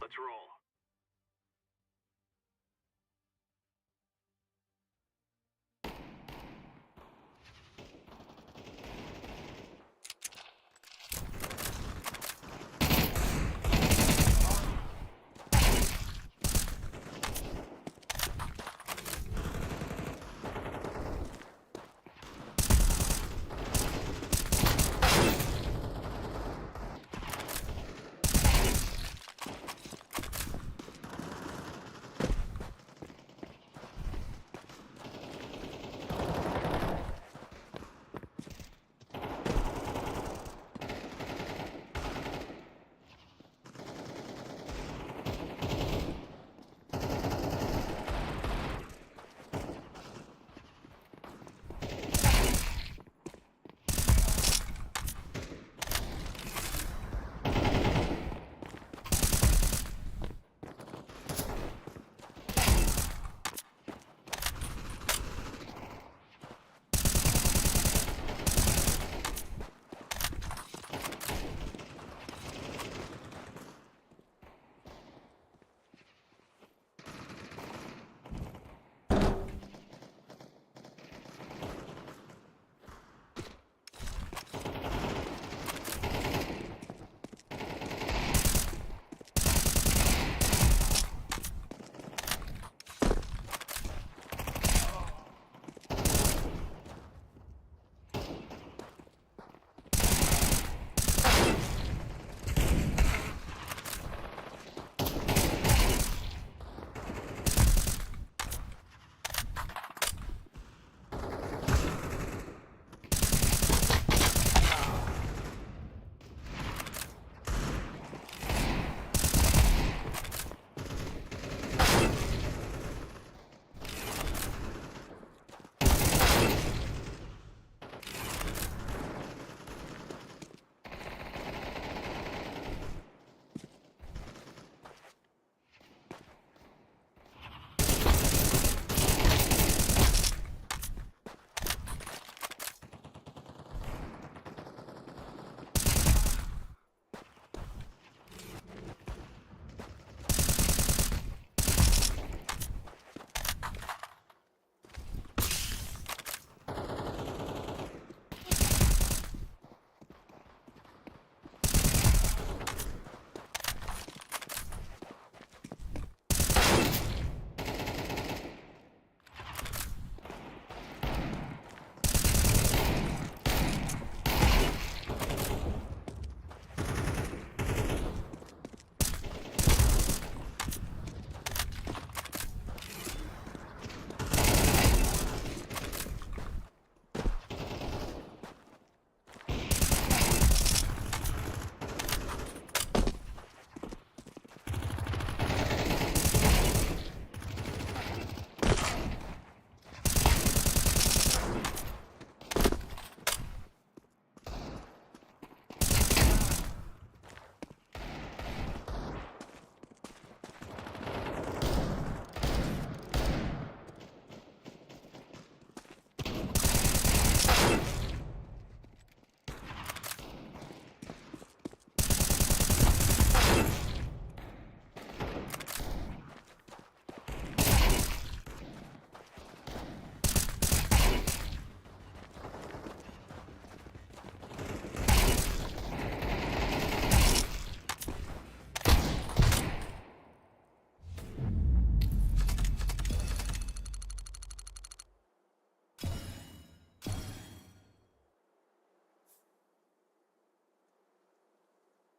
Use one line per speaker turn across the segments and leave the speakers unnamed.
Let's roll.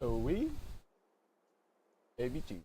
So we ABG.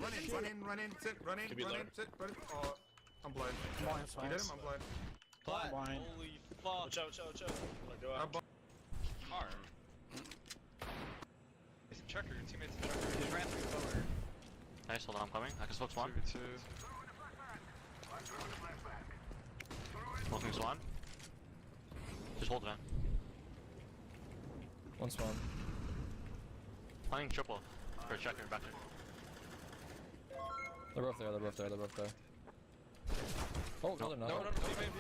run in, sit, run in, sit, run in. Oh, I'm blind. You get him? I'm blind.
Blind.
Holy fuck.
Watch out. Go
I'm
out.
blind.
Car. He's in checker, your teammate's in checker.
He just ran through forward.
Nice, hold on, I'm coming. I can smoke Swan.
2v2.
Smoking Swan. Just hold man.
One spawn.
Playing triple. For checker back there.
They're both there. Oh, no, they're not.
No, B-man.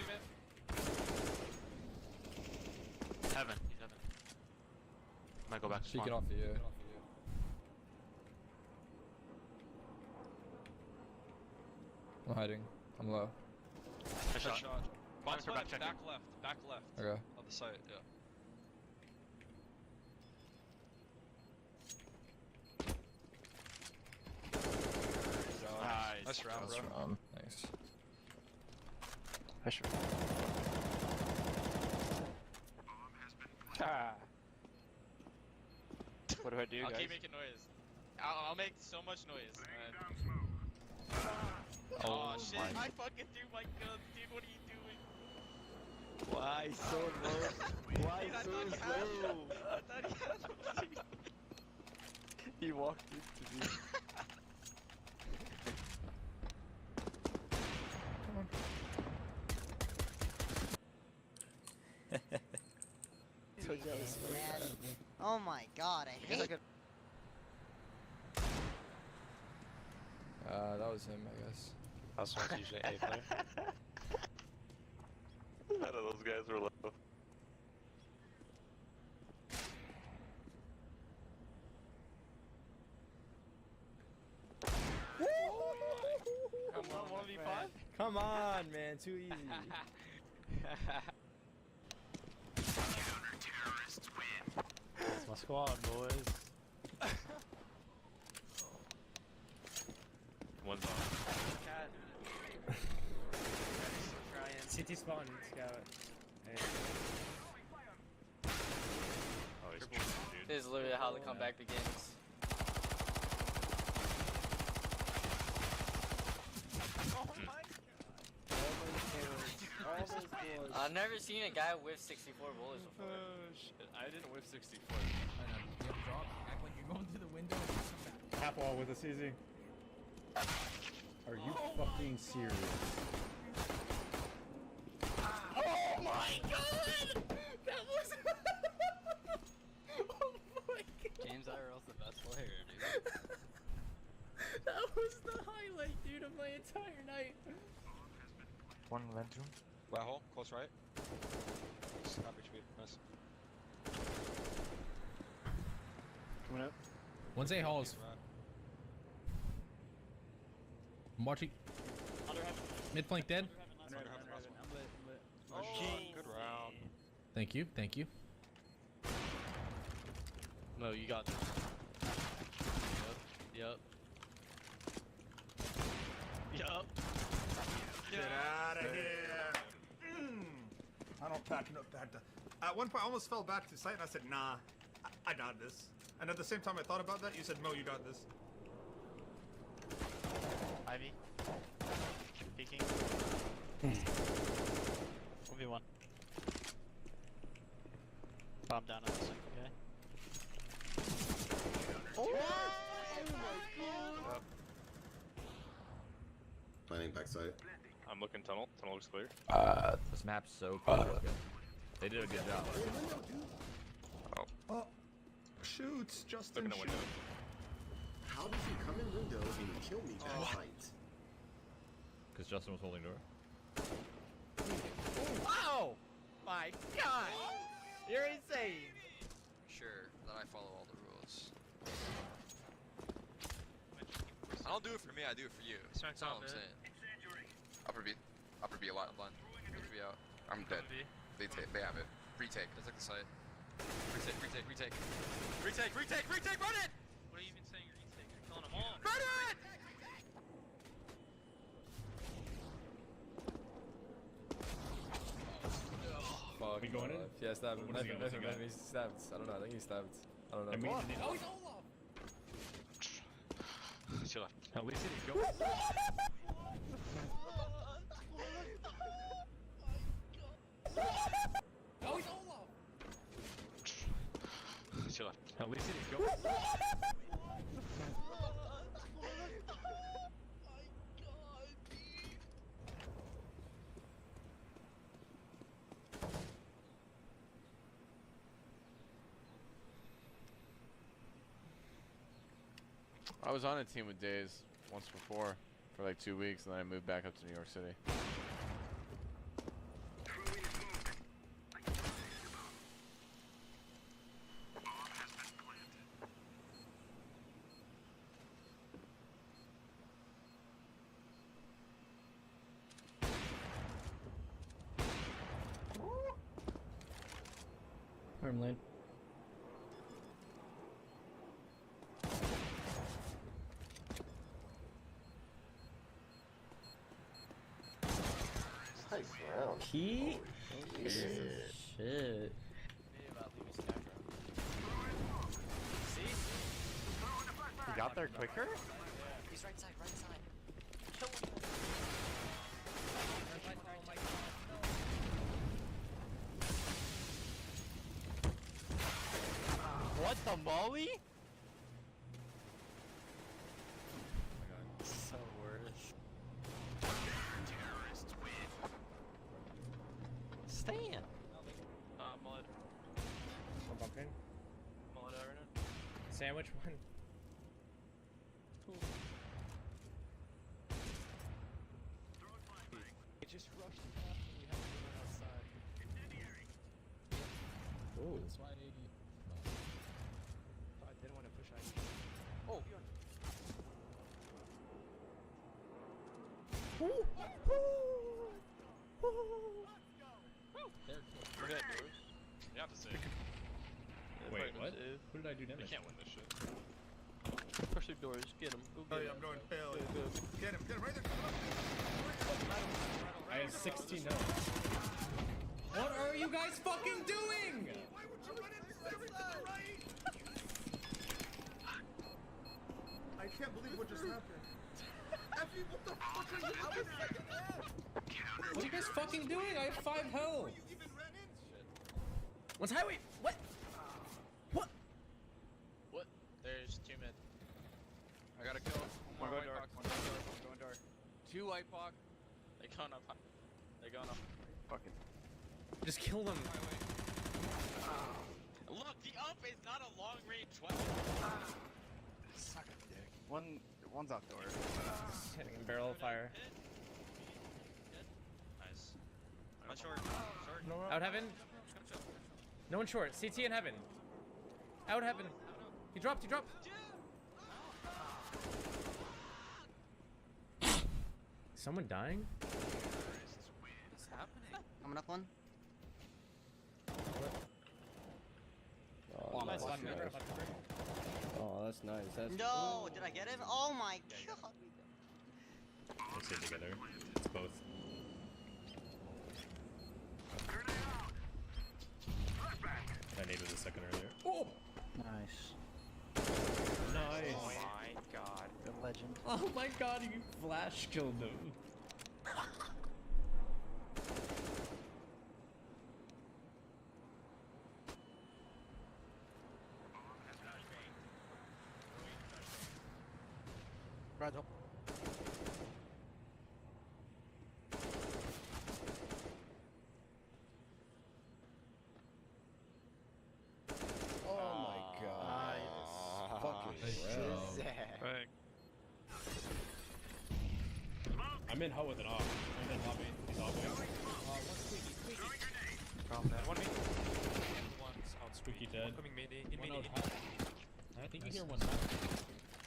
Heaven. He's heaven. Might go back to Swan.
Peeking off of you. I'm hiding. I'm low.
Nice shot.
Bomb's
Back
left,
checker.
back left.
Okay.
Of the site, yeah. Nice round, bro.
Nice.
Nice round. What do I do,
I'll
guys?
keep making noise. I'll make so much noise. Oh shit, I fucking threw my gun, dude, what are you doing?
Why so low? Why
Dude, I
so
thought
slow?
I thought he had
He walked into me.
Man. Oh my god, I hate it.
That was him, I guess.
That's not usually A player.
None of those guys were low.
Come on, 1v5?
Come on, man. Too easy.
That's my squad, boys.
One's on.
City spawn, scout. Hey.
Oh, he's triple, dude.
This is literally how the comeback begins. I've never seen a guy whiff 64 bullets before.
Shit, I didn't whiff 64.
I know. You have to drop. Act like you're going through the window and just come back.
Half wall with us, easy. Are you fucking serious?
Oh my god! That was. Oh my god!
James IRL's the best player, dude.
That was the highlight, dude, of my entire night.
One vent room.
Flat hole, close right. Stop HP, nice.
Coming up.
One's A halls. I'm watching. Mid flank dead.
Oh, good round.
Thank you.
No, you got this. Yep.
Get out of here! I don't pack up that. At one point, I almost fell back to site and I said, nah, I got this. And at the same time I thought about that, you said, Mo, you got this.
Ivy. Peeking. 1v1. Bomb down on this guy.
Oh!
Planning backside.
I'm looking tunnel. Tunnel looks clear.
This map's so cool. They did a good job.
Oh, shoots, Justin.
Looking at window.
How does he come in window and kill me that fight?
Because Justin was holding door. Wow! My god! You're insane!
Sure that I follow all the rules. I don't do it for me, I do it for you. That's all I'm saying. Upper B a lot, I'm blind. HB out. I'm dead. They have it. Retake, that's like the site. Retake, run it!
What are you even saying retake? You're killing them all.
Run it!
Fuck.
We going in?
Yeah, stabbed.
What is he
Nothing,
gonna-
he stabbed. I don't know, I think he stabbed. I don't know.
I mean,
Oh, he's all off.
To your left.
At least he didn't go.
Oh, he's Olaf!
To your left.
At least he didn't go.
I was on a team with Days once before for like 2 weeks, and then I moved back up to New York City.
Arm lane.
Nice round.
He?
Holy shit.
Shit.
He got there quicker?
He's right side, right side. Kill him.
What the molly? So worse. Stan.
Mullet.
I'm bumping.
Mullet over
Sandwich one.
It just rushed past and we had to go outside.
Ooh.
That's why I need you. I didn't want to push ID. Oh, you're on. There,
We're dead, boys. You have to save.
Wait, what? Who did I do
They
damage?
can't win this shit.
Push the doors, get him. Go
Oh
get
yeah,
him.
I'm going fail. Get him right there.
I have 16 now.
What are you guys fucking doing?
Why would you run into everything to the right? I can't believe what just happened. Effie, what the fuck are you doing?
What are you guys fucking doing? I have 5 health.
You even ran in?
One's highway. What? What?
What? There's 2 mid.
I gotta kill.
One
More
going
white
dark,
box.
one going dark, one going dark.
2 white box.
They going up. They going up. Fucking.
Just kill them.
Look, the up is not a long range weapon.
Suck a dick. One's outdoor.
Hitting a barrel of fire.
Nice. One short. Short.
Out heaven. No one short. CT in heaven. Out heaven. He dropped. He dropped. Someone dying?
What's happening? Coming up one.
Oh,
Nice
that's
one,
nice.
River.
Oh, that's nice. That's
No, did I get him? Oh my god.
They stay together. It's both. I needed a second earlier. Oh!
Nice.
Nice!
Oh my god. The legend.
Oh my god, you flash killed him.
Brad, up.
Oh my god. Fucking hell. I'm in hell with an off. I'm in lobby. He's off.
One mid.
One's out. Squeaky dead.
Coming mid.
One out hot. I think you hear one hot.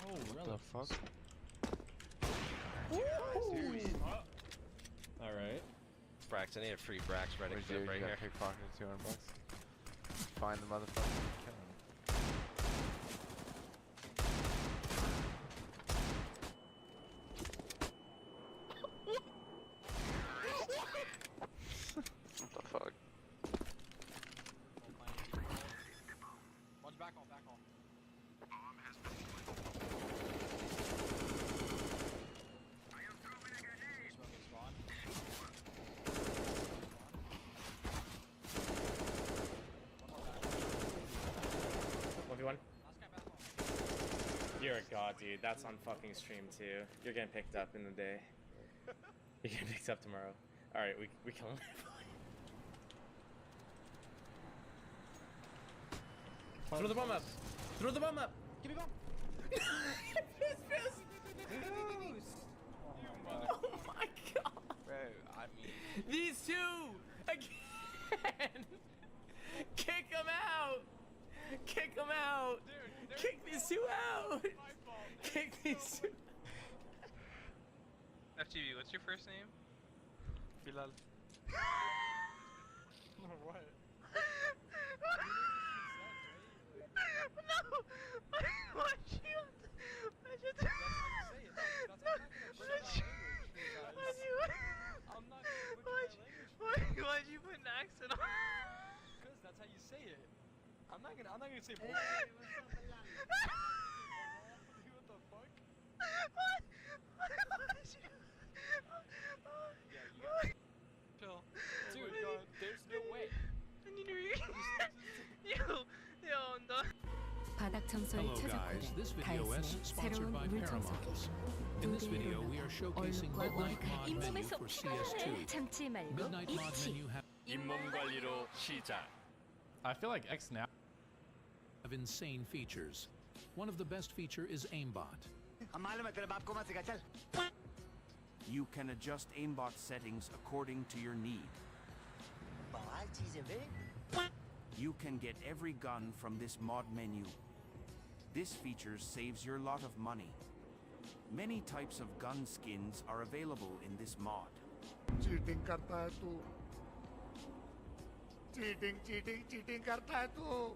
Oh, relic.
fuck?
Alright.
Brax, I need a free Brax ready
Where's you?
right
You
here.
got pickpocketed $200. Find the motherfucker and kill him.
What the fuck?
One's back on, back on.
Oh, dude, that's on fucking stream too. You're getting picked up in the day. You're getting picked up tomorrow. All right, we kill him. Throw the bomb up. Throw the bomb up.
Give me bomb.
Oh my god.
Bro, I mean...
These two again. Kick them out. Kick them out.
Dude,
Kick these two out. Kick these two.
FTV, what's your first name? Bilal.
What?
No! Why'd you Why'd you put an accent on?
Because that's how you say it. I'm not gonna say boy. What the fuck?
What? Why'd you?
Yeah, you got chill.
Dude,
Oh my God.
there's no way. Yo, I'm done.
바닥 청소에 최적화된 다이슨의 새로운 물 청소기. 두 개의 롤러가 얼룩과 머리카락이 잇몸에서 피나는 참치 말고 이치.
잇몸 관리로 시작.
I feel like X now
have insane features. One of the best feature is aimbot.
You can adjust aimbot settings according to your need. You can get every gun from this mod menu. This feature saves your lot of money. Many types of gun skins are available in this mod.
Cheating करता है तू cheating करता है तू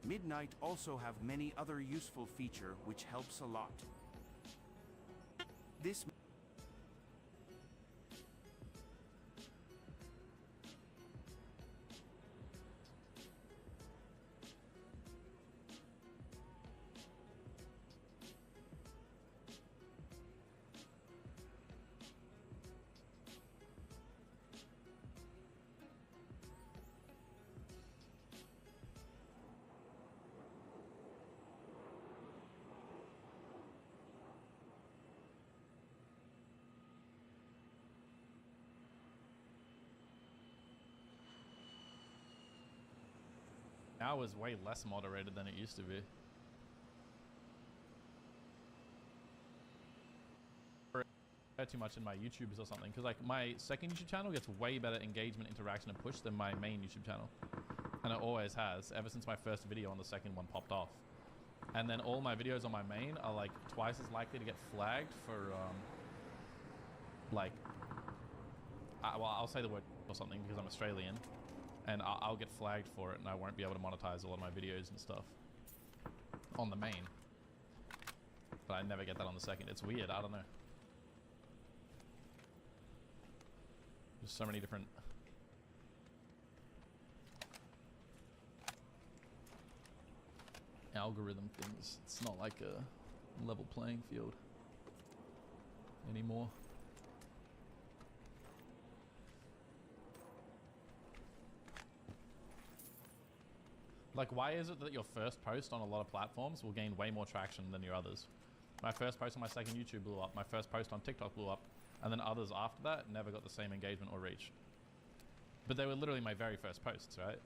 Midnight also have many other useful feature which helps a lot. This
now is way less moderated than it used to be. Too much in my YouTubes or something, because like my second YouTube channel gets way better engagement, interaction, and push than my main YouTube channel, and it always has ever since my first video on the second one popped off. And then all my videos on my main are like twice as likely to get flagged for like well, I'll say the word or something because I'm Australian, and I'll get flagged for it, and I won't be able to monetize a lot of my videos and stuff on the main, but I never get that on the second. It's weird. I don't know. There's so many different algorithm things. It's not like a level playing field anymore. Like, why is it that your first post on a lot of platforms will gain way more traction than your others? My first post on my second YouTube blew up. My first post on TikTok blew up. And then others after that never got the same engagement or reach. But they were literally my very first posts, right?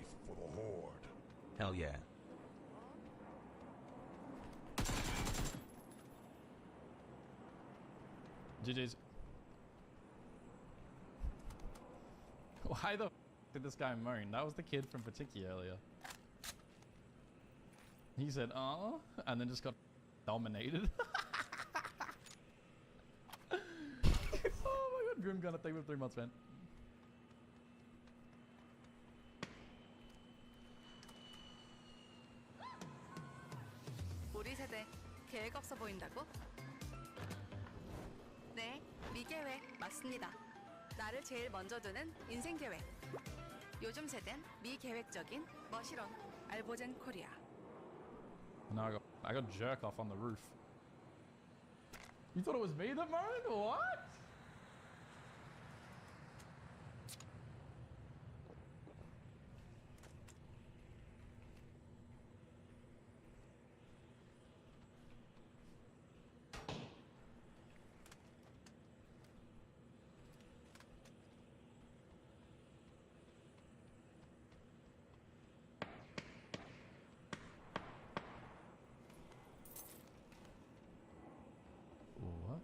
faith for the Horde.
Hell yeah.
GG's. Why the f did this guy moan? That was the kid from Patiki earlier. He said, and then just got dominated. Oh my god, Grim Gunner, thank you for 3 months, man.
우리 세대 계획 없어 보인다고? 네, 미계획 맞습니다. 나를 제일 먼저 두는 인생 계획. 요즘 세대는 미계획적인 머시런 알보젠 코리아.
Now I got jerk off on the roof. You thought it was me that moaned? What? What?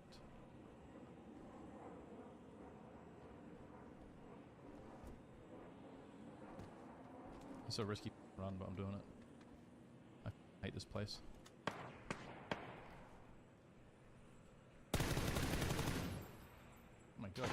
It's a risky run, but I'm doing it. I hate this place. Oh my god.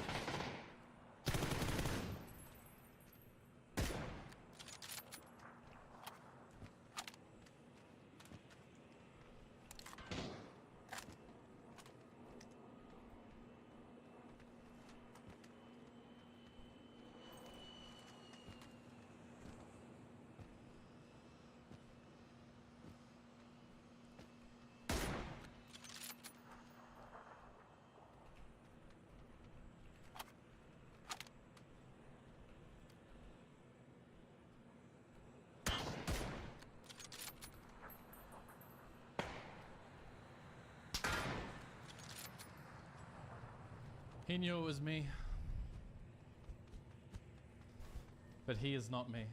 He knew it was me. But he is not me.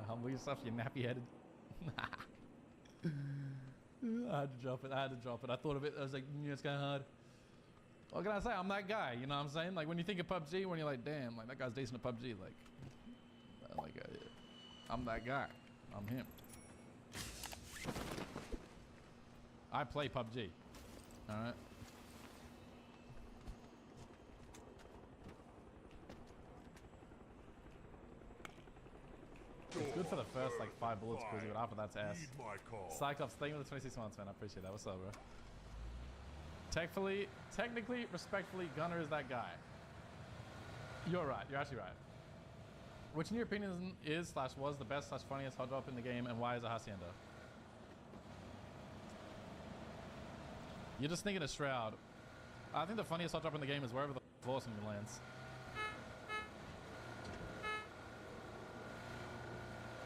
Humble yourself, you nappy-headed. I had to drop it. I thought of it. I was like, it's kind of hard. What can I say? I'm that guy. You know what I'm saying? Like when you think of PUBG, when you're like, damn, like that guy's decent at PUBG. I'm that guy. I'm him. I play PUBG. All right. It's good for the first like 5 bullets, Kuzzy, but after that's ass. Cyclops, thank you for the 26 months, man. I appreciate that. What's up, bro? Technically, respectfully, Gunner is that guy. You're right. You're actually right. Which, in your opinion, is/was the best/funniest hot drop in the game, and why is it Hacienda? You're just thinking of Shroud. I think the funniest hot drop in the game is wherever the Vorson lands.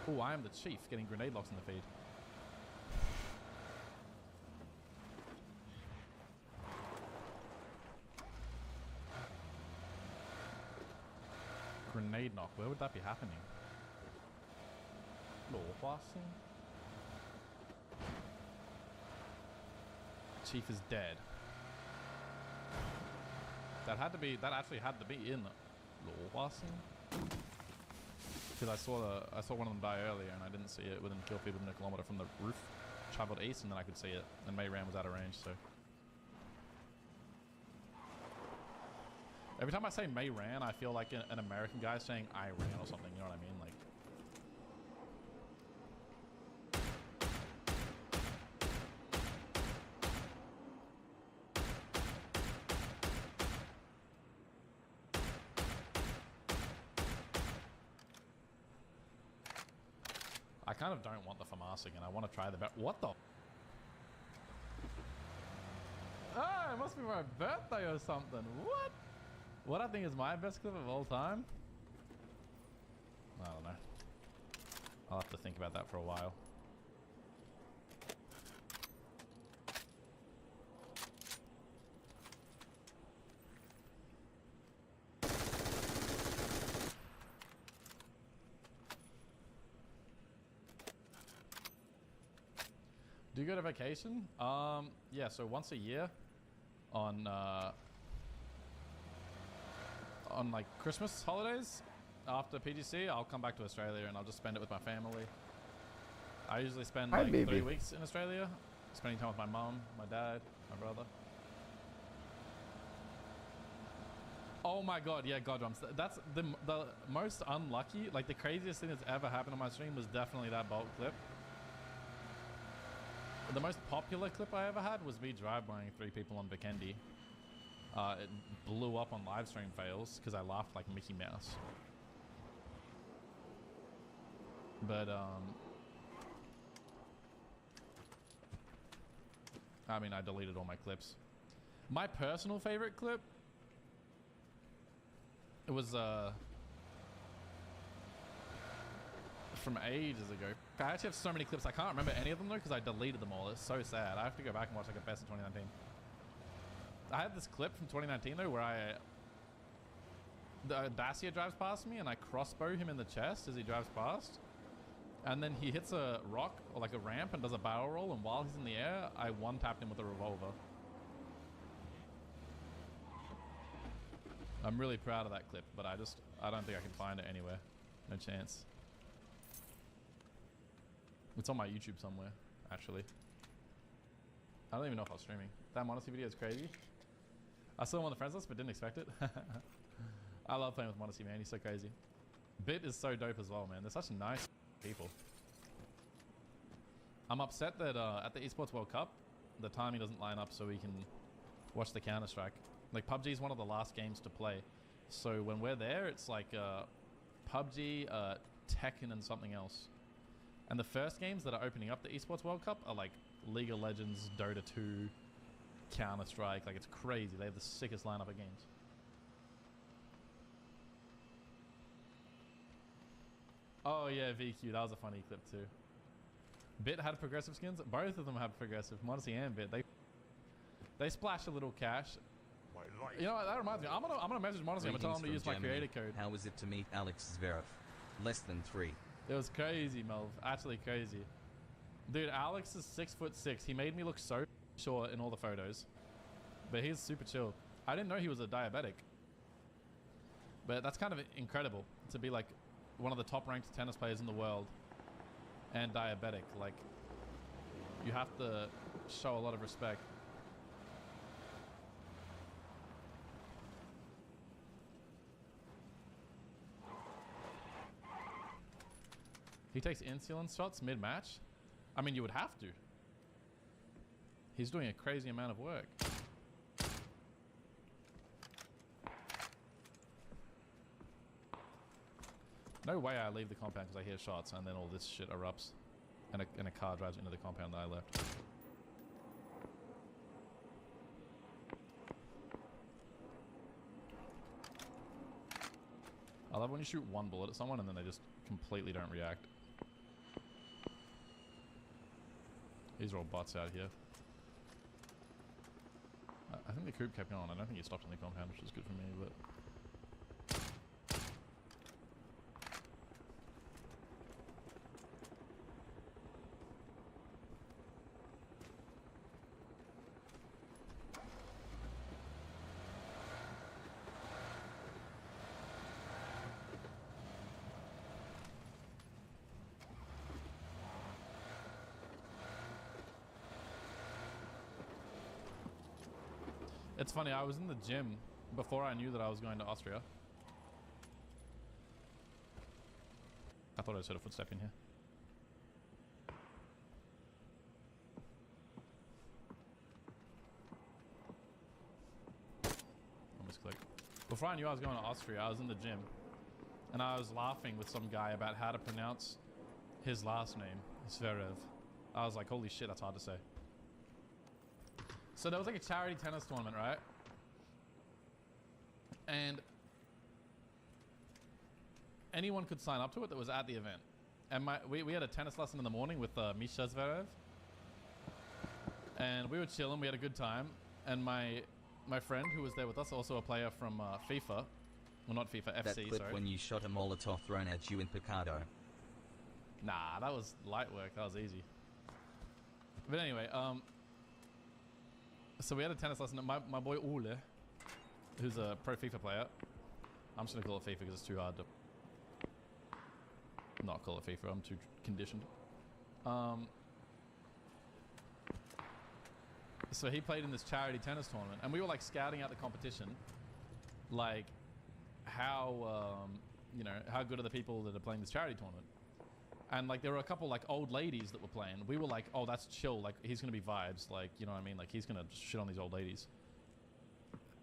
Oh, I am the chief, getting grenade locks in the feed. Grenade knock, where would that be happening? Chief is dead. That actually had to be in because I saw one of them die earlier and I didn't see it within kill feed within a kilometer from the roof. Traveled east and then I could see it, and Mayran was out of range. So every time I say Mayran, I feel like an American guy saying Iran or something. You know what I mean? Like. kind of don't want the FAMAS again. I want to try the... What the... Oh, it must be my birthday or something. What? What I think is my best clip of all time? I don't know. I'll have to think about that for a while. Do you go to vacation? Yeah, so once a year on like Christmas holidays after PGC, I'll come back to Australia and I'll just spend it with my family. I usually spend like 3 weeks in Australia, spending time with my mom, my dad, my brother. Oh my god, yeah, Godrums. That's the most unlucky, like the craziest thing that's ever happened on my stream was definitely that bolt clip. The most popular clip I ever had was me drive-bying 3 people on Vikendi. It blew up on live stream fails because I laughed like Mickey Mouse. But I mean, I deleted all my clips. My personal favorite clip, it was from ages ago. I actually have so many clips. I can't remember any of them though because I deleted them all. It's so sad. I have to go back and watch like a best of 2019. I had this clip from 2019 though where the Dacia drives past me and I crossbow him in the chest as he drives past. And then he hits a rock or like a ramp and does a barrel roll, and while he's in the air, I one-tapped him with a revolver. I'm really proud of that clip, but I don't think I can find it anywhere. No chance. It's on my YouTube somewhere, actually. I don't even know if I was streaming. That Modesty video is crazy. I saw him on the friends list, but didn't expect it. I love playing with Modesty, man. He's so crazy. Bit is so dope as well, man. They're such nice people. I'm upset that at the Esports World Cup, the timing doesn't line up so we can watch the Counter-Strike. Like, PUBG is one of the last games to play. So when we're there, it's like PUBG, Tekken, and something else. And the first games that are opening up the Esports World Cup are like League of Legends, Dota 2, Counter-Strike. Like, it's crazy. They have the sickest lineup of games. Oh yeah, VQ. That was a funny clip too. Bit had progressive skins. Both of them have progressive. Modesty and Bit. They splash a little cash. You know what, that reminds me. I'm gonna message Modesty. I'm gonna tell him to use my creator code.
How was it to meet Alex Zverev? Less than 3.
It was crazy, Melv. Actually crazy. Dude, Alex is 6'6". He made me look so short in all the photos. But he's super chill. I didn't know he was a diabetic. But that's kind of incredible to be like one of the top ranked tennis players in the world and diabetic. Like, you have to show a lot of respect. He takes insulin shots mid-match? I mean, you would have to. He's doing a crazy amount of work. No way I leave the compound because I hear shots and then all this shit erupts and a car drives into the compound that I left. I love when you shoot one bullet at someone and then they just completely don't react. These are all bots out here. I think the coop kept going. I don't think he stopped in the compound, which is good for me, but... It's funny, I was in the gym before I knew that I was going to Austria. I thought I just heard a footstep in here. Almost clicked. Before I knew I was going to Austria, I was in the gym. And I was laughing with some guy about how to pronounce his last name, Zverev. I was like, holy shit, that's hard to say. So there was like a charity tennis tournament, right? And anyone could sign up to it that was at the event. And we had a tennis lesson in the morning with Misha Zverev. And we were chilling, we had a good time. And my friend who was there with us, also a player from FIFA. Well, not FIFA,
That
FC,
clip
sorry.
when you shot a Molotov thrown at you in Picado.
Nah, that was light work. That was easy. But anyway, so we had a tennis lesson. My boy Ole, who's a pro FIFA player. I'm just gonna call it FIFA because it's too hard to not call it FIFA. I'm too conditioned. So he played in this charity tennis tournament, and we were like scouting out the competition, like how you know, how good are the people that are playing this charity tournament. And like there were a couple like old ladies that were playing. We were like, oh, that's chill. Like he's gonna be vibes. Like, you know what I mean? Like he's gonna just shit on these old ladies.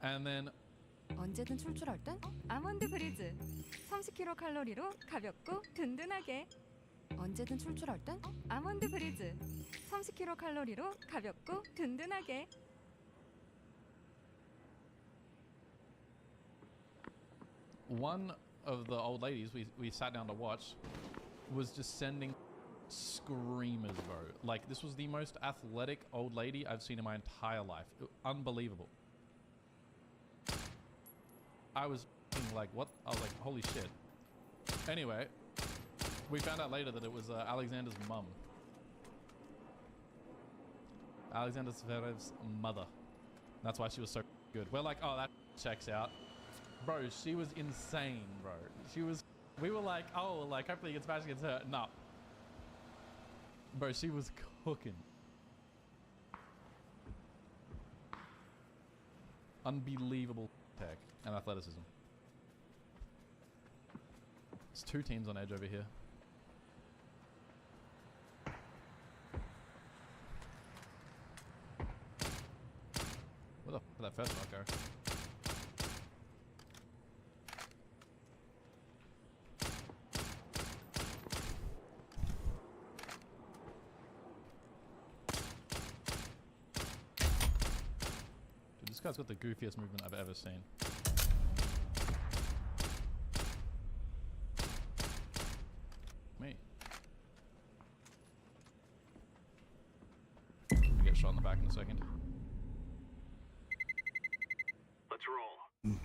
And then
언제든 출출할 땐 아몬드 브리즈 30kcal로 가볍고 든든하게. 언제든 출출할 땐 아몬드 브리즈 30kcal로 가볍고 든든하게.
one of the old ladies we sat down to watch was just sending screamers, bro. Like this was the most athletic old lady I've seen in my entire life. Unbelievable. I was like, what? I was like, holy shit. Anyway, we found out later that it was Alexander's mum. Alexander Zverev's mother. That's why she was so good. We're like, oh, that checks out. Bro, she was insane, bro. We were like, oh, like, hopefully he gets back against her. No. Bro, she was cooking. Unbelievable tech and athleticism. There's two teams on edge over here. Where the f did that first shot go? Dude, this guy's got the goofiest movement I've ever seen. Me. I'll get shot in the back in a second.
Let's roll.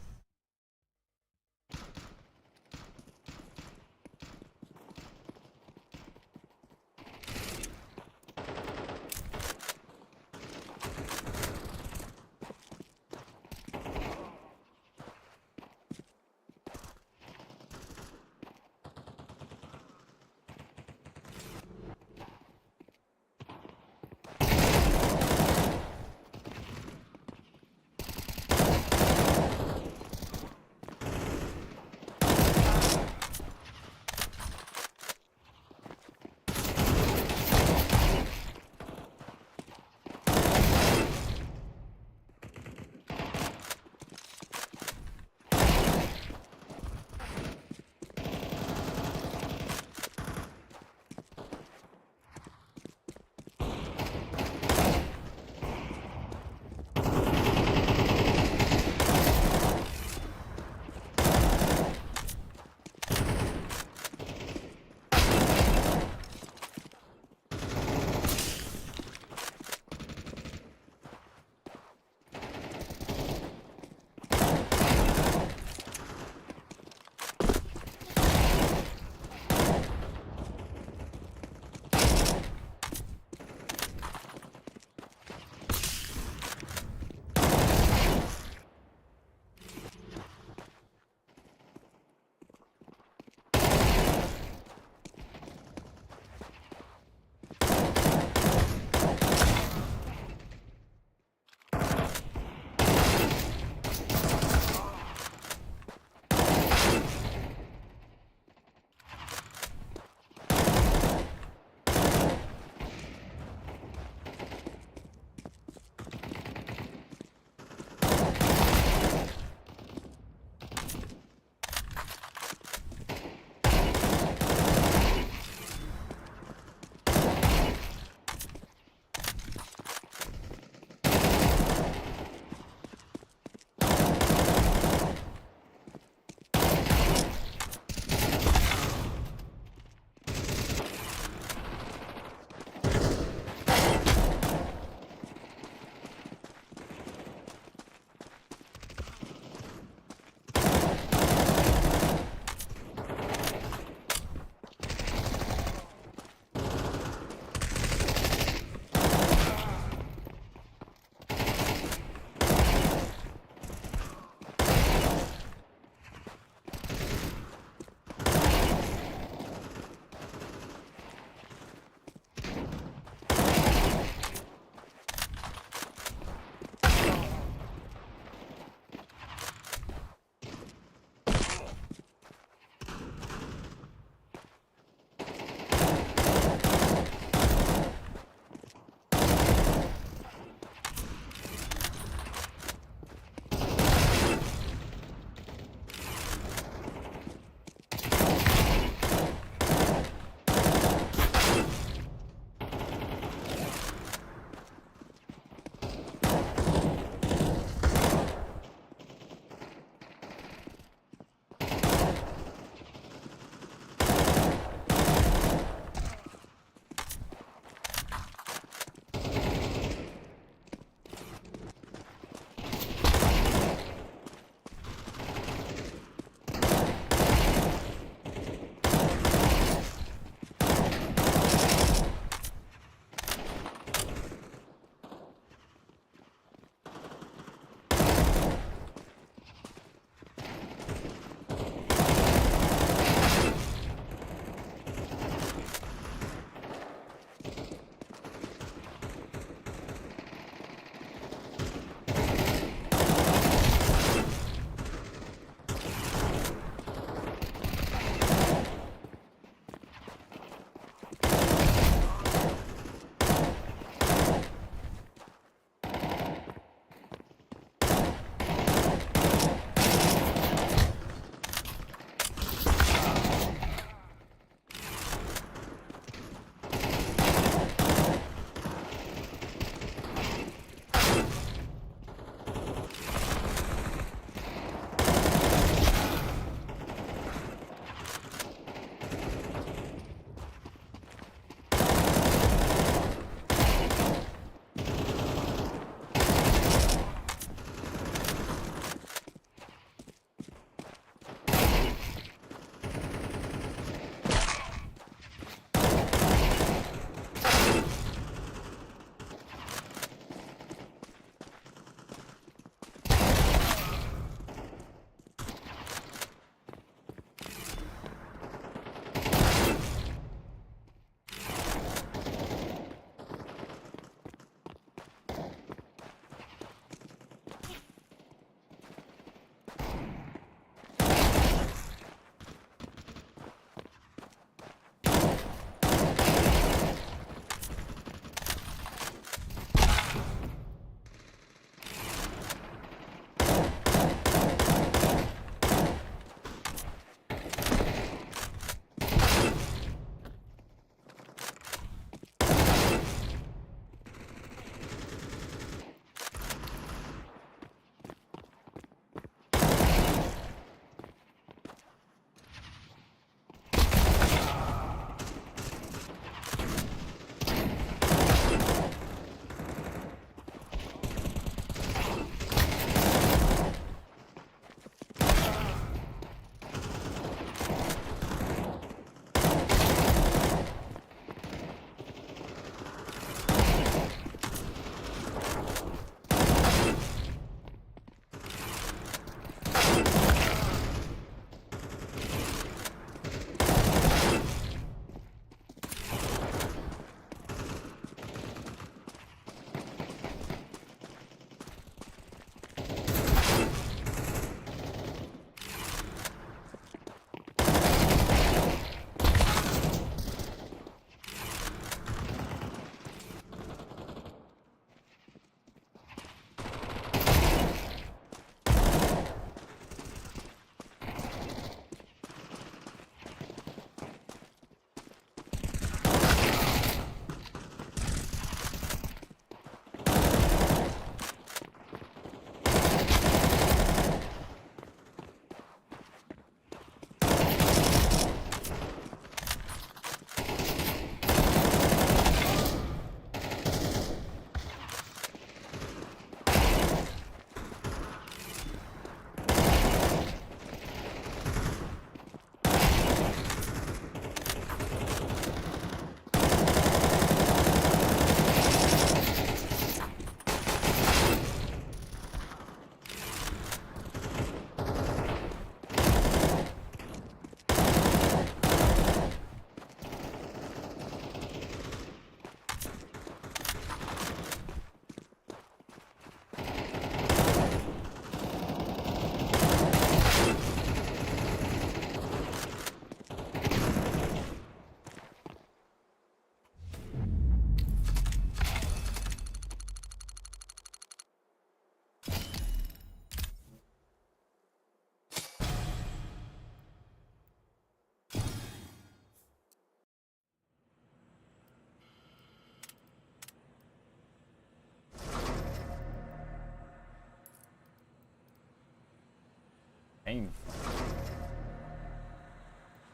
Aim.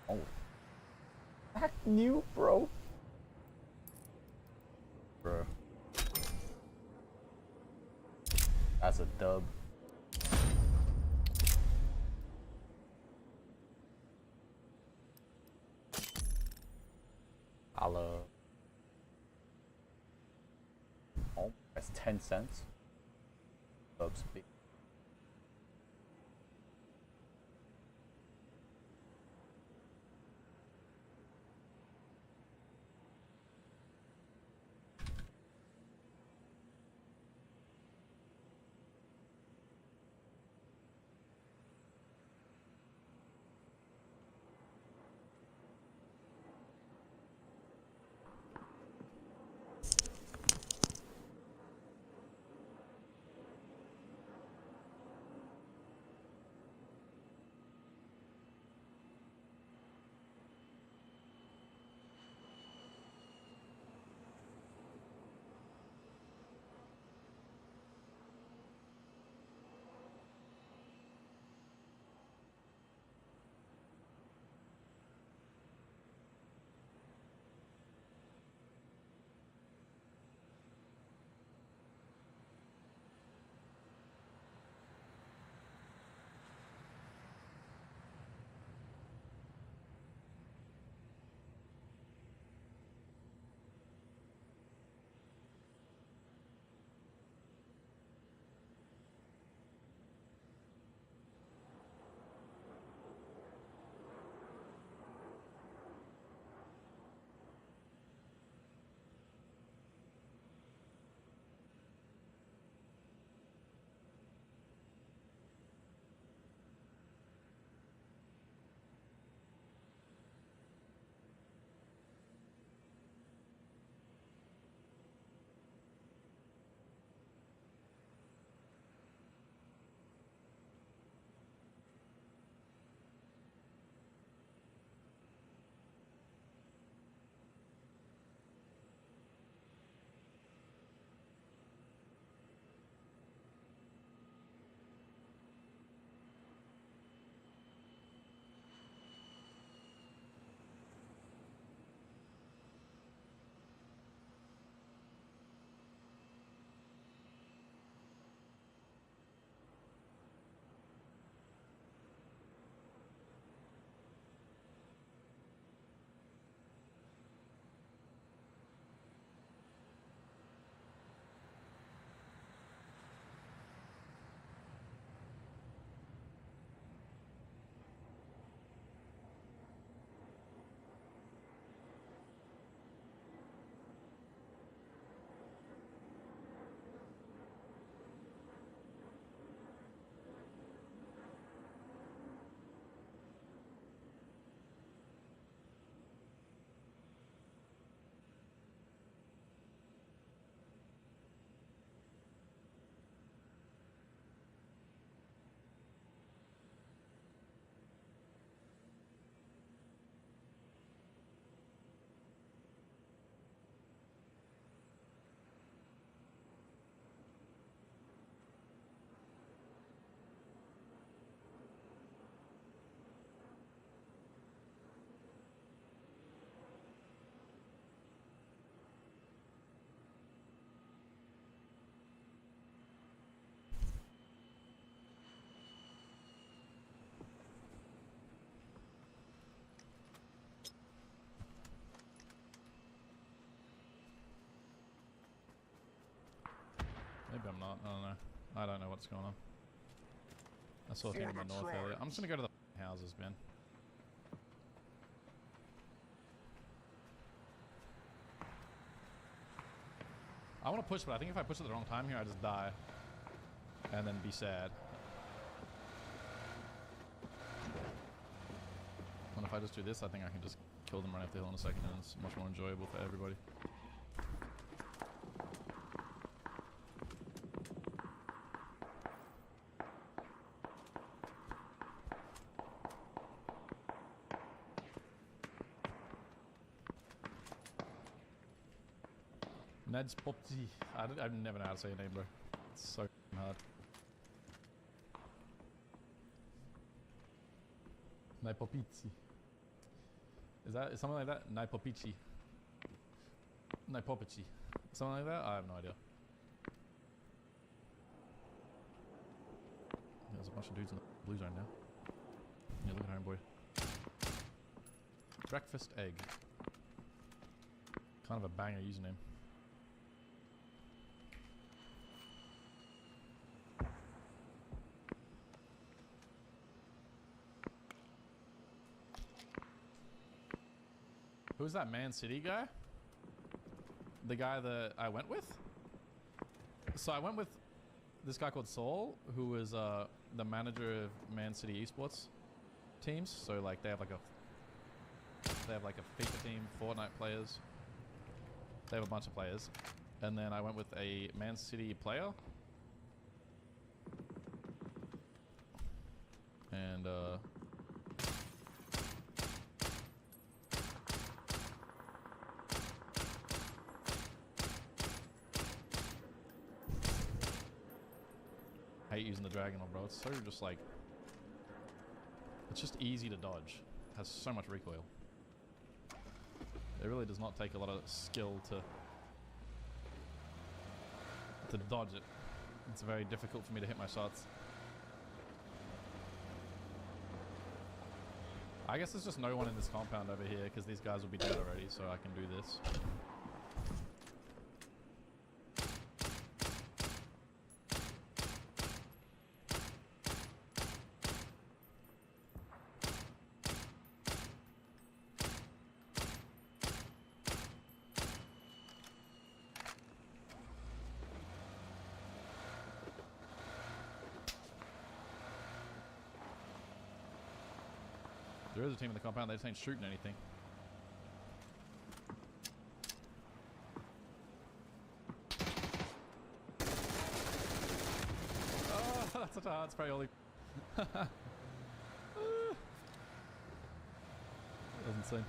Oh. Heck new, bro. Bro. That's a dub. Hello. Oh, that's 10 cents. Dubs big. Maybe I'm not. I don't know. I don't know what's going on. I saw a thing in the north earlier. I'm just gonna go to the houses, man. I want to push, but I think if I push at the wrong time here, I just die. And then be sad. And if I just do this, I think I can just kill them right off the hill in a second, and it's much more enjoyable for everybody. Ned's Popsy. I've never know how to say your name, bro. It's so hard. Naipopici. Is something like that? Naipopici. Naipopici. Something like that? I have no idea. There's a bunch of dudes in the blue zone now. Yeah, look at homeboy. Breakfast egg. Kind of a banger username. Who's that Man City guy? The guy that I went with? So I went with this guy called Saul, who was the manager of Man City esports teams. So like they have like a FIFA team, Fortnite players. They have a bunch of players. And then I went with a Man City player. And I hate using the Dragon Lord, bro. It's so just like, it's just easy to dodge. It has so much recoil. It really does not take a lot of skill to dodge it. It's very difficult for me to hit my shots. I guess there's just no one in this compound over here because these guys will be dead already, so I can do this. There is a team in the compound, they just ain't shooting anything. Oh, that's such a hard spray, Ollie. That was insane.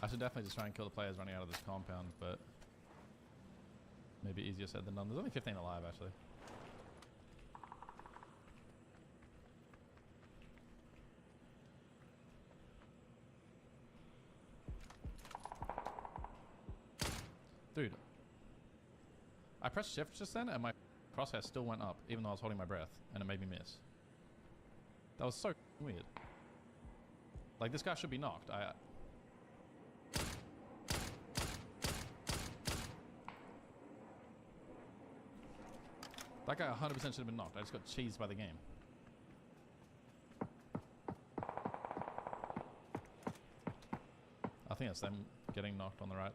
I should definitely just try and kill the players running out of this compound, but maybe easier said than done. There's only 15 alive, actually. Dude. I pressed shift just then, and my crosshair still went up, even though I was holding my breath, and it made me miss. That was so weird. Like, this guy should be knocked. That guy 100% should have been knocked. I just got cheesed by the game. I think that's them getting knocked on the right.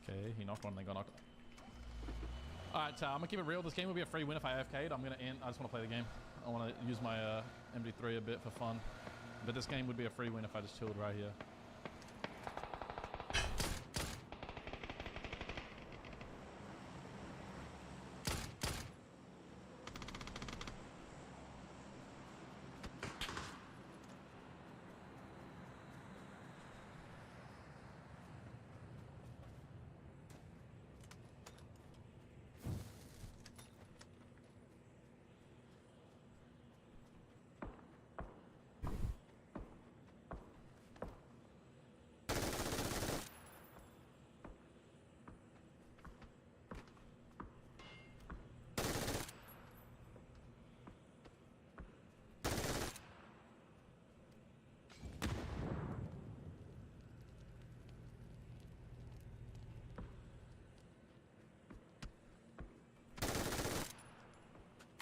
Okay, he knocked one and they got knocked. Alright, I'm gonna keep it real. This game will be a free win if I AFK'd. I'm gonna end. I just want to play the game. I want to use my MD3 a bit for fun. But this game would be a free win if I just chilled right here.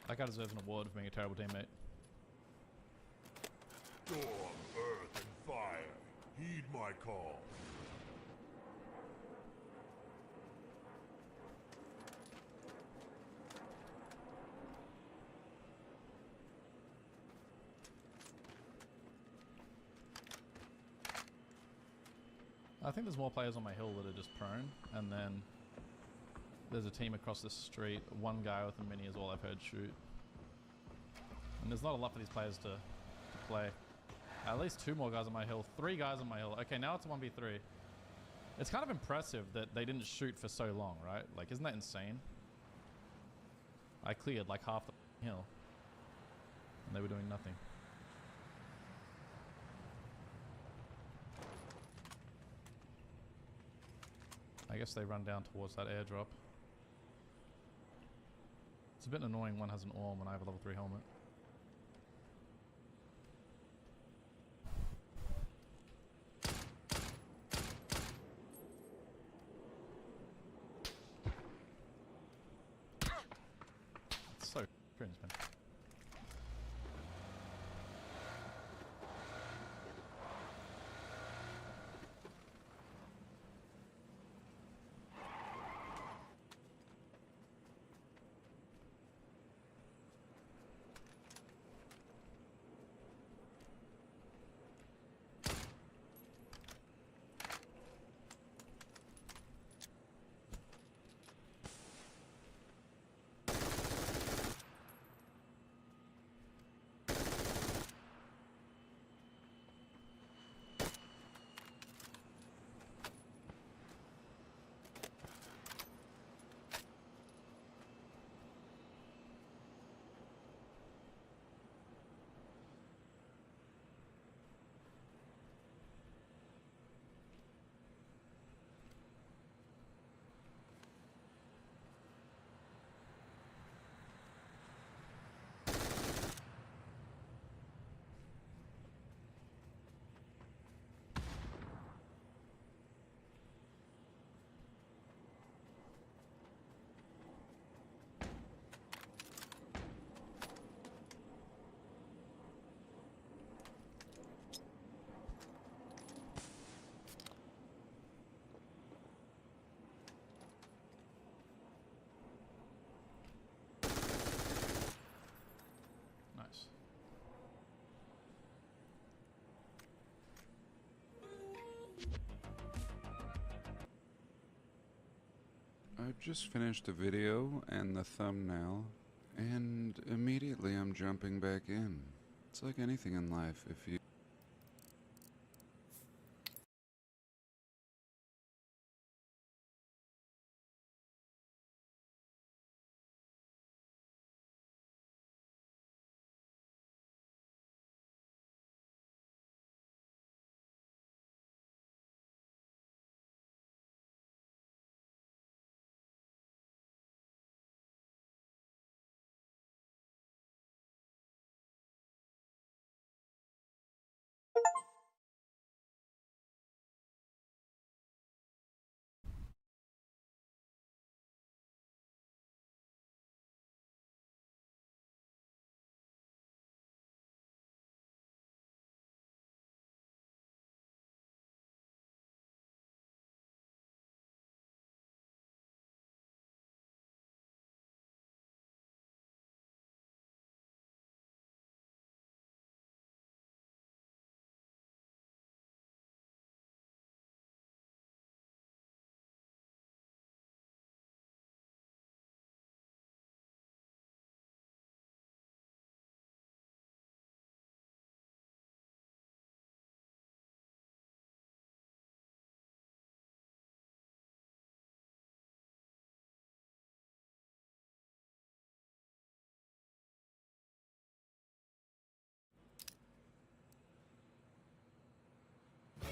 That guy deserves an award for being a terrible teammate.
Storm, earth, and fire, heed my call.
I think there's more players on my hill that are just prone, and then there's a team across the street. One guy with a mini is all I've heard shoot. And there's not a lot for these players to play. At least 2 more guys on my hill. 3 guys on my hill. Okay, now it's a 1v3. It's kind of impressive that they didn't shoot for so long, right? Like, isn't that insane? I cleared like half the hill, and they were doing nothing. I guess they run down towards that airdrop. It's a bit annoying one has an orm when I have a level 3 helmet. It's so cringe, man. Nice.
I've just finished a video and the thumbnail, and immediately I'm jumping back in. It's like anything in life, if you...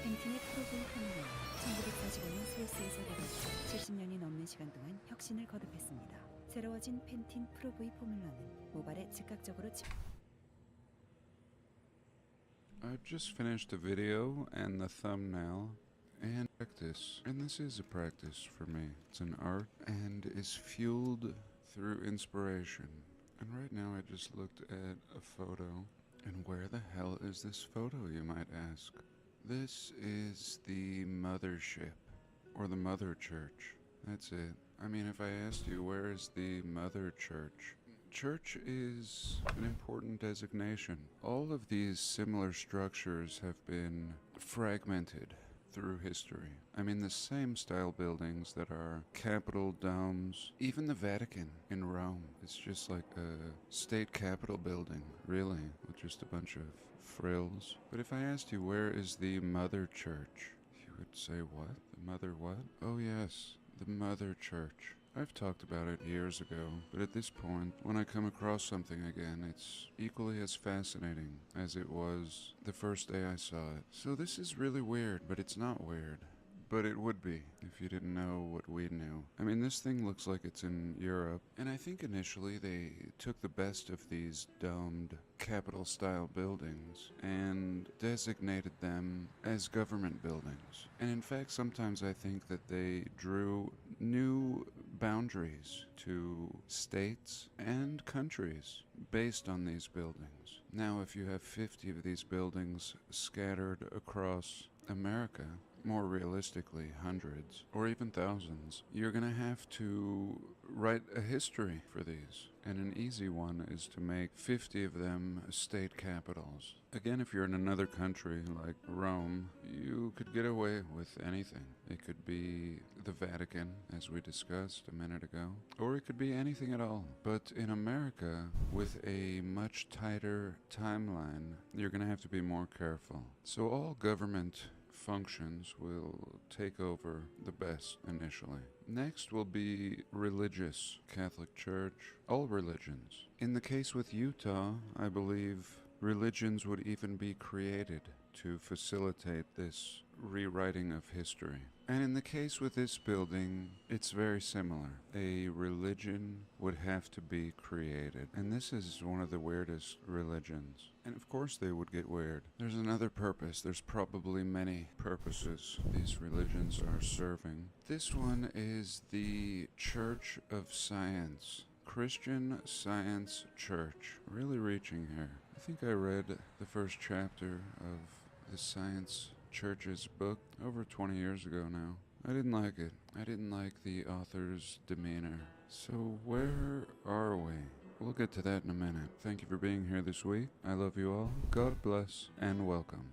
펜틴의 프로그램 판매는 1945년 스위스에서 개발해 70년이 넘는 시간 동안 혁신을 거듭했습니다. 새로워진 펜틴 프로브이 포뮬러는 모발에 즉각적으로
I've just finished a video and the thumbnail and practice. And this is a practice for me. It's an art and is fueled through inspiration. And right now I just looked at a photo. And where the hell is this photo, you might ask? This is the mothership, or the mother church. That's it. I mean, if I asked you, where is the mother church? Church is an important designation. All of these similar structures have been fragmented through history. I mean, the same style buildings that are Capitol domes, even the Vatican in Rome. It's just like a state capitol building, really, with just a bunch of frills. But if I asked you, where is the mother church? You would say, what? The mother what? Oh yes, the mother church. I've talked about it years ago, but at this point, when I come across something again, it's equally as fascinating as it was the first day I saw it. So this is really weird, but it's not weird. But it would be, if you didn't know what we knew. I mean, this thing looks like it's in Europe, and I think initially they took the best of these domed Capitol-style buildings and designated them as government buildings. And in fact, sometimes I think that they drew new boundaries to states and countries based on these buildings. Now, if you have 50 of these buildings scattered across America, more realistically hundreds or even thousands, you're gonna have to write a history for these. And an easy one is to make 50 of them state capitals. Again, if you're in another country like Rome, you could get away with anything. It could be the Vatican, as we discussed a minute ago, or it could be anything at all. But in America, with a much tighter timeline, you're gonna have to be more careful. So all government functions will take over the best initially. Next will be religious, Catholic Church, all religions. In the case with Utah, I believe religions would even be created to facilitate this rewriting of history. And in the case with this building, it's very similar. A religion would have to be created. And this is one of the weirdest religions. And of course they would get weird. There's another purpose. There's probably many purposes these religions are serving. This one is the Church of Science. Christian Science Church. Really reaching here. I think I read the first chapter of the Science Church's book over 20 years ago now. I didn't like it. I didn't like the author's demeanor. So where are we? We'll get to that in a minute. Thank you for being here this week. I love you all. God bless and welcome.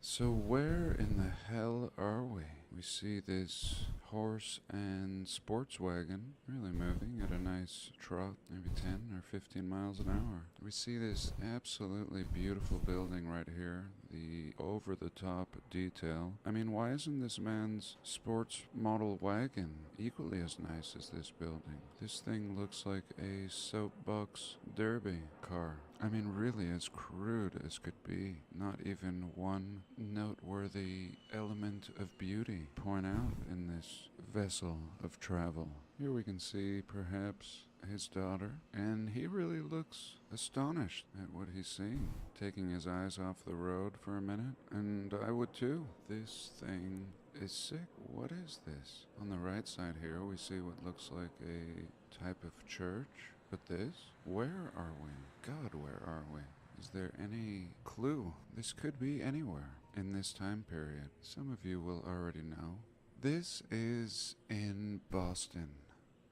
So where in the hell are we? We see this horse and sports wagon really moving at a nice trot, maybe 10 or 15 miles an hour. We see this absolutely beautiful building right here, the over-the-top detail. I mean, why isn't this man's sports model wagon equally as nice as this building? This thing looks like a soapbox derby car. I mean, really as crude as could be. Not even one noteworthy element of beauty point out in this vessel of travel. Here we can see perhaps his daughter, and he really looks astonished at what he's seeing, taking his eyes off the road for a minute, and I would too. This thing is sick. What is this? On the right side here we see what looks like a type of church, but this? Where are we? God, where are we? Is there any clue? This could be anywhere in this time period. Some of you will already know. This is in Boston.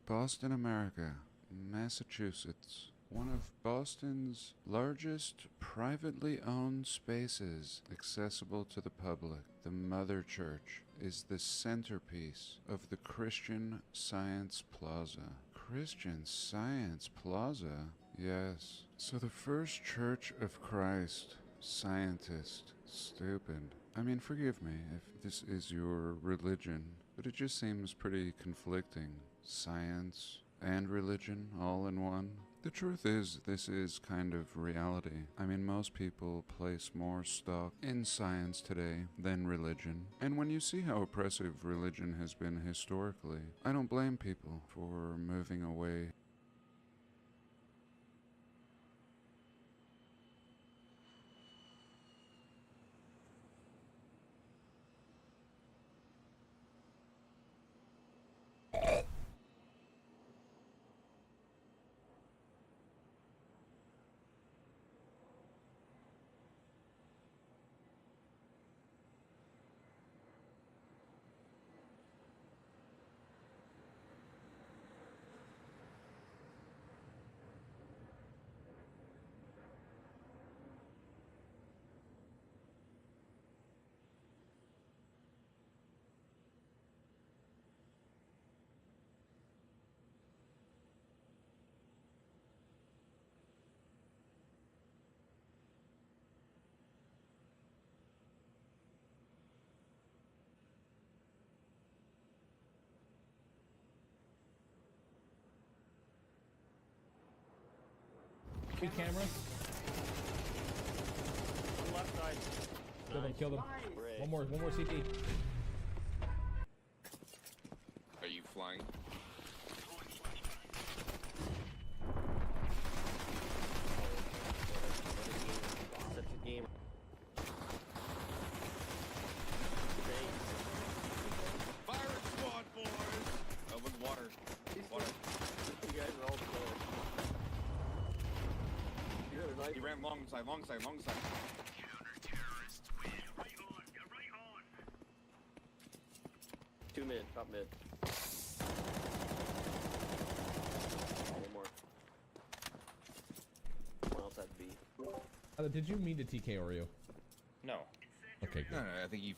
Boston, America. Massachusetts. One of Boston's largest privately owned spaces accessible to the public. The Mother Church is the centerpiece of the Christian Science Plaza. Christian Science Plaza? Yes. So the First Church of Christ. Scientist. Stupid. I mean, forgive me if this is your religion, but it just seems pretty conflicting. Science and religion all in one. The truth is, this is kind of reality. I mean, most people place more stock in science today than religion. And when you see how oppressive religion has been historically, I don't blame people for moving away.
Two cameras.
On the left side.
Kill them, kill them.
Nice.
One more CT.
Are you flying?
Such a game.
Fire squad, boys! Oh, with water. Water.
You guys are all close.
He ran long side.
2 mid, top mid. One more. One else at B.
Did you mean to TK Oreo?
No.
Okay, good.
No, I think he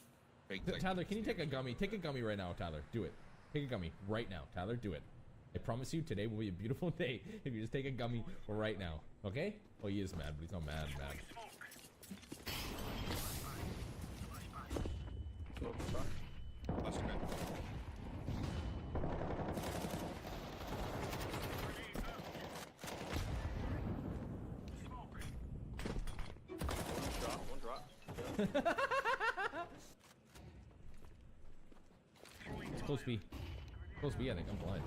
faked like...
Tyler, can you take a gummy? Take a gummy right now, Tyler. Do it. Take a gummy right now. Tyler, do it. I promise you, today will be a beautiful day if you just take a gummy right now. Okay? Oh, he is mad, but he's not mad.
Cluster mid.
One drop.
It's close B. Close B, I think. I'm blind.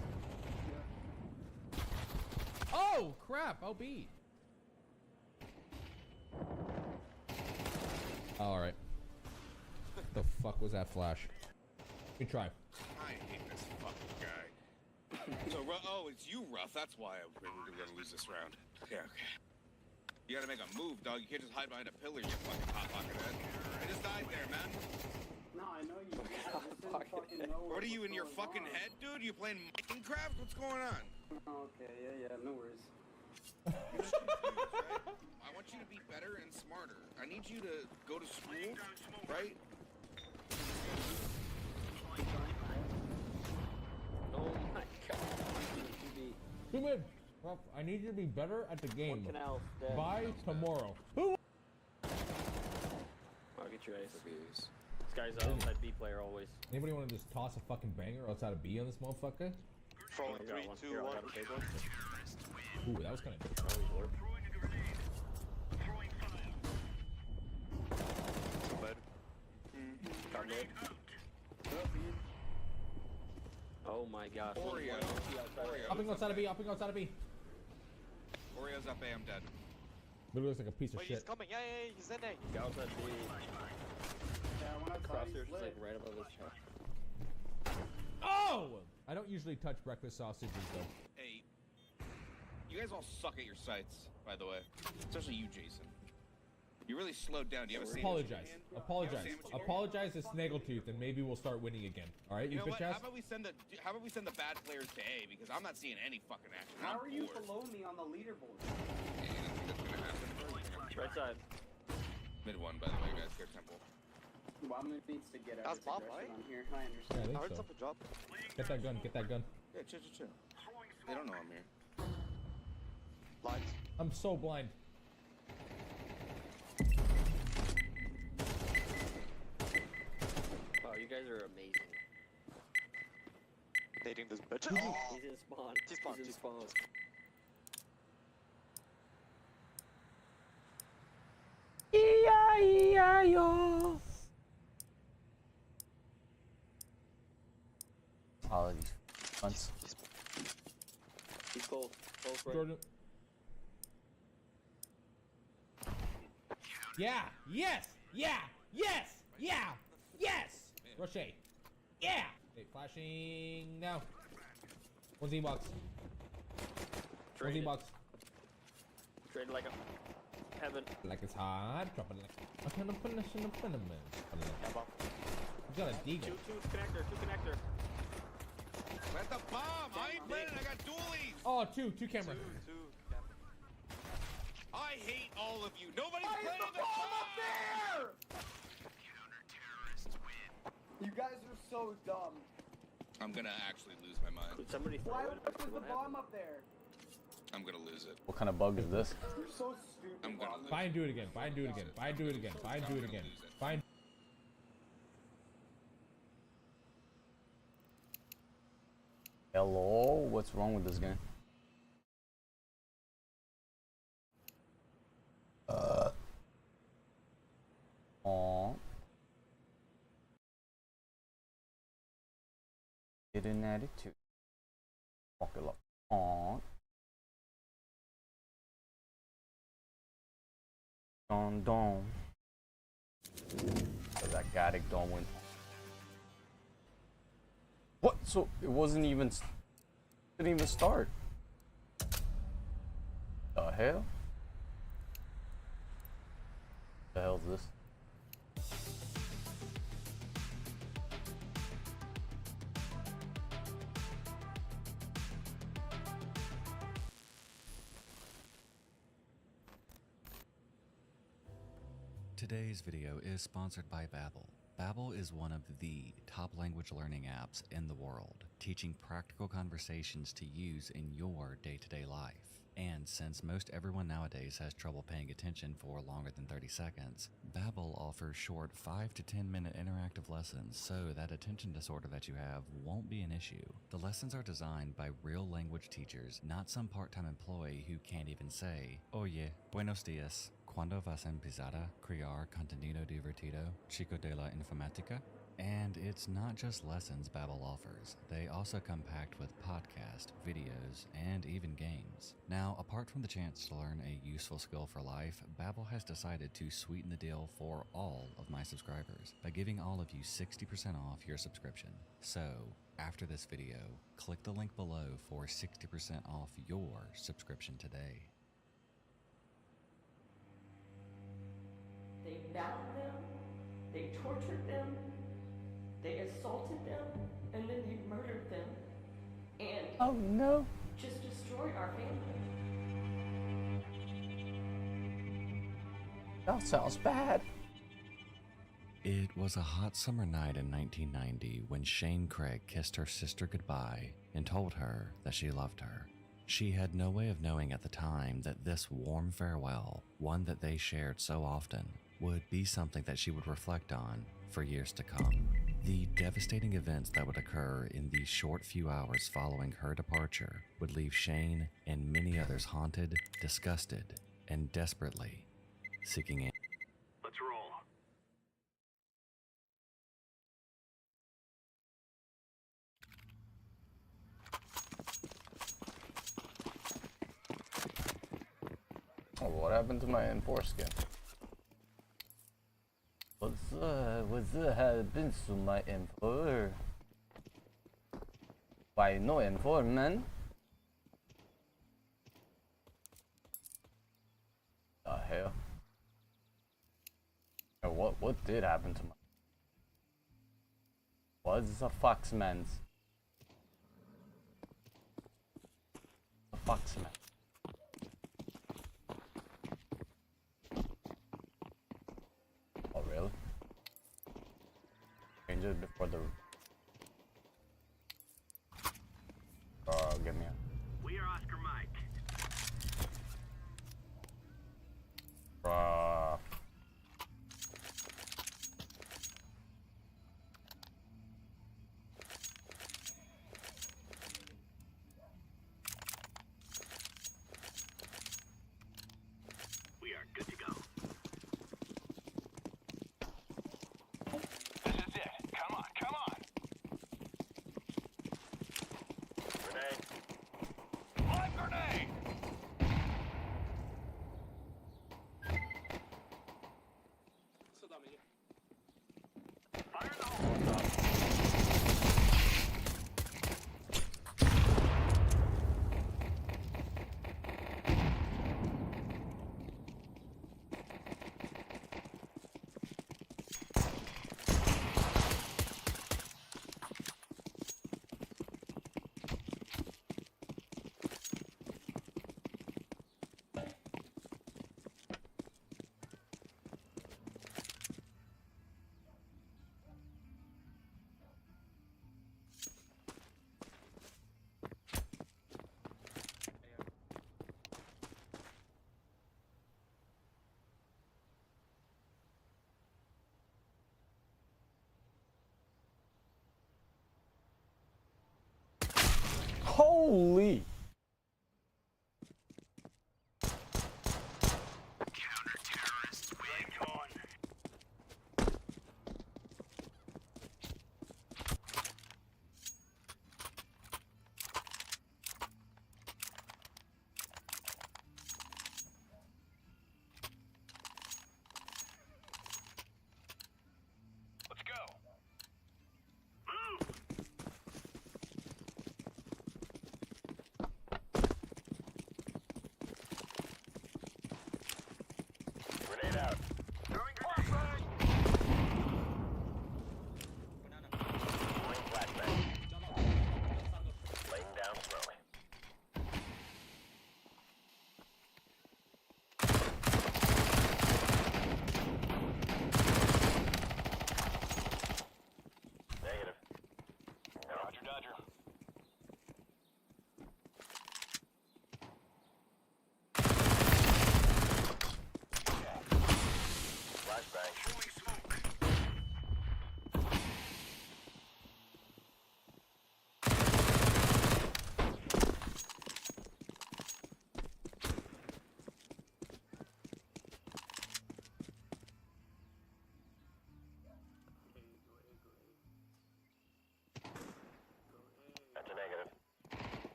Oh, crap. I'll beat. Alright. The fuck was that flash? Good try.
I hate this fucking guy. So, oh, it's you, Ruff. That's why we're gonna lose this round. Yeah, okay. You gotta make a move, dog. You can't just hide behind a pillar, you fucking hot pocket head. I just died there, man.
No, I know you.
What are you in your fucking head, dude? You playing Minecraft? What's going on?
Okay, yeah, no worries.
You're just confused, right? I want you to be better and smarter. I need you to go to school, right?
Oh my god.
Two mid. Ruff, I need you to be better at the game.
Canal, dead.
By tomorrow. Who?
I'll get you ace. This guy's outside B player always.
Anybody want to just toss a fucking banger outside of B on this motherfucker?
From 3, 2, 1.
Ooh, that was kind of.
Top mid. Oh my gosh.
Oreo.
Upping outside of B, upping outside of B.
Oreo's up A, I'm dead.
Literally looks like a piece of
Wait,
shit.
he's coming. Yeah, he's in A.
He's outside B.
Yeah, when I saw
Crosshair's just like right above his chest.
Oh! I don't usually touch breakfast sausages though.
Hey, you guys all suck at your sights, by the way. Especially you, Jason. You really slowed down. Do you have a sandwich?
Apologize.
in your hand?
Apologize.
You have a sandwich in your hand?
Apologize to Snaggletooth, and maybe we'll start winning again. All right,
You know
bitch
what?
ass.
How about we send the bad players to A, because I'm not seeing any fucking action.
How
I'm
are you
bored.
below me on the leaderboard?
Yeah, you don't think that's gonna happen?
Right side.
Mid one, by the way, guys. Clear temple.
Well, needs to get out
That's
of
Bob,
aggression
right?
on here.
Yeah,
I
I
understand.
think
I heard
so.
something drop.
Get that gun. Get that gun.
Yeah, chill. They don't know I'm here.
Lines.
I'm so blind.
Wow, you guys are amazing.
Nading this bitch.
He's in spawn.
T-spawn,
He's in spawn.
E-I-E-I-O.
All of these once.
He's close. Close right.
Jordan. Yeah. Yes. Yeah. Yes. Yeah. Yes. Roche. Yeah. Okay, flashing now. One Z box. One Z box.
Trade like a heaven.
Like it's hot. Drop it like. I'm gonna put this in the front of me. He's got a deagle.
Two connector.
Let the bomb! I ain't planning, I got dualies!
Oh, two camera.
Two.
I hate all of you. Nobody's
Why is
planning
the bomb up there? You guys are so dumb.
I'm gonna actually lose my mind.
Did somebody throw
Why
it?
was the bomb up there?
I'm gonna lose it.
What kind of bug is this?
You're so stupid.
I'm gonna lose
Buy and do it again. Buy and do it again. Buy and do it again. Buy and do it again. Buy and.
Hello? What's wrong with this game? an attitude. Walk it like on. Don. That Gaddick don't win. What? So it wasn't even. Didn't even start. The hell? The hell is this?
Today's video is sponsored by Babbel. Babbel is one of the top language learning apps in the world, teaching practical conversations to use in your day-to-day life. And since most everyone nowadays has trouble paying attention for longer than 30 seconds, Babbel offers short 5 to 10 minute interactive lessons so that attention disorder that you have won't be an issue. The lessons are designed by real language teachers, not some part-time employee who can't even say, Oye, buenos dias. ¿Cuándo vas a empezar a crear contenido divertido, chico de la informática? And it's not just lessons Babbel offers. They also come packed with podcasts, videos, and even games. Now, apart from the chance to learn a useful skill for life, Babbel has decided to sweeten the deal for all of my subscribers by giving all of you 60% off your subscription. So, after this video, click the link below for 60% off your subscription today.
They bound them, they tortured them, they assaulted them, and then they murdered them. And
oh no,
just destroyed our family.
That sounds bad.
It was a hot summer night in 1990 when Shane Craig kissed her sister goodbye and told her that she loved her. She had no way of knowing at the time that this warm farewell, one that they shared so often, would be something that she would reflect on for years to come. The devastating events that would occur in these short few hours following her departure would leave Shane and many others haunted, disgusted, and desperately seeking answers.
Let's roll.
Oh, what happened to my M4 skin? What's happened to my M4? Why no M4, man? The hell? What did happen to my? What's a fox man's? A fox man. Oh really? Change it before the. Oh, get me out.
We are Oscar Mike. We are good to go. This is it. Come on, come on. Grenade. Live grenade. Fire in the hole.
Holy!
Counter-terrorists win. Gone.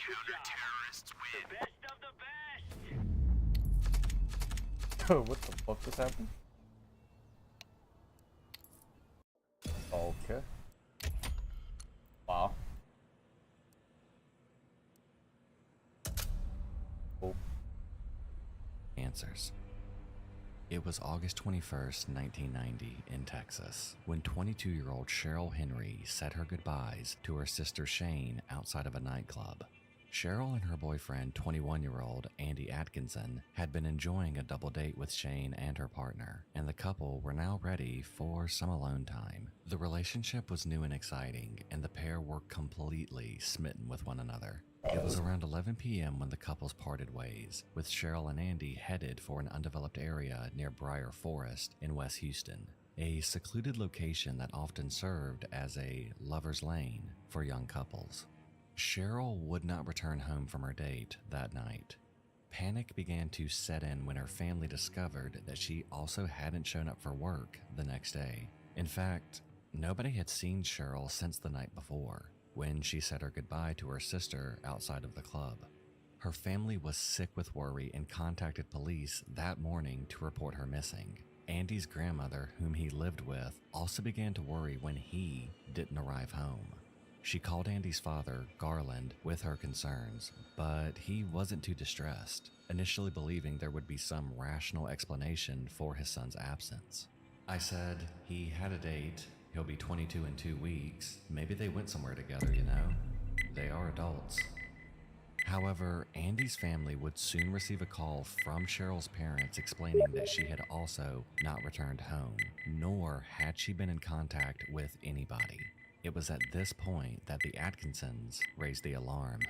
Counter-terrorists win. The best of the best.
What the fuck just happened? Okay. Wow. Oh.
Answers. It was August 21st, 1990 in Texas, when 22-year-old Cheryl Henry said her goodbyes to her sister Shane outside of a nightclub. Cheryl and her boyfriend, 21-year-old Andy Atkinson, had been enjoying a double date with Shane and her partner, and the couple were now ready for some alone time. The relationship was new and exciting, and the pair were completely smitten with one another. It was around 11 p.m. when the couples parted ways, with Cheryl and Andy headed for an undeveloped area near Briar Forest in West Houston, a secluded location that often served as a lover's lane for young couples. Cheryl would not return home from her date that night. Panic began to set in when her family discovered that she also hadn't shown up for work the next day. In fact, nobody had seen Cheryl since the night before, when she said her goodbye to her sister outside of the club. Her family was sick with worry and contacted police that morning to report her missing. Andy's grandmother, whom he lived with, also began to worry when he didn't arrive home. She called Andy's father, Garland, with her concerns, but he wasn't too distressed, initially believing there would be some rational explanation for his son's absence. I said, he had a date, he'll be 22 in 2 weeks, maybe they went somewhere together, you know? They are adults. However, Andy's family would soon receive a call from Cheryl's parents explaining that she had also not returned home, nor had she been in contact with anybody. It was at this point that the Atkinsons raised the alarm.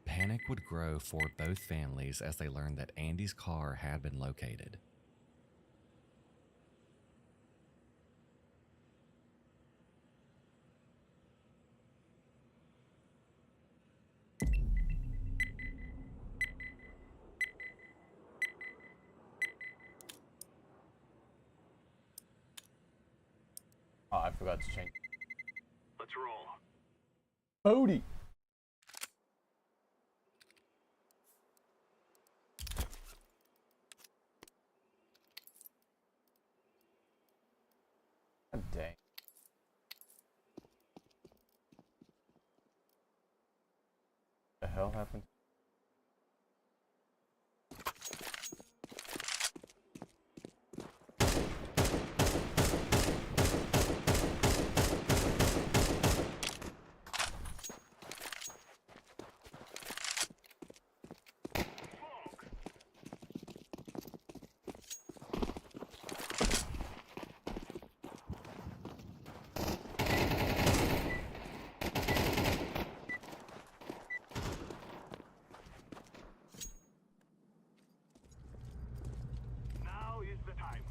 Panic would grow for both families as they learned that Andy's car had been located.
Oh, I forgot to change.
Let's roll.
Bodie. God dang. What the hell happened?
Now is the time.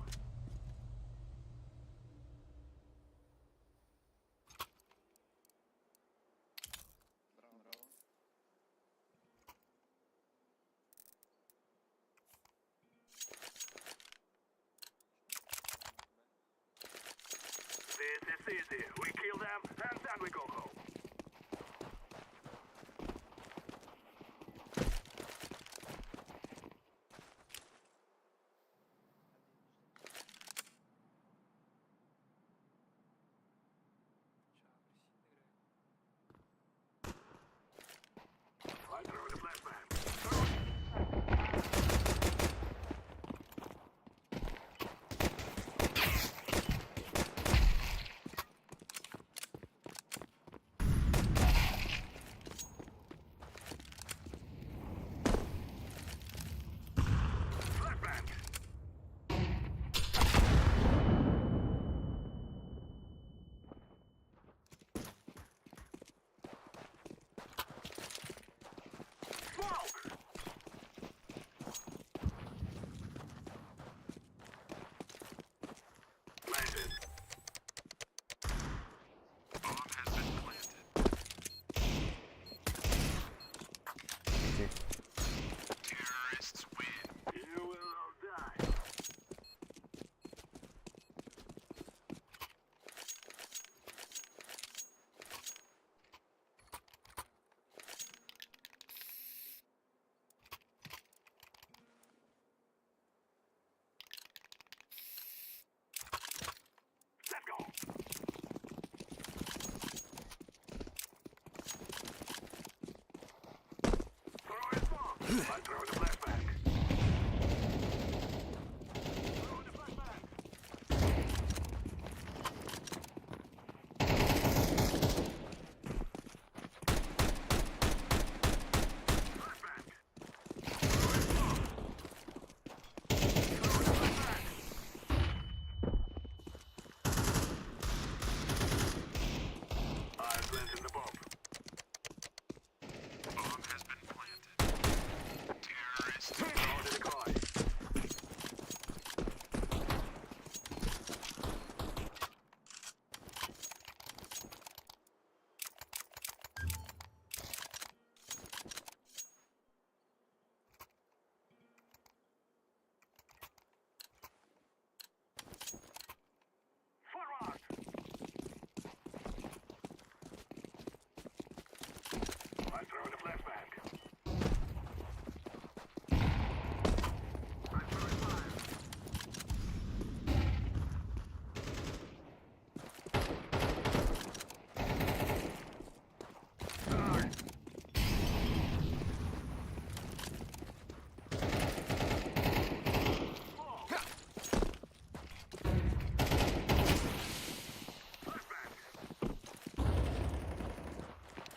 This is easy. We kill them, and then we go home. I throw the flashbang. I'm throwing a flashback. I've planted the bomb. Bomb has been planted. Terrorists. Throw the decoy. Forward. I'm throwing a flashback. I'm throwing fire.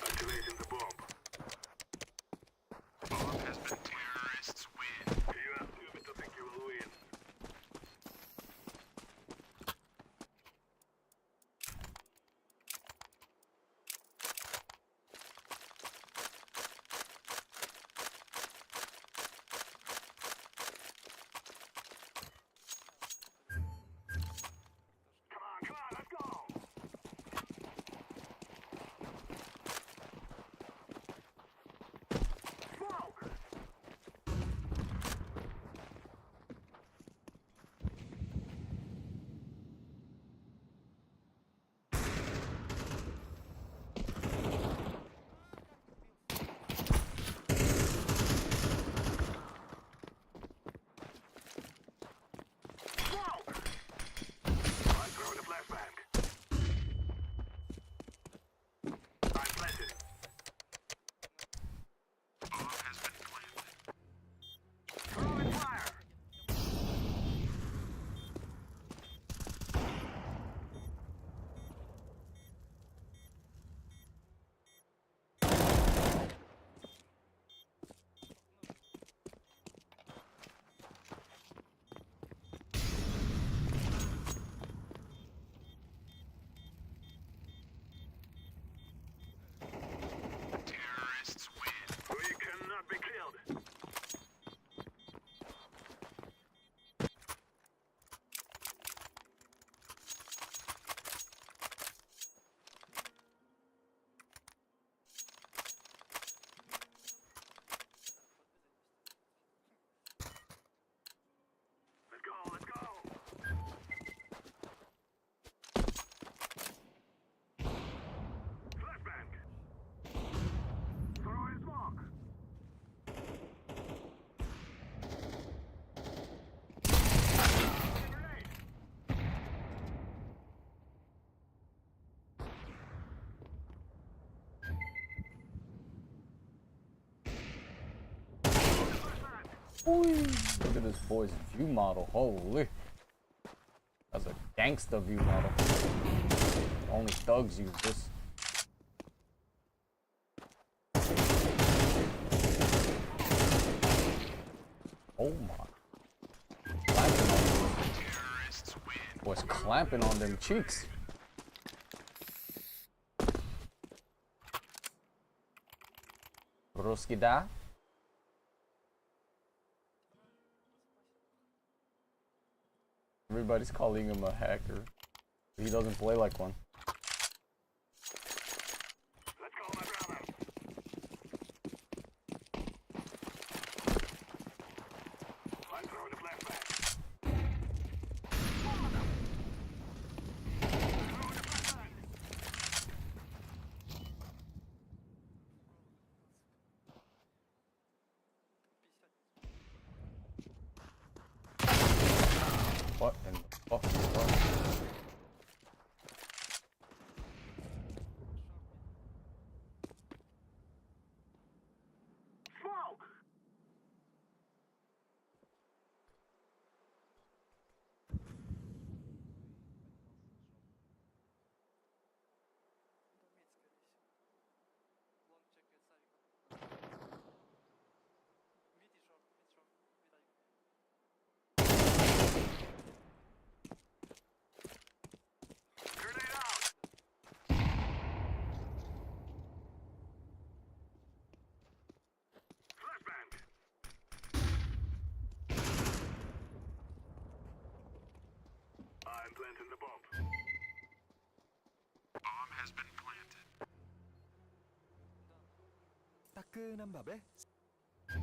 Activating the bomb. Bomb has been terrorists win. You have stupid to think you will win. Come on, let's go! Smoke! Smoke! I'm throwing a flashback. I'm planted. Bomb has been planted. Throwing fire! Terrorists win. We cannot be killed. Let's go, let's go! Flashbang! Throwing smoke! Grenade!
Look at this boy's view model. Holy. That's a gangsta view model. Only thugs use this. Oh my. Clamping on them. Boy's clamping on them cheeks. Ruski da. Everybody's calling him a hacker. But he doesn't play like one.
Let's go, my brother! I'm throwing a flashback. Throwing a flashback!
What in the fuck is that?
Smoke!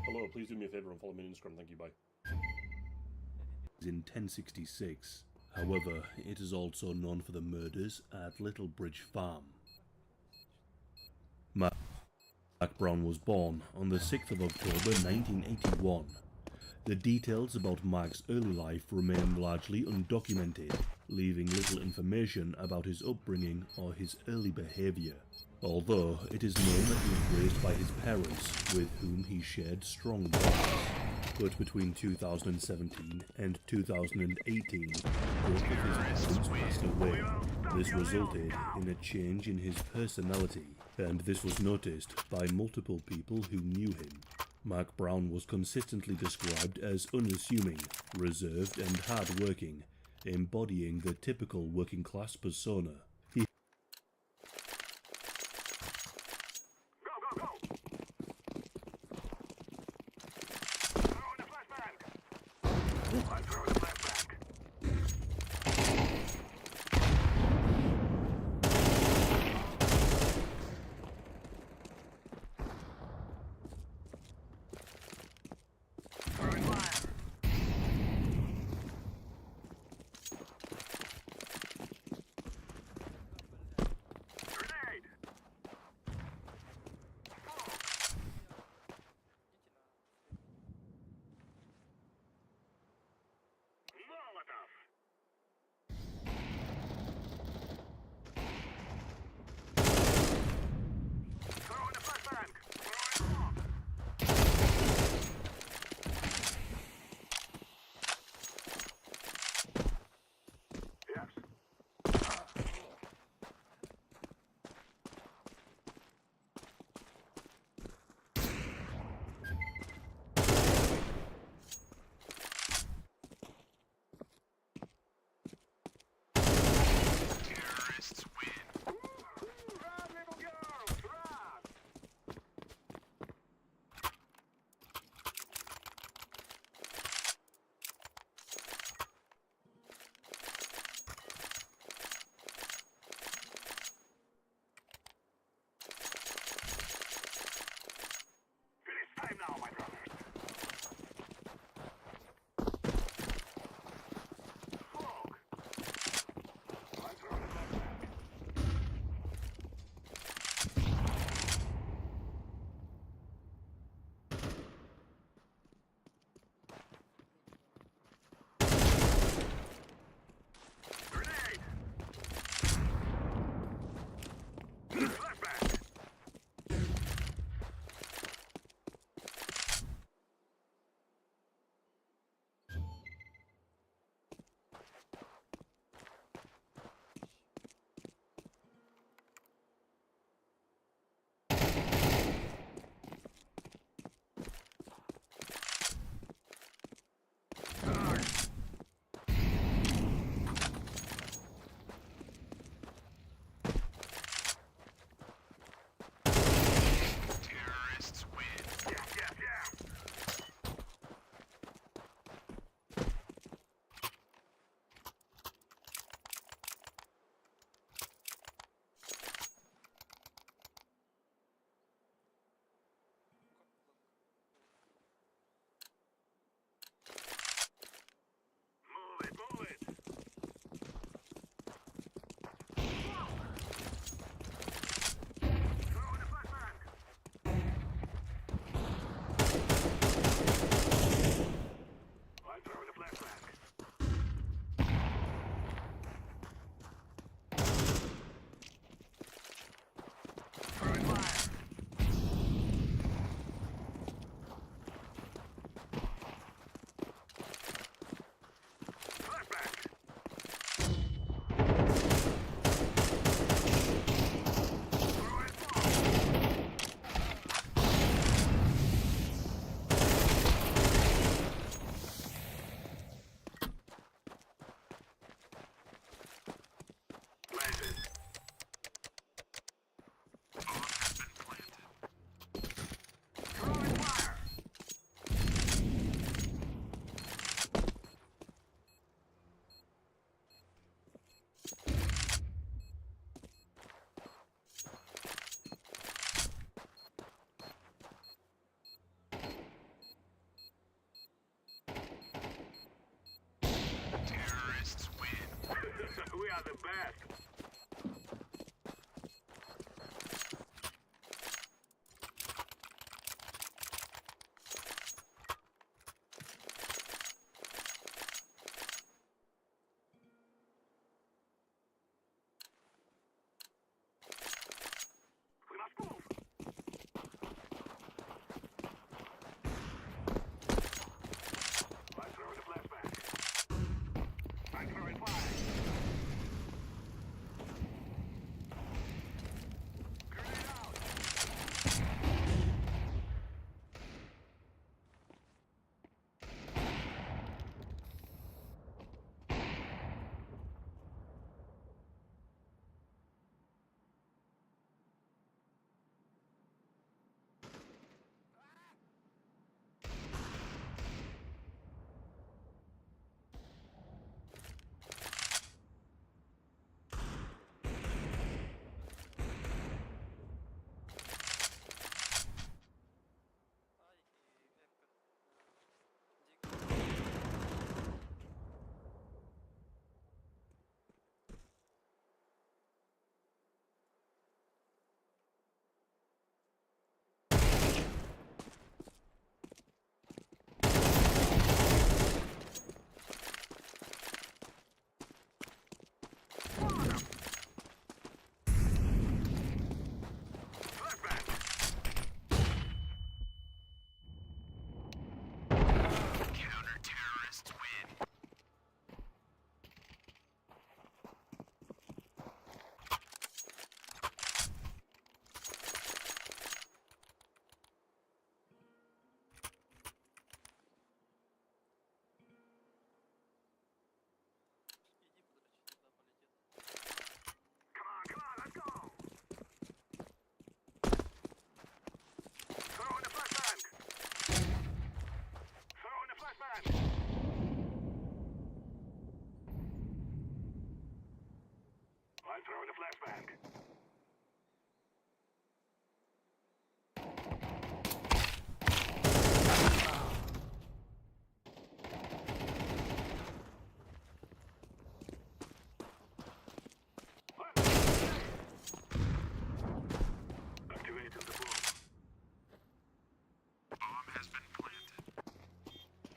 Hello, please do me a favor and follow me on Instagram. Thank you. Bye.
In 1066. However, it is also known for the murders at Little Bridge Farm. Mark Brown was born on the 6th of October 1981. The details about Mark's early life remain largely undocumented, leaving little information about his upbringing or his early behavior. Although it is known that he was raised by his parents, with whom he shared strong bonds. But between 2017 and 2018, both of his parents passed away. This resulted in a change in his personality, and this was noticed by multiple people who knew him. Mark Brown was consistently described as unassuming, reserved and hard-working, embodying the typical working-class persona.
flashbang. Activated the bomb. Bomb has been planted.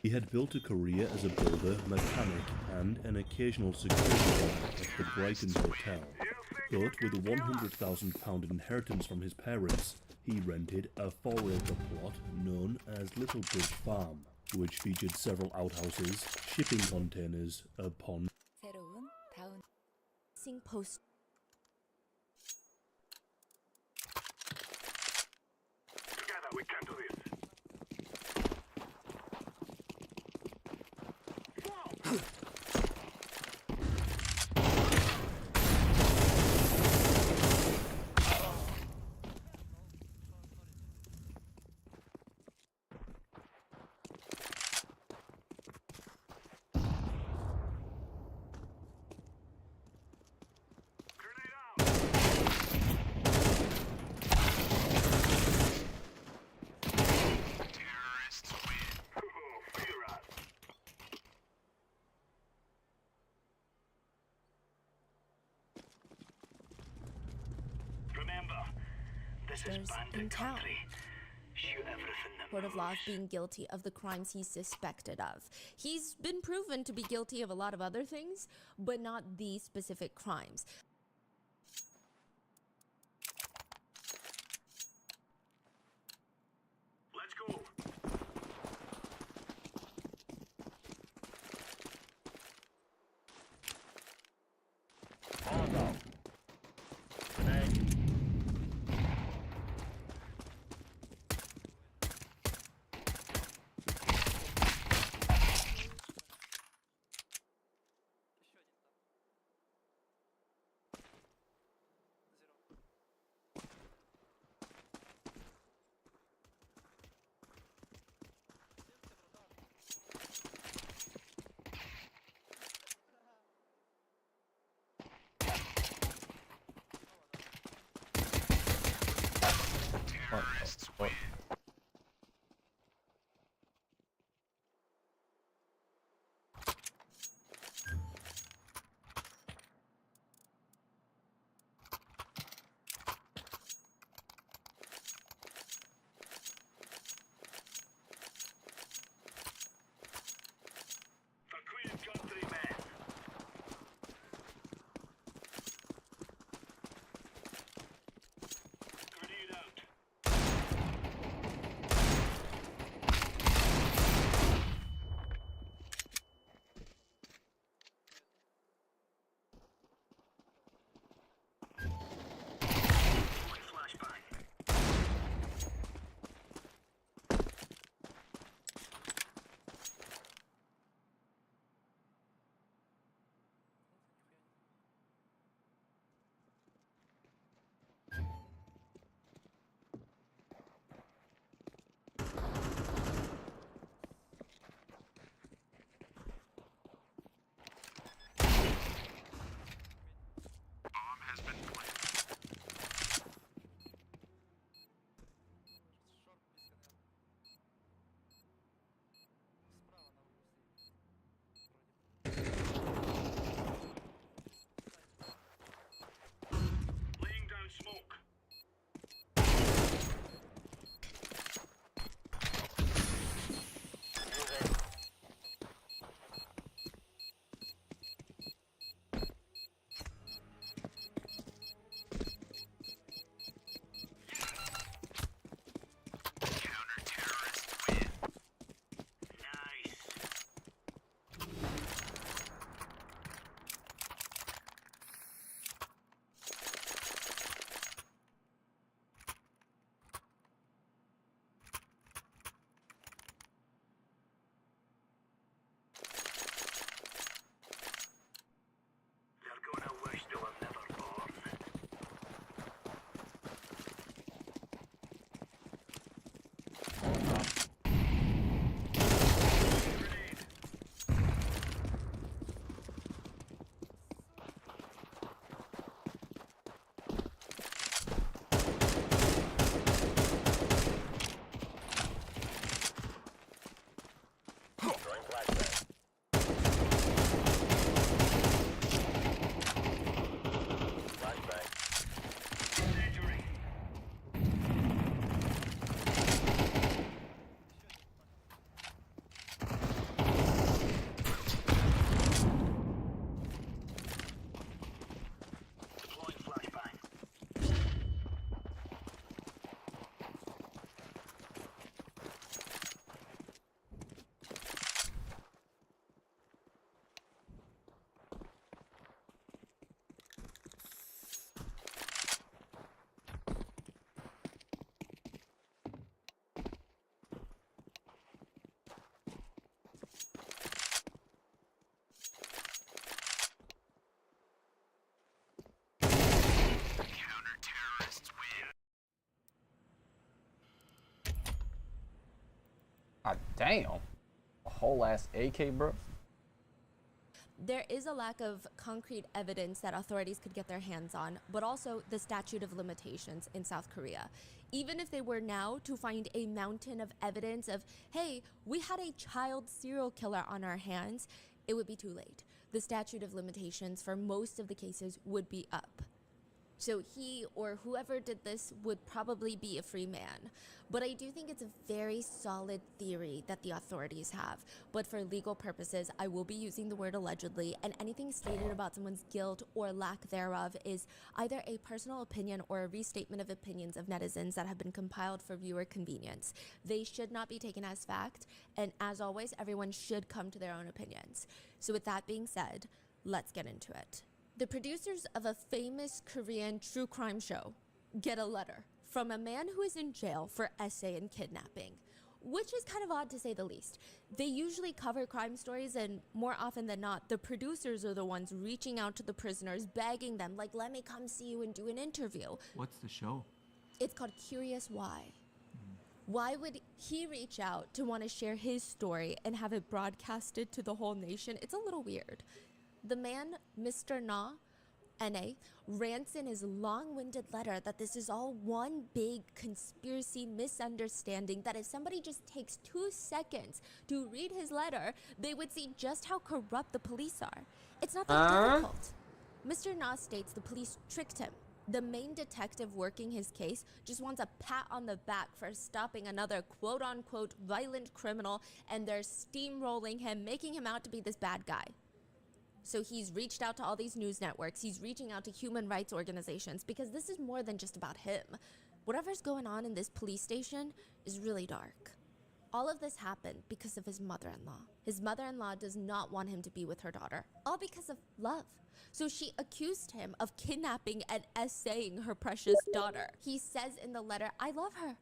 He had built a career as a builder, mechanic, and an occasional security guard at the Brighton Hotel. But with a £100,000 inheritance from his parents, he rented a 4-acre plot known as Little Bridge Farm, which featured several outhouses, shipping containers, a pond.
새로운 다운 싱포스트
Together we can do this. Terrorists win. Fear us. Remember, this is
in
bandit
town.
country. Shoot everything that
Court of law
moves.
being guilty of the crimes he's suspected of. He's been proven to be guilty of a lot of other things, but not these specific crimes.
Let's go.
God damn. A whole ass AK, bro.
There is a lack of concrete evidence that authorities could get their hands on, but also the statute of limitations in South Korea. Even if they were now to find a mountain of evidence of, hey, we had a child serial killer on our hands, it would be too late. The statute of limitations for most of the cases would be up. So he or whoever did this would probably be a free man. But I do think it's a very solid theory that the authorities have. But for legal purposes, I will be using the word allegedly, and anything stated about someone's guilt or lack thereof is either a personal opinion or a restatement of opinions of netizens that have been compiled for viewer convenience. They should not be taken as fact, and as always, everyone should come to their own opinions. So with that being said, let's get into it. The producers of a famous Korean true crime show get a letter from a man who is in jail for essay and kidnapping, which is kind of odd to say the least. They usually cover crime stories, and more often than not, the producers are the ones reaching out to the prisoners, begging them, like, let me come see you and do an interview.
What's the show?
It's called Curious Why. Why would he reach out to want to share his story and have it broadcasted to the whole nation? It's a little weird. The man, Mr. Na, N.A., rants in his long-winded letter that this is all one big conspiracy misunderstanding, that if somebody just takes 2 seconds to read his letter, they would see just how corrupt the police are. It's not that difficult. Mr. Na states the police tricked him. The main detective working his case just wants a pat on the back for stopping another quote-unquote violent criminal, and they're steamrolling him, making him out to be this bad guy. So he's reached out to all these news networks, he's reaching out to human rights organizations, because this is more than just about him. Whatever's going on in this police station is really dark. All of this happened because of his mother-in-law. His mother-in-law does not want him to be with her daughter, all because of love. So she accused him of kidnapping and essaying her precious daughter. He says in the letter, I love her.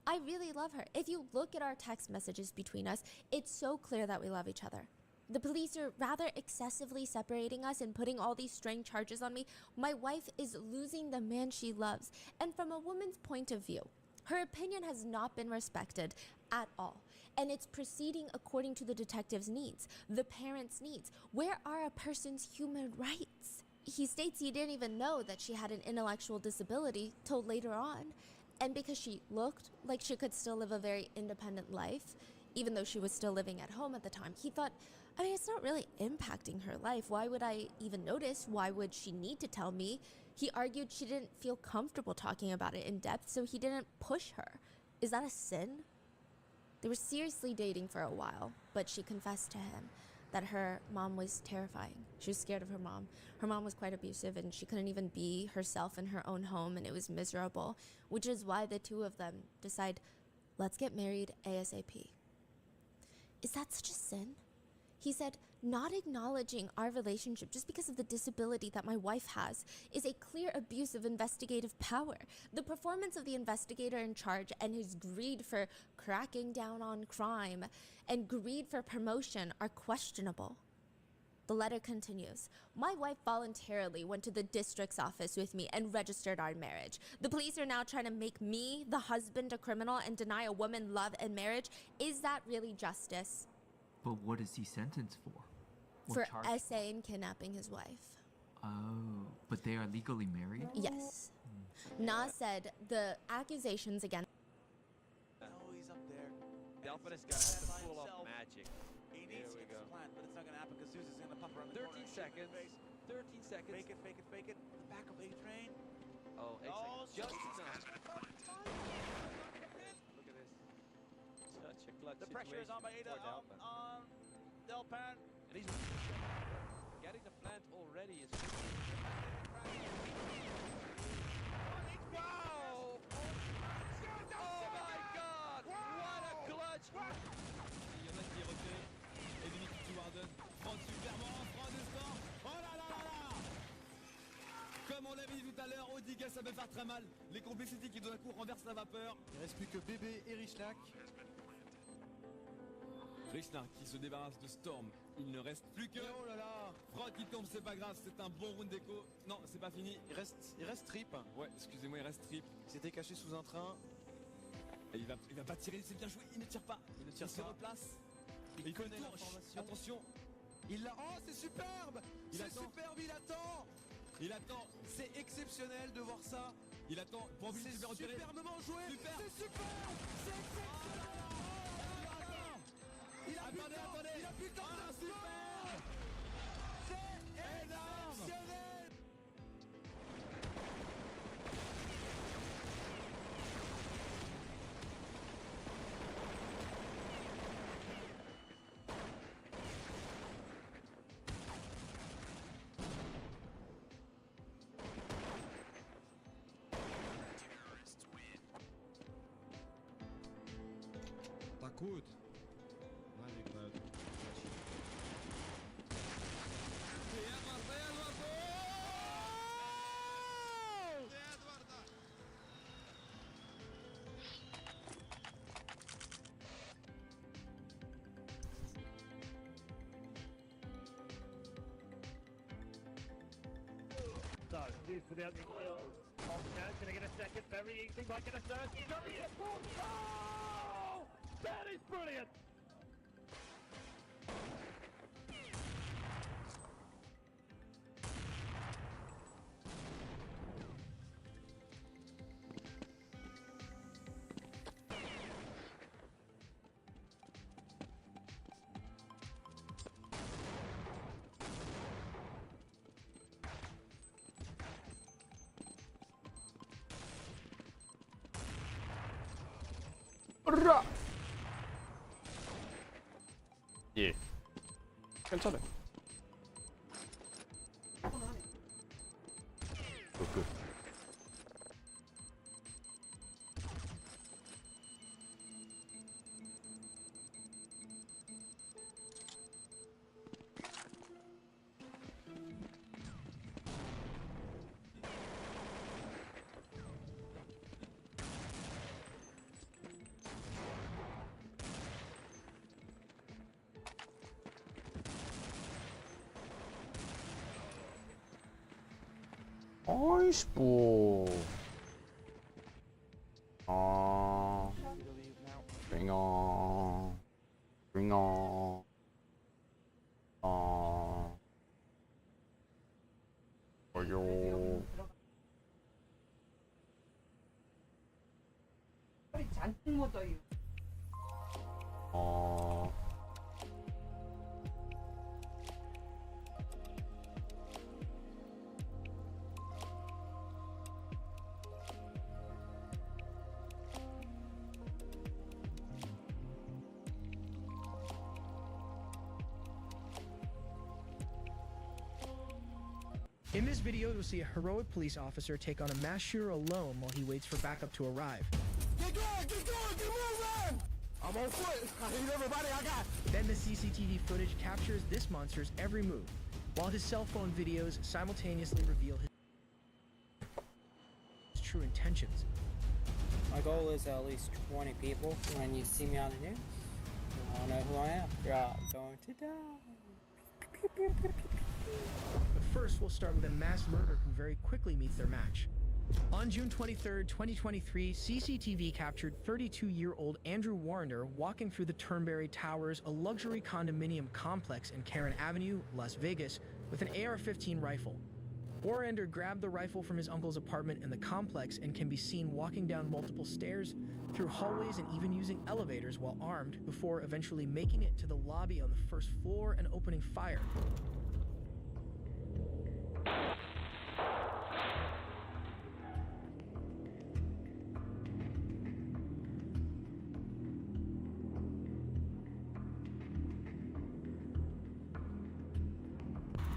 I really love her. If you look at our text messages between us, it's so clear that we love each other. The police are rather excessively separating us and putting all these strange charges on me. My wife is losing the man she loves. And from a woman's point of view, her opinion has not been respected at all. And it's proceeding according to the detective's needs, the parents' needs. Where are a person's human rights? He states he didn't even know that she had an intellectual disability till later on. And because she looked like she could still live a very independent life, even though she was still living at home at the time, he thought, I mean, it's not really impacting her life. Why would I even notice? Why would she need to tell me? He argued she didn't feel comfortable talking about it in depth, so he didn't push her. Is that a sin? They were seriously dating for a while, but she confessed to him that her mom was terrifying. She was scared of her mom. Her mom was quite abusive, and she couldn't even be herself in her own home, and it was miserable, which is why the two of them decide, let's get married ASAP. Is that such a sin? He said, not acknowledging our relationship just because of the disability that my wife has is a clear abuse of investigative power. The performance of the investigator in charge and his greed for cracking down on crime and greed for promotion are questionable. The letter continues. My wife voluntarily went to the district's office with me and registered our marriage. The police are now trying to make me, the husband, a criminal and deny a woman love and marriage. Is that really justice?
But what is he sentenced for?
For essaying and kidnapping his wife.
Oh, but they are legally married?
Yes. Na said the accusations against...
Oh, he's up there. The Alphanist guy has to pull off magic. Here we go.
But it's not gonna happen because Zeus is gonna pop around the
13 seconds. 13 seconds.
Fake it, fake it, fake it. The back of A-Train.
Oh, 8 seconds. Just enough. Look at this. Such a clutch
The pressure is on by Ada on Delpan.
And he's getting the plant already is wow! Oh my god! What a clutch!
Il y en a qui reculent. Et limite qui Warden. Prend superment, prend du sport. Oh là là là là! Comme on l'avait dit tout à l'heure, Odiga ça peut faire très mal. Les complexités qui d'un coup renversent la vapeur.
Il reste plus que Bébé et Richlack.
Richard qui se débarrasse de Storm. Il ne reste plus que... Oh là là! Frog qui tombe, c'est pas grave, c'est un bon round d'écho. Non, c'est pas fini.
Il reste Trip.
Ouais, excusez-moi, il reste Trip.
Il s'était caché sous un train.
Et il va pas tirer, c'est bien joué, il ne tire pas. Il se replace. Il connaît l'information. Attention. Il l'a. Oh, c'est superbe. C'est superbe, il attend. Il attend. C'est exceptionnel de voir ça. Il attend. Pour c'est superbement joué. Super. C'est super. C'est exceptionnel. Il a attendez. Il a plus le temps de super. C'est exceptionnel. Gut. Meine Güte.
So, this for the opening kill. Gonna get a second. Very easy. Might get a third. Oh! That is brilliant!
예. 괜찮아. 끝. 어이씨 뭐. 링어. 링어. 어요.
잔뜩 묻어요.
In this video, you'll see a heroic police officer take on a mass shooter alone while he waits for backup to arrive.
Get going! Get moving! I'm on foot. I need everybody I got.
Then the CCTV footage captures this monster's every move, while his cell phone videos simultaneously reveal his true intentions.
My goal is at least 20 people. When you see me on the news, you all know who I am. You're all going to die.
But first, we'll start with a mass murder who very quickly meets their match. On June 23, 2023, CCTV captured 32-year-old Andrew Warrender walking through the Turnberry Towers, a luxury condominium complex in Karen Avenue, Las Vegas, with an AR-15 rifle. Warrender grabbed the rifle from his uncle's apartment in the complex and can be seen walking down multiple stairs, through hallways, and even using elevators while armed, before eventually making it to the lobby on the first floor and opening fire.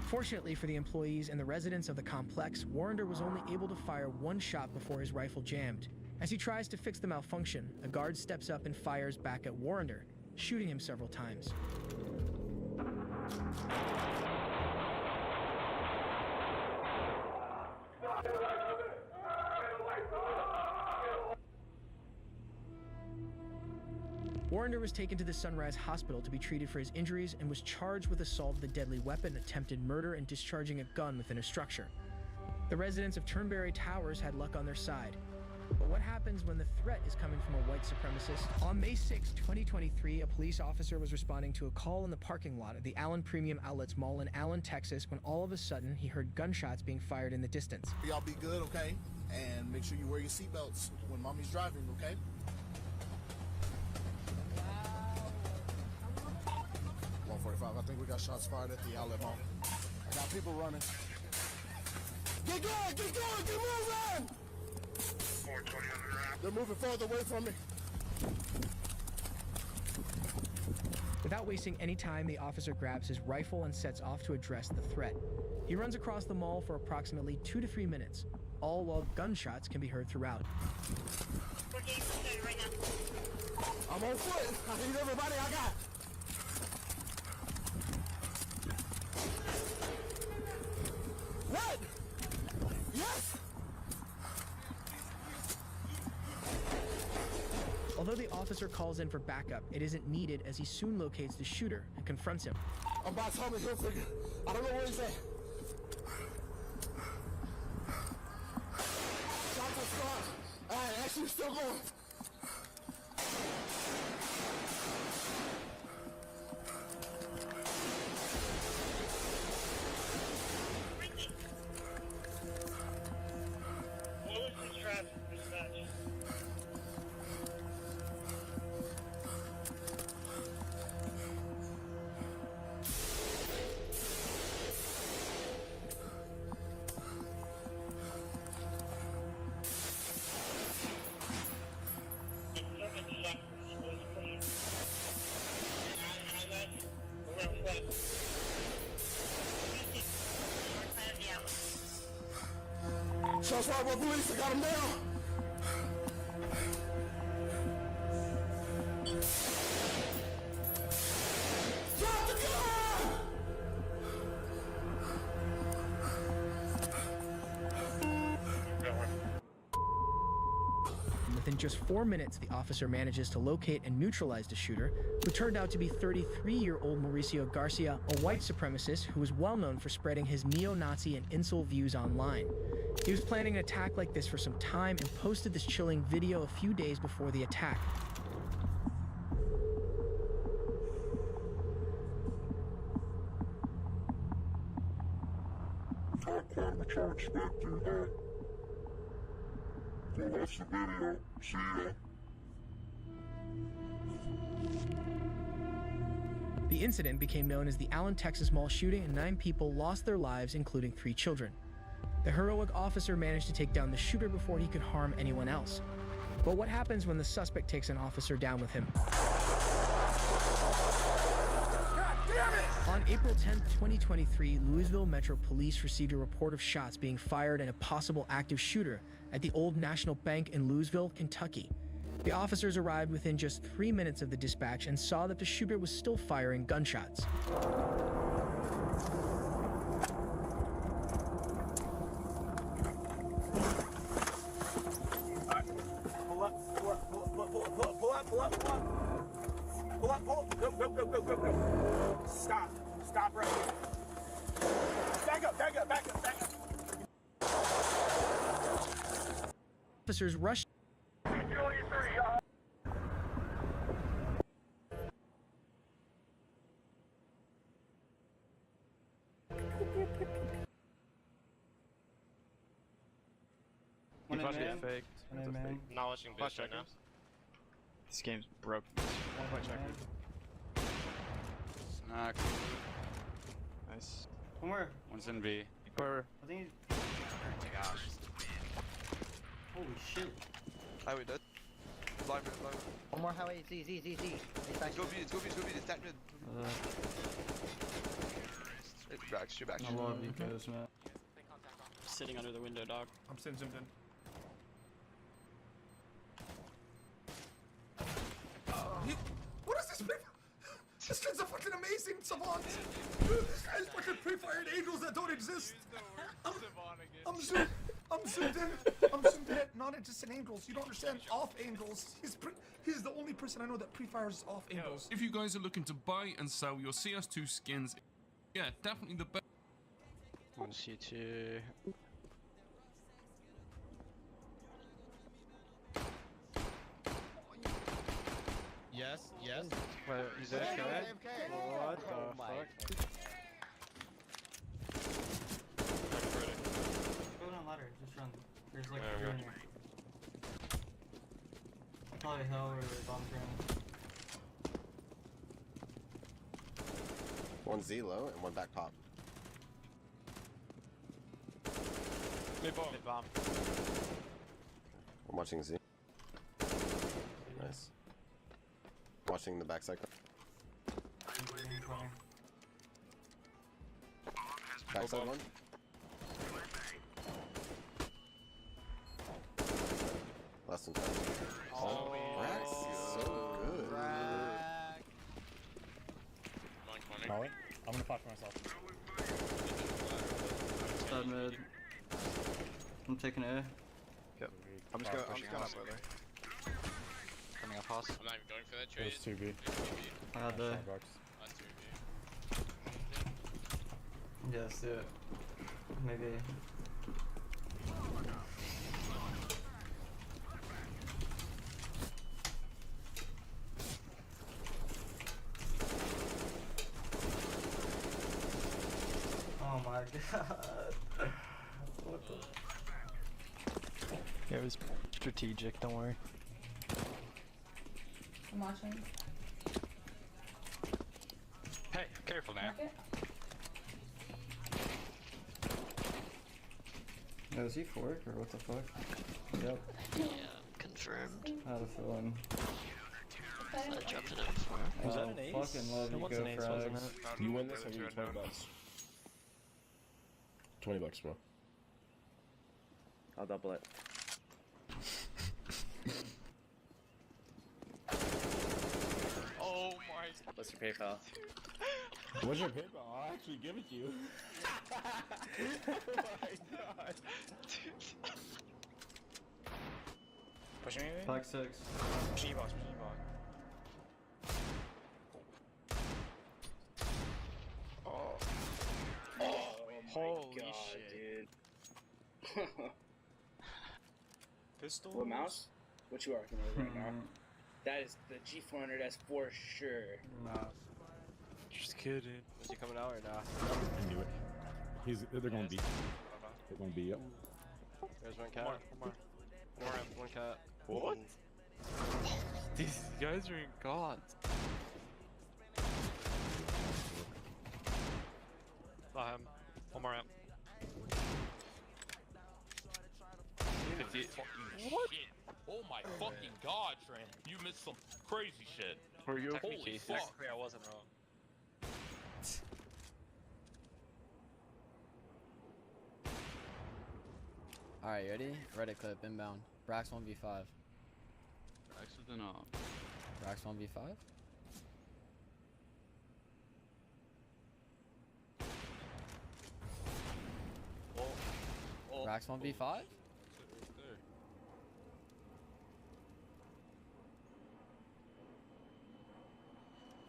Fortunately for the employees and the residents of the complex, Warrender was only able to fire one shot before his rifle jammed. As he tries to fix the malfunction, a guard steps up and fires back at Warrender, shooting him several times. Warrender was taken to the Sunrise Hospital to be treated for his injuries and was charged with assault with a deadly weapon, attempted murder, and discharging a gun within a structure. The residents of Turnberry Towers had luck on their side. But what happens when the threat is coming from a white supremacist? On May 6, 2023, a police officer was responding to a call in the parking lot of the Allen Premium Outlets Mall in Allen, Texas, when all of a sudden he heard gunshots being fired in the distance.
Y'all be good, okay? And make sure you wear your seatbelts when mommy's driving, okay? 145, I think we got shots fired at the outlet mall. I got people running. Get going, keep moving! They're moving further away from me.
Without wasting any time, the officer grabs his rifle and sets off to address the threat. He runs across the mall for approximately 2 to 3 minutes, all while gunshots can be heard throughout.
I'm on foot. I need everybody I got. What? Yes!
Although the officer calls in for backup, it isn't needed as he soon locates the shooter and confronts him.
I'm by Tommy Hilfiger. I don't know where he's at. Shots are strong. Alright, actually still going. Shots fired by police. I got him down. Drop the gun!
Within just 4 minutes, the officer manages to locate and neutralize the shooter, who turned out to be 33-year-old Mauricio Garcia, a white supremacist who was well known for spreading his neo-Nazi and incel views online. He was planning an attack like this for some time and posted this chilling video a few days before the attack.
Well, that's the video. See ya.
The incident became known as the Allen, Texas Mall shooting, and 9 people lost their lives, including 3 children. The heroic officer managed to take down the shooter before he could harm anyone else. But what happens when the suspect takes an officer down with him? On April 10, 2023, Louisville Metro Police received a report of shots being fired and a possible active shooter at the Old National Bank in Louisville, Kentucky. The officers arrived within just 3 minutes of the dispatch and saw that the shooter was still firing gunshots.
Go. Stop right here. Back up.
Officers rushed.
You watching it faked. Not watching bitch right now. This game's broken.
1 point checker.
Snack. Nice.
One more.
One's in B.
I think
Oh my gosh.
holy shit.
Highway dead. Blind mid.
One more highway. Z.
Go B, it's that mid. Straight back.
I love you guys, man.
Sitting under the window, dog.
I'm sitting zoomed in. What is this? This kid's a fucking amazing savant. This guy's fucking pre-fired angels that don't exist. I'm zoomed in. Not just in angles. You don't understand. Off angles. He's the only person I know that pre-fires off angles.
If you guys are looking to buy and sell your CS2 skins, yeah, definitely the best.
One C2. Wait, he's AFK? What the fuck?
Go down ladder, just run. There's like three in here. Probably hell or bomb ground.
One Z low and one back pop.
Mid bomb.
I'm watching Z. Nice. Watching the backside. Backside one. Less than 10.
Oh,
Rax is so good.
Molly, I'm gonna flash myself.
Stud mid. I'm taking A.
Yep. I'm just going up there. Coming up house.
I'm not even going for that trade.
It was 2B.
I had the.
That's 2B.
Yeah, let's do it. Maybe. Oh my god. What the?
Yeah, it was strategic, don't worry.
I'm watching.
Hey, careful now.
Oh, is he fork or what the fuck? Yep.
Yeah, confirmed.
I had a feeling.
I jumped it up before.
Was that an ace?
Fucking love you,
It was
go
an ace, wasn't
Frags.
it?
You win this, I'll give you $20. $20, bro.
I'll double it.
Oh my.
What's your PayPal?
What's your PayPal? I'll actually give it to you. Oh my god.
Pushing me?
Pack 6.
G-box. Oh. Holy
God,
shit.
dude.
Pistol?
What mouse? What you working with right now? That is the G400S for sure.
Nah.
Just kidding. Is he coming out or not?
I knew it. They're gonna be. They're gonna be, yep.
There's one cat. One more. One cat.
What?
These guys are in gods. Saw him. One more amp.
50. What? Shit. Oh my fucking god, Trent. You missed some crazy shit.
Were you okay?
Holy fuck.
Technically, I wasn't wrong.
Alright, you ready? Reddit clip, inbound. Brax 1v5.
Brax with an op.
Brax 1v5? Brax 1v5?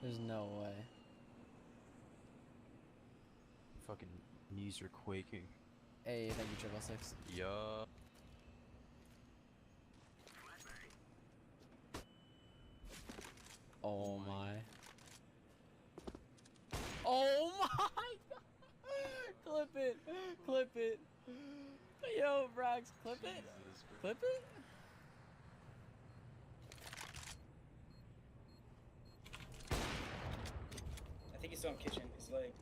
There's no way.
Fucking knees are quaking.
Hey, thank you, 666.
Yeah.
Oh my. Oh my god! Clip it! Clip it! Yo, Brax, clip it! Clip it?
I think he's still in kitchen. He's like.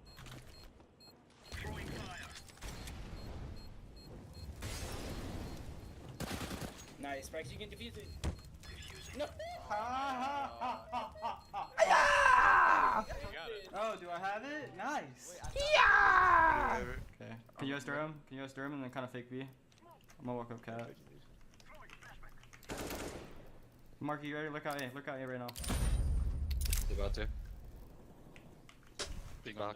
Nice, Brax, you can defuse it. No!
Oh, do I have it? Nice.
Yeah.
Okay. Can you guys stir him? Can you guys stir him and then kind of fake B? I'm gonna walk up cat. Mark, you ready? Look out A. Look out A right now.
You about to.
Big back.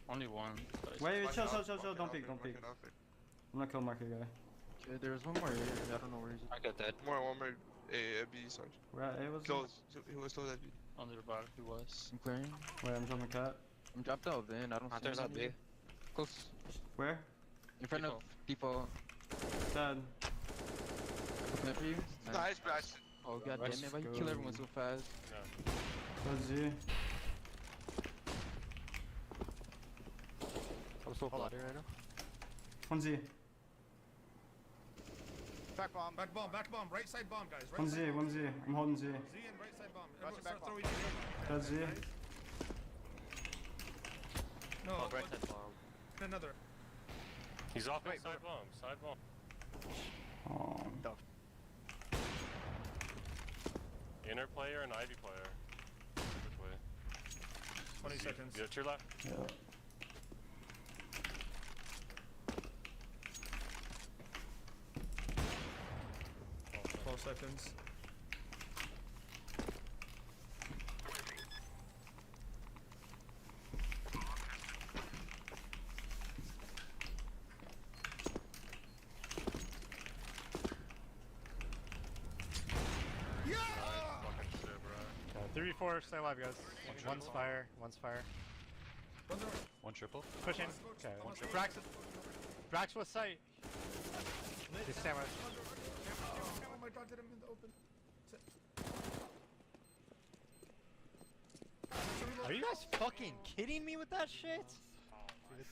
Only one.
Wait, chill. Don't peek. I'm gonna kill Mark here, guy.
Okay, there's one more here. I don't know where he's at. I got that.
One more A, B, sorry.
Where at A was
Close. He was close at B.
Under the bar, he was.
I'm clearing.
Wait, I'm jumping cat.
I'm dropped out then. I don't see
There's not B.
Close.
Where?
In front of people.
Dead.
Looking for you.
Nice, Brax.
Oh god damn it, why you kill everyone so fast?
Let's see.
I'm so bloody right now.
1Z.
Back bomb, right side bomb, guys. Right
1Z,
side bomb.
1Z. I'm holding Z.
Z and right side bomb. Everyone start throwing
That's Z.
No,
right side bomb.
another.
He's off side bomb. Side bomb.
Oh.
Inner player and Ivy player. Which way?
20 seconds.
Yeah, to your left.
Yeah.
Oh, 12 seconds.
Fucking shit, bro.
3v4, stay alive, guys. One's fire, one's fire.
One triple.
Pushing. Okay, one triple. Brax with sight. Just stand with.
Oh my god, did him in the open.
Are you guys fucking kidding me with that shit?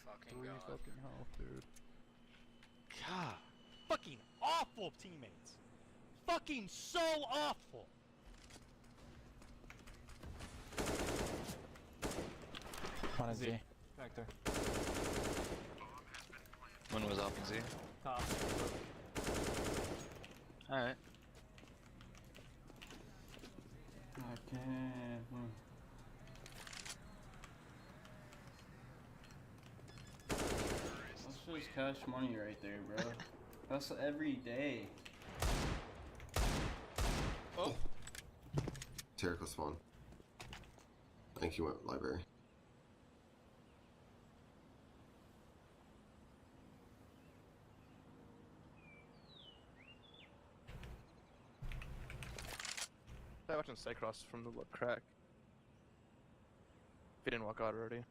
Fucking health, dude.
God. Fucking awful teammates. Fucking so awful.
One is Z.
Vector.
One was off in Z.
Top.
Alright.
Okay. That's just cash money right there, bro. That's every day.
Oh.
Terrible spawn. I think he went library.
I watched him stay across from the crack. If he didn't walk out already.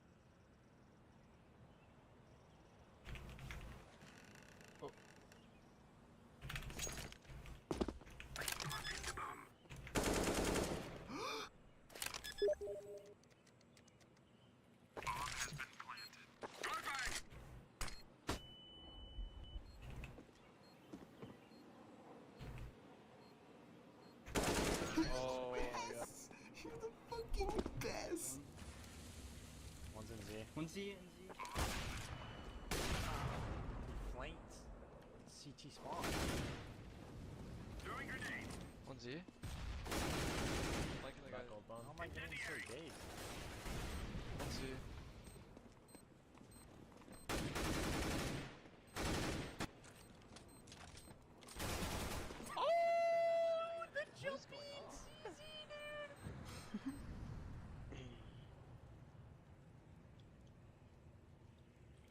Oh.
Oh, you're the fucking best.
One's in Z.
1Z and Z.
Flanked. CT spawn.
One Z. Liking the guy.
How am I getting so gay?
One Z.
Oh, the jumping CZ, dude.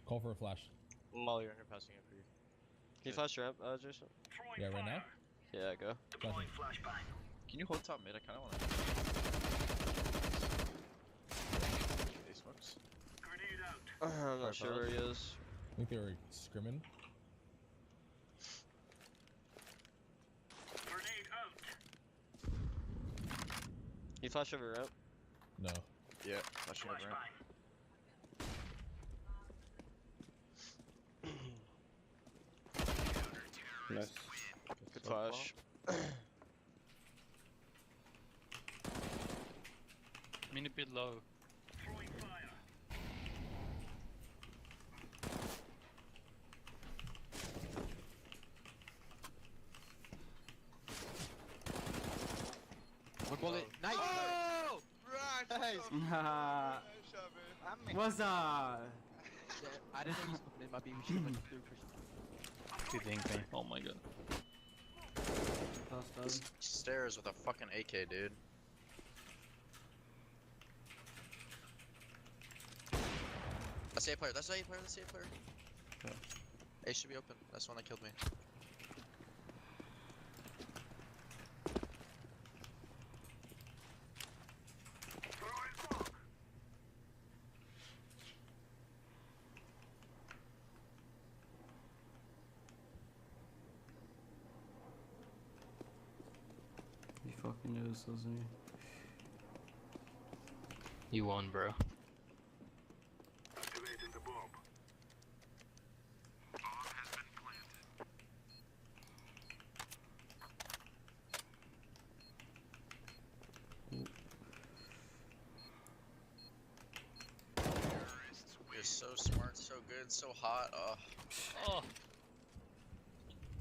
Call for a flash.
Molly, you're passing it for you. Can you flash your up, Jason?
Yeah, right now?
Yeah, go.
Flashing.
Can you hold top mid? I kinda wanna. They smokes. I'm not sure where he is.
I think they were scrimming.
You flash over ramp?
No.
Yeah, flashing over ramp.
Nice.
Good flash. Mini bit low.
One bullet. Nice.
Oh! Right.
Nice.
What's up?
I didn't know it might be we should like third person.
Two things, man. Oh my god.
Stairs with a fucking AK, dude. That's A player, that's A player, that's A player.
Okay.
A should be open, that's the one that killed me.
news, doesn't he?
You won, bro.
Activating the bomb. Bomb has been planted.
You're so smart, so good, so hot.
Oh.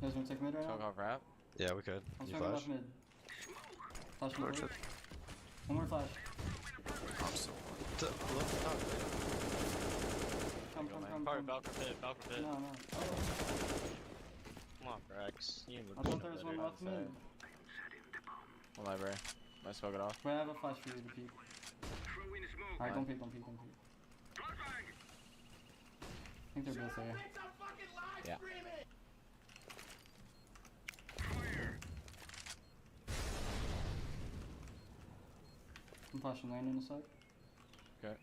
You guys wanna take mid right now?
Talk off rap.
Yeah, we could.
I'm
You
swinging
flash?
left mid. Flash mid.
Works
please.
it.
One more flash.
I'm so
Come.
Valkyrie pit, Valkyrie pit.
No.
Come on, Brax. You
I thought there was one left mid.
One library. Let's smoke it off.
Wait, I have a flash for you to peek. Alright, don't peek. I think they're both there.
Yeah.
I'm flashing lane in a sec.
Okay.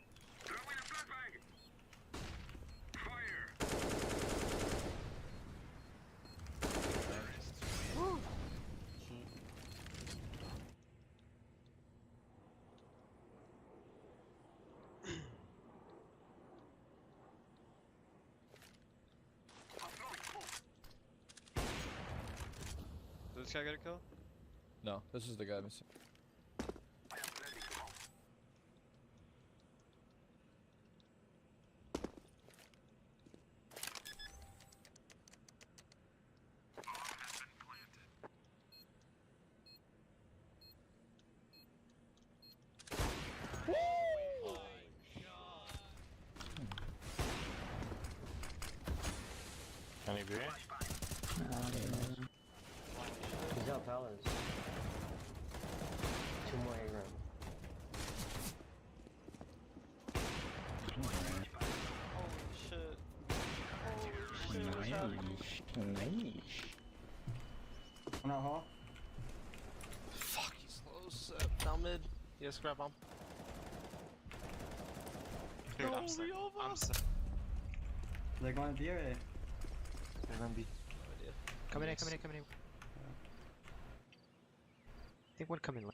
Did this guy get a kill?
No, this is the guy missing.
Any beer?
He's out palace. 2 more A room.
Nice.
One out hall.
Fuck, he's close. Down mid. Yes, grab bomb.
Dude, I'm sick. I'm sick.
They're going to B or A?
They're gonna be.
Come in. I think one coming.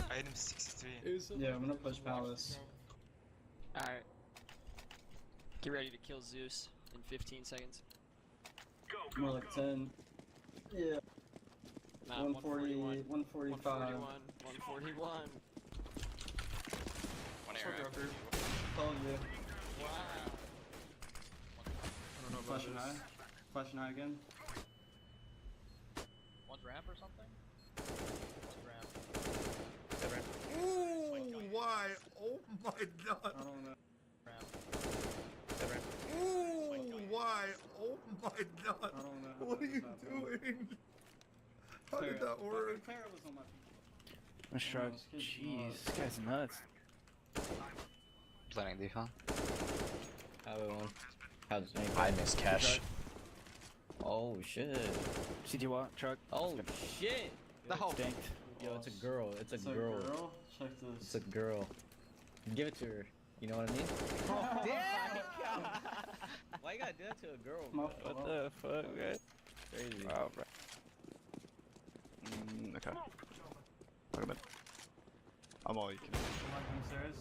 I hit him 63.
Yeah, I'm gonna push palace.
Alright. Get ready to kill Zeus in 15 seconds.
More like 10. Yeah.
Nah,
140,
145. 141.
One arrow.
Told you.
Wow.
I don't know about this. Flashing eye again.
One's ramp or something?
Ooh, why? Oh my god.
I don't know.
Ooh, why? Oh my god.
I don't know.
What are you doing? How did that work?
Clara was on my feet.
I'm struck. Jeez, this guy's nuts.
Planning defense.
Have one. How's it?
I miss cash.
Oh shit.
CT walk, truck.
Oh shit.
No.
Stinked. Yo, it's a girl. It's a girl.
Check this.
It's a girl. Give it to her. You know what I mean?
Damn!
Why you gotta do that to a girl?
What the fuck, man?
Crazy.
Wow, bro. Okay. Look a bit. I'm all you can.
Stairs.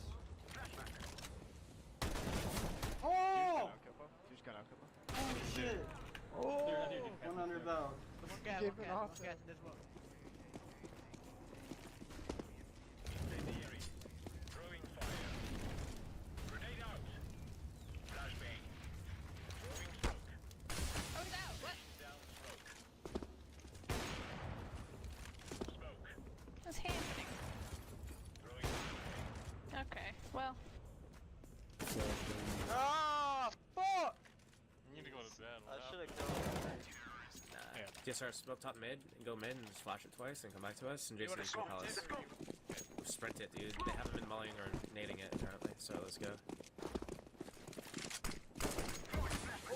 Oh!
Oh shit! Oh! 100 bell.
What's happening? Okay, well.
Ah, fuck!
You need to go to bed.
I should have killed him.
Yeah, TSR smoke top mid and go mid and just flash it twice and come back to us and Jason can palace. We'll sprint it, dude. They haven't been mulling or nading it apparently, so let's go.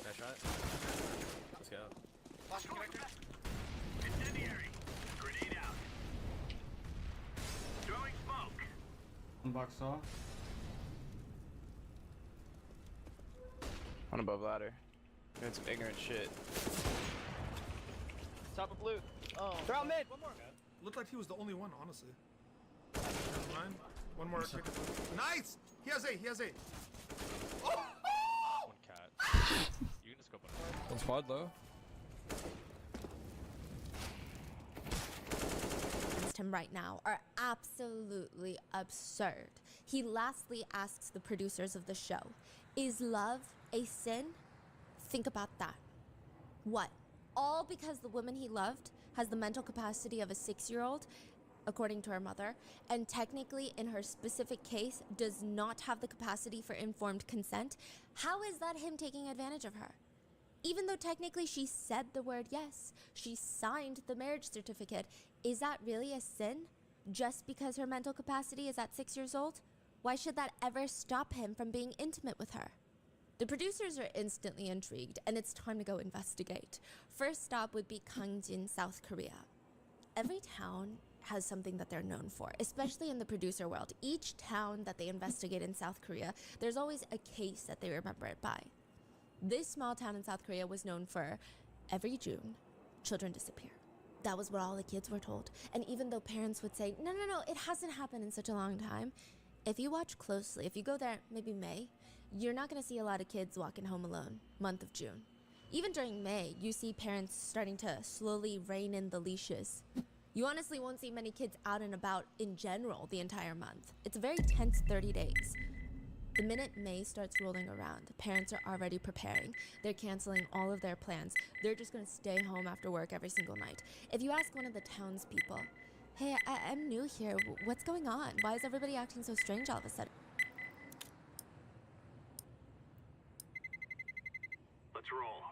That shot. Let's go.
Incendiary. Grenade out. Throwing smoke.
One box saw.
One above ladder. Doing some ignorant shit.
Top of blue. Oh.
They're out mid.
One more.
Looked like he was the only one, honestly. Never mind. One more. Nice! He has A, he has A. Oh!
One cat. You can just go one.
One squad low.
Him right now are absolutely absurd. He lastly asks the producers of the show, is love a sin? Think about that. What? All because the woman he loved has the mental capacity of a 6-year-old, according to her mother, and technically in her specific case does not have the capacity for informed consent. How is that him taking advantage of her? Even though technically she said the word yes, she signed the marriage certificate, is that really a sin? Just because her mental capacity is at 6 years old? Why should that ever stop him from being intimate with her? The producers are instantly intrigued, and it's time to go investigate. First stop would be Gangjin, South Korea. Every town has something that they're known for, especially in the producer world. Each town that they investigate in South Korea, there's always a case that they remember it by. This small town in South Korea was known for every June, children disappear. That was what all the kids were told. And even though parents would say, no, it hasn't happened in such a long time. If you watch closely, if you go there maybe May, you're not gonna see a lot of kids walking home alone, month of June. Even during May, you see parents starting to slowly rein in the leashes. You honestly won't see many kids out and about in general the entire month. It's a very tense 30 days. The minute May starts rolling around, parents are already preparing. They're canceling all of their plans. They're just gonna stay home after work every single night. If you ask one of the townspeople, hey, I'm new here, what's going on? Why is everybody acting so strange all of a sudden?
Let's roll.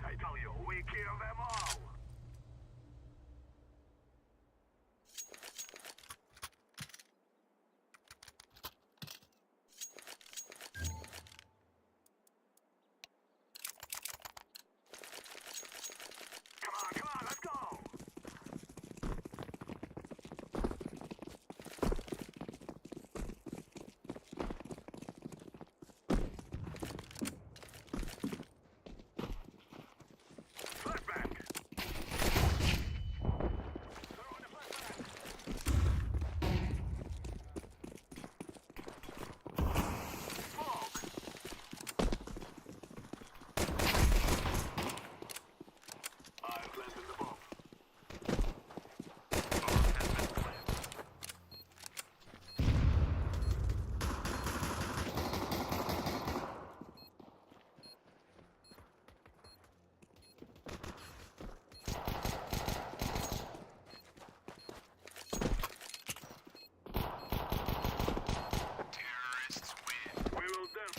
I tell you, we kill them all! Come on, let's go!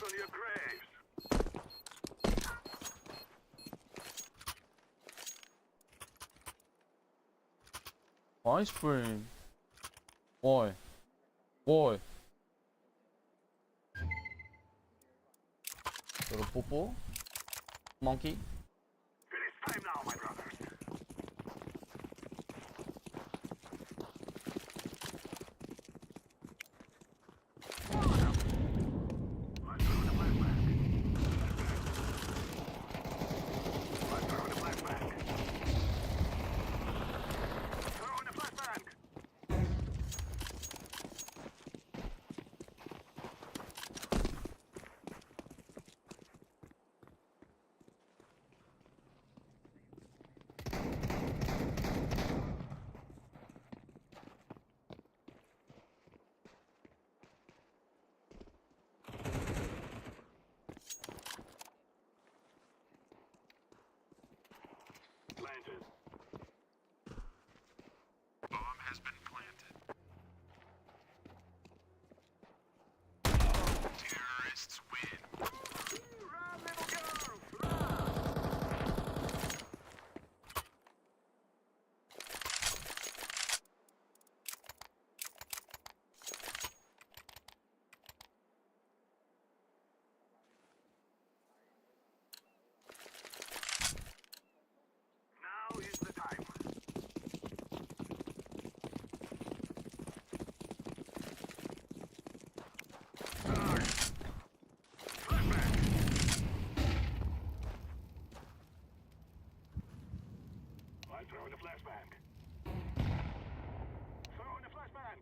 On your graves.
Ice cream. Boy. Boy. Little poo-poo. Monkey.
It is time now, my brothers. Planted. Bomb has been planted. Terrorists win. Run, little girls, run! Now is the time. I'm throwing a flashbang. Throwing a flashbang.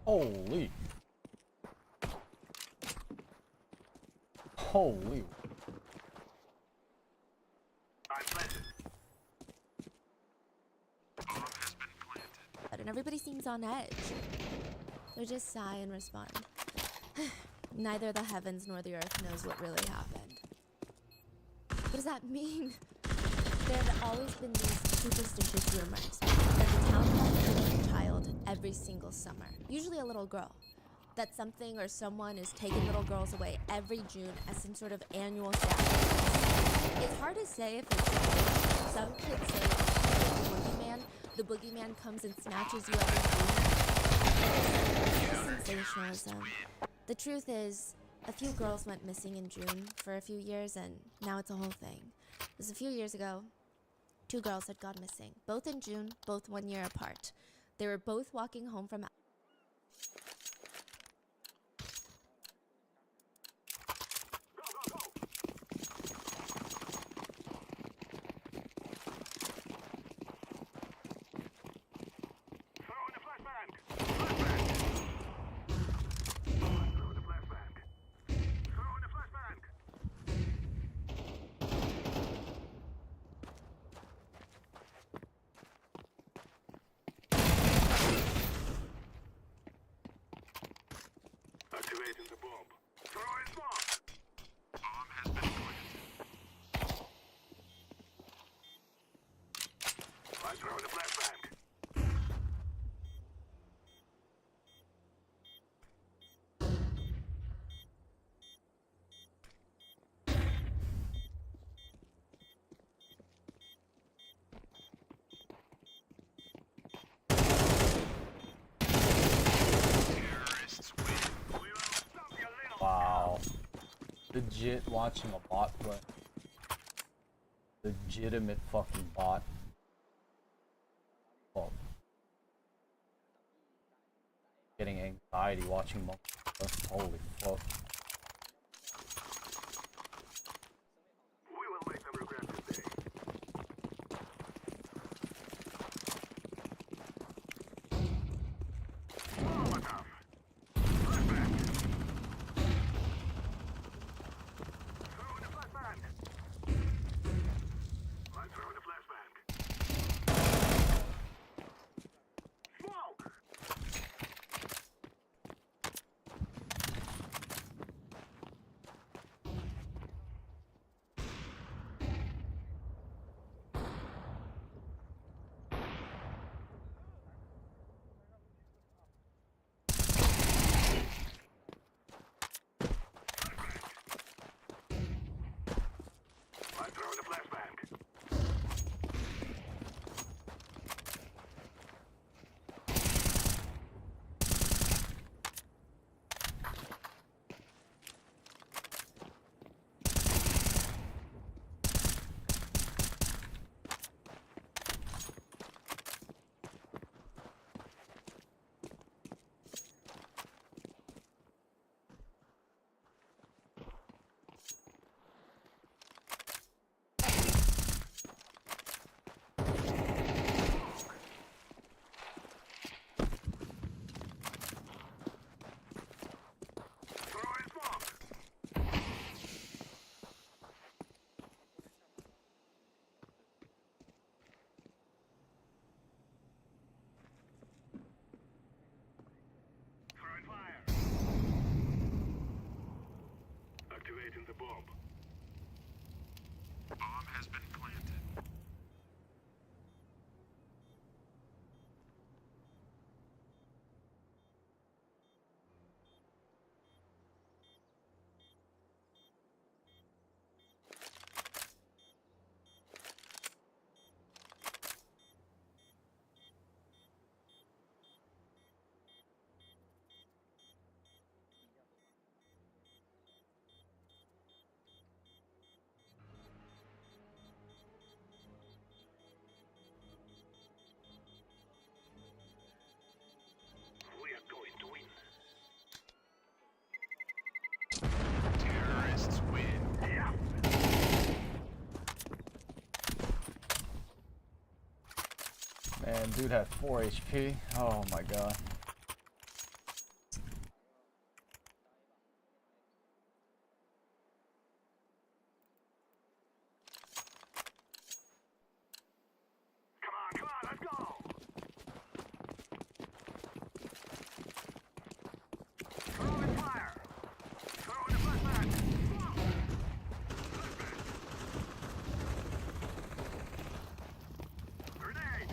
Holy. Holy.
I'm planted. Bomb has been planted.
And everybody seems on edge. They just sigh and respond. Neither the heavens nor the earth knows what really happened. What does that mean? There had always been these superstitious rumors that the town had a child every single summer, usually a little girl. That something or someone is taking little girls away every June as some sort of annual sacrifice. It's hard to say if it's true. Some kids say it's the boogeyman. The boogeyman comes and snatches you every June. Sensationalism. The truth is, a few girls went missing in June for a few years, and now it's a whole thing. It was a few years ago. 2 girls had gone missing, both in June, both 1 year apart. They were both walking home from
Throwing a flashbang. Flashbang. Throwing a flashbang. Throwing a flashbang. Activating the bomb. Throwing bomb. Bomb has been planted. I'm throwing a flashbang. Terrorists win. We will stop your little.
Wow. Legit watching a bot play. Legitimate fucking bot. Fuck. Getting anxiety watching monkeys. Holy fuck.
We will make them regret this day. Molotov. Flashbang. Throwing a flashbang. I'm throwing a flashbang. Smoke.
Man, dude had 4 HP. Oh my god.
Come on, let's go! Throwing fire! Throwing the flashback! Grenade!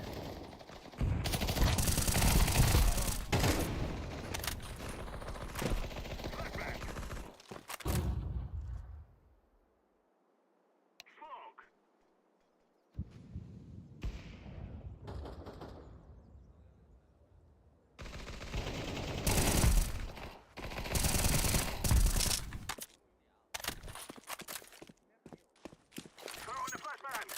Flashback! Smoke! Throwing the flashbang!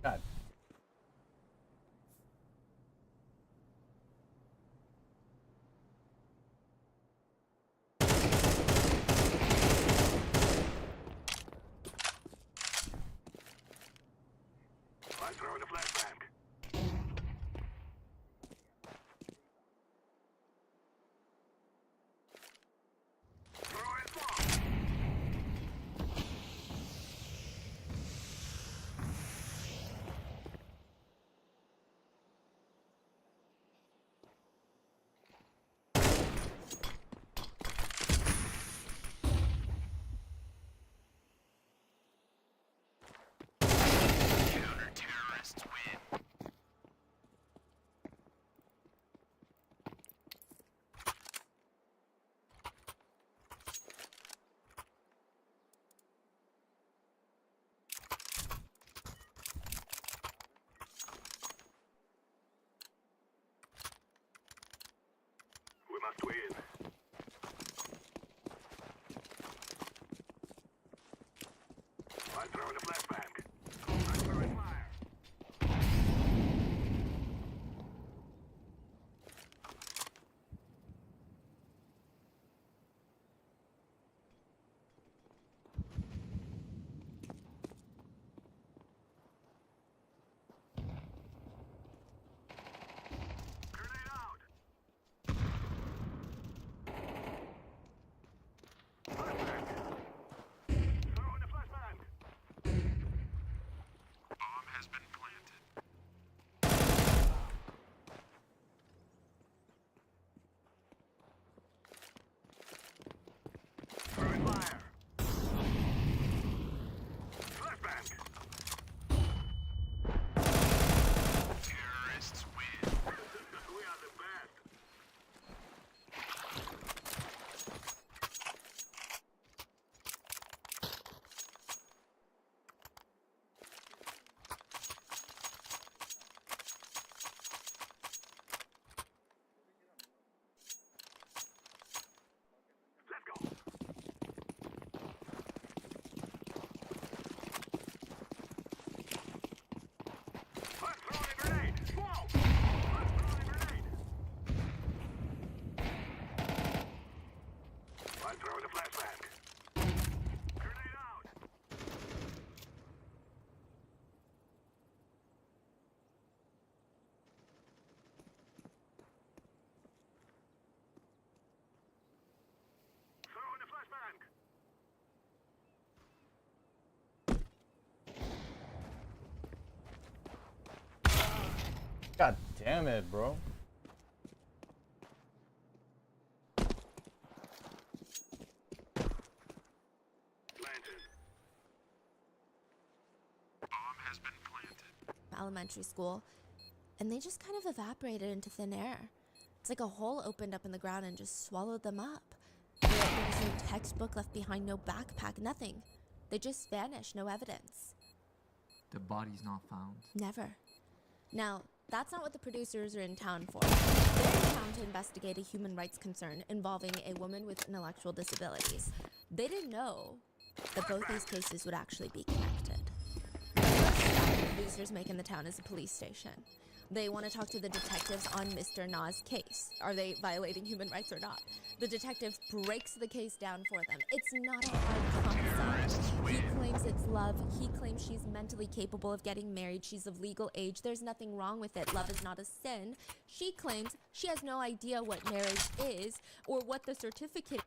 God.
I'm throwing the flashbang. Throwing smoke. Counter-terrorists win. We must win. I'm throwing a flashbang. I'm throwing fire. Grenade out. Flashbang. Throwing a flashbang. Bomb has been planted. Throwing fire. Flashbang. Terrorists win. We are the best. Let's go. I'm throwing a grenade. Whoa! I'm throwing a grenade. I'm throwing a flashbang. Grenade out. Throwing a flashbang.
God damn it, bro.
Planted. Bomb has been planted.
Elementary school, and they just kind of evaporated into thin air. It's like a hole opened up in the ground and just swallowed them up. There was no textbook left behind, no backpack, nothing. They just vanished, no evidence.
The body's not found.
Never. Now, that's not what the producers are in town for. They're in town to investigate a human rights concern involving a woman with intellectual disabilities. They didn't know that both these cases would actually be connected. The first stop the producers make in the town is a police station. They want to talk to the detectives on Mr. Na's case. Are they violating human rights or not? The detective breaks the case down for them. It's not a hard concept. He claims it's love. He claims she's mentally capable of getting married. She's of legal age. There's nothing wrong with it. Love is not a sin. She claims she has no idea what marriage is or what the certificate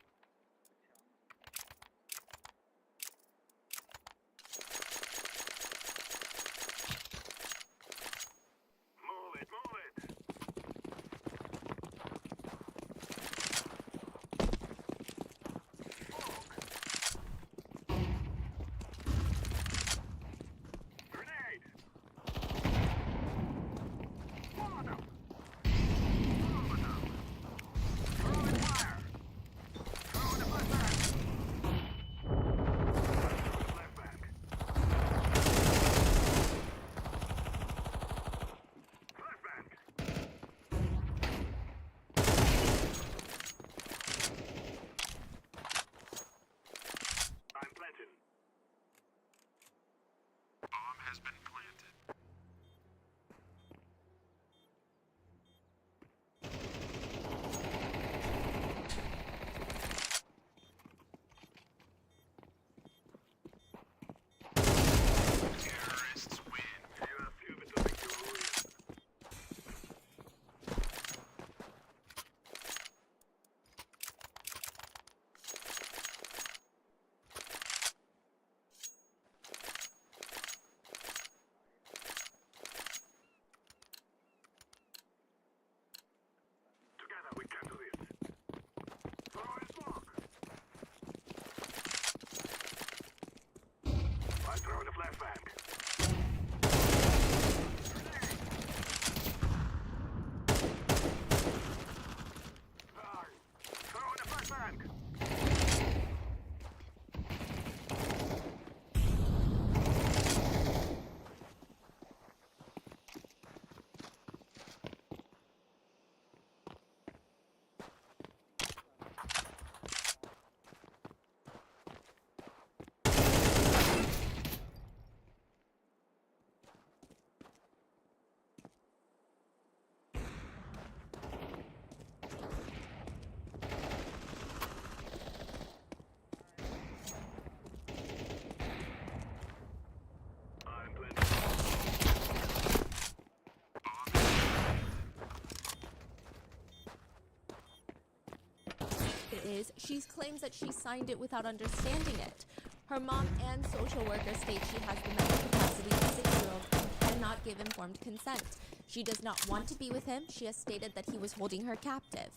is. She claims that she signed it without understanding it. Her mom and social worker state she has the mental capacity of a 6-year-old and cannot give informed consent. She does not want to be with him. She has stated that he was holding her captive.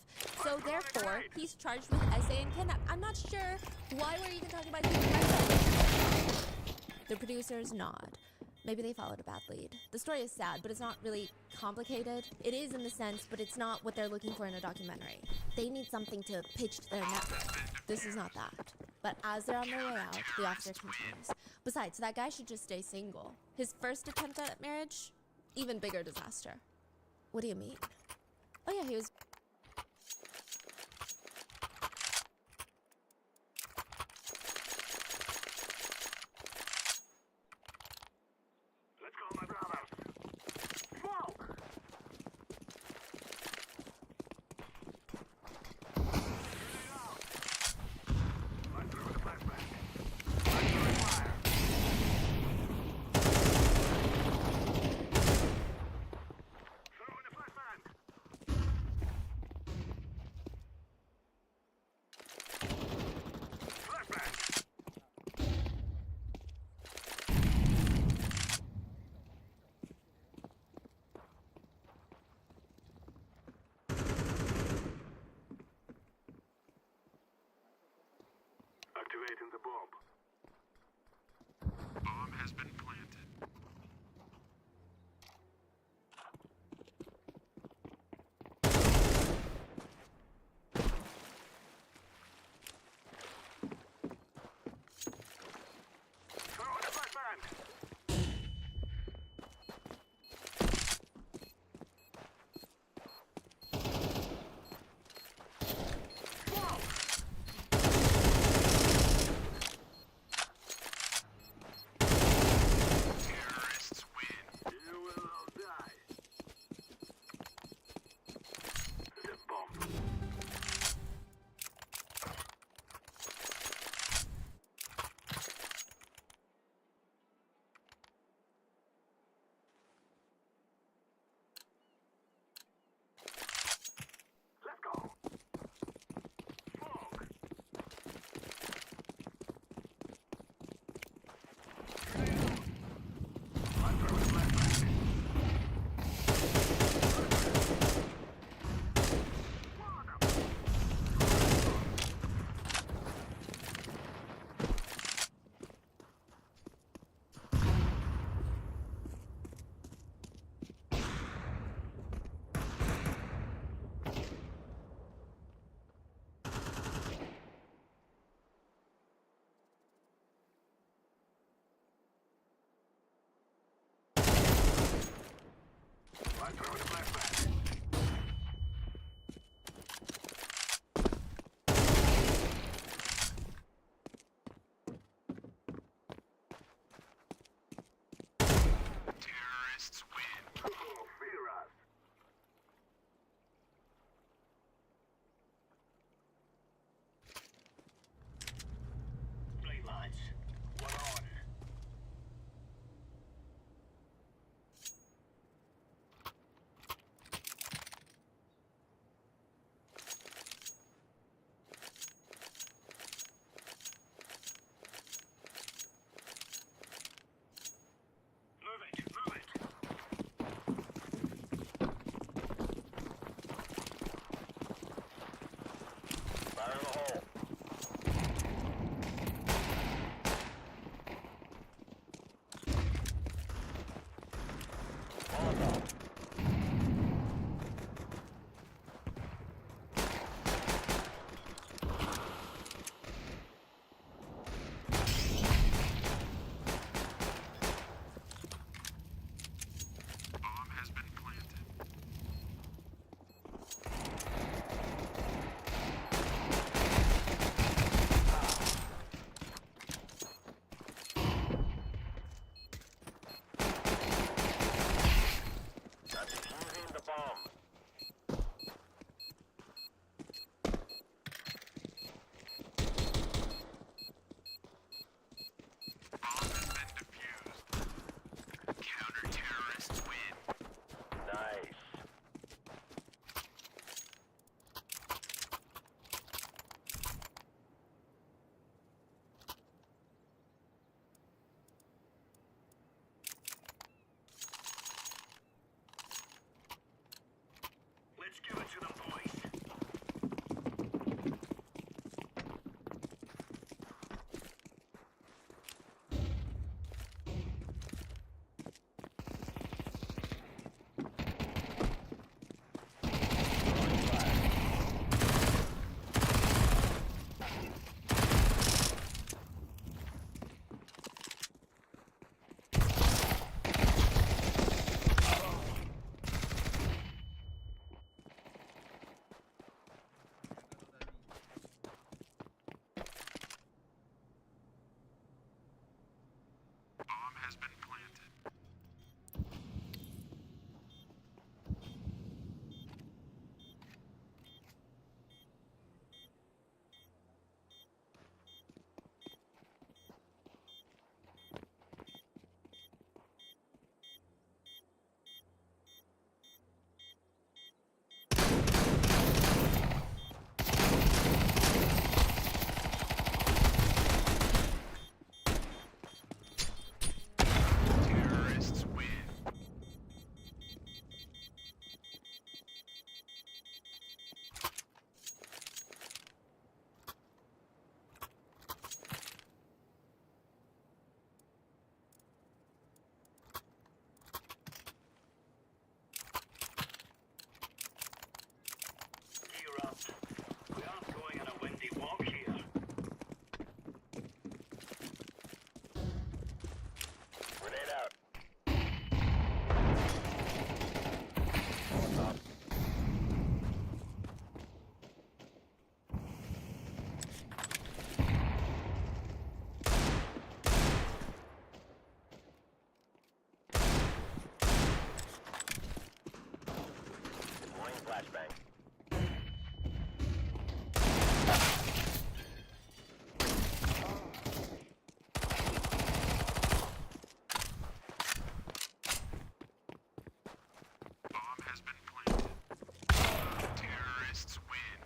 So therefore, he's charged with SA and kidnap. I'm not sure why we're even talking about human rights. The producers nod. Maybe they followed a bad lead. The story is sad, but it's not really complicated. It is in the sense, but it's not what they're looking for in a documentary. They need something to pitch to their network. This is not that. But as they're on their way out, the officer continues. Besides, that guy should just stay single. His first attempt at marriage, even bigger disaster. What do you mean? Oh yeah, he was...
Activating the bomb. Bomb has been planted. Throw the flashbang. Flashbang. Bomb has been planted. Terrorists win.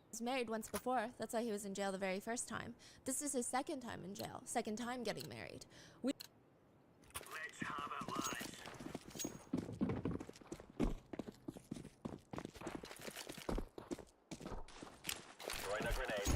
He was married once before. That's why he was in jail the very first time. This is his second time in jail. Second time getting married.
Let's have it, lads. Throwing a grenade.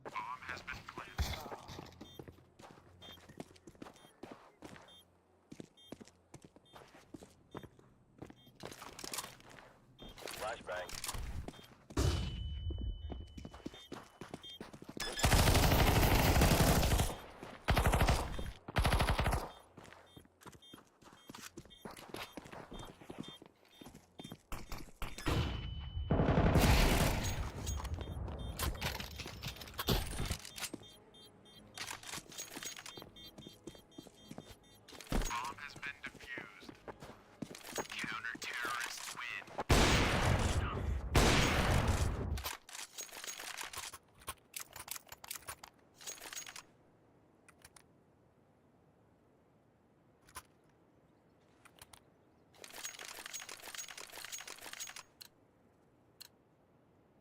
Bomb has been planted. Flashbang. Bomb has been defused. Counter-terrorists win.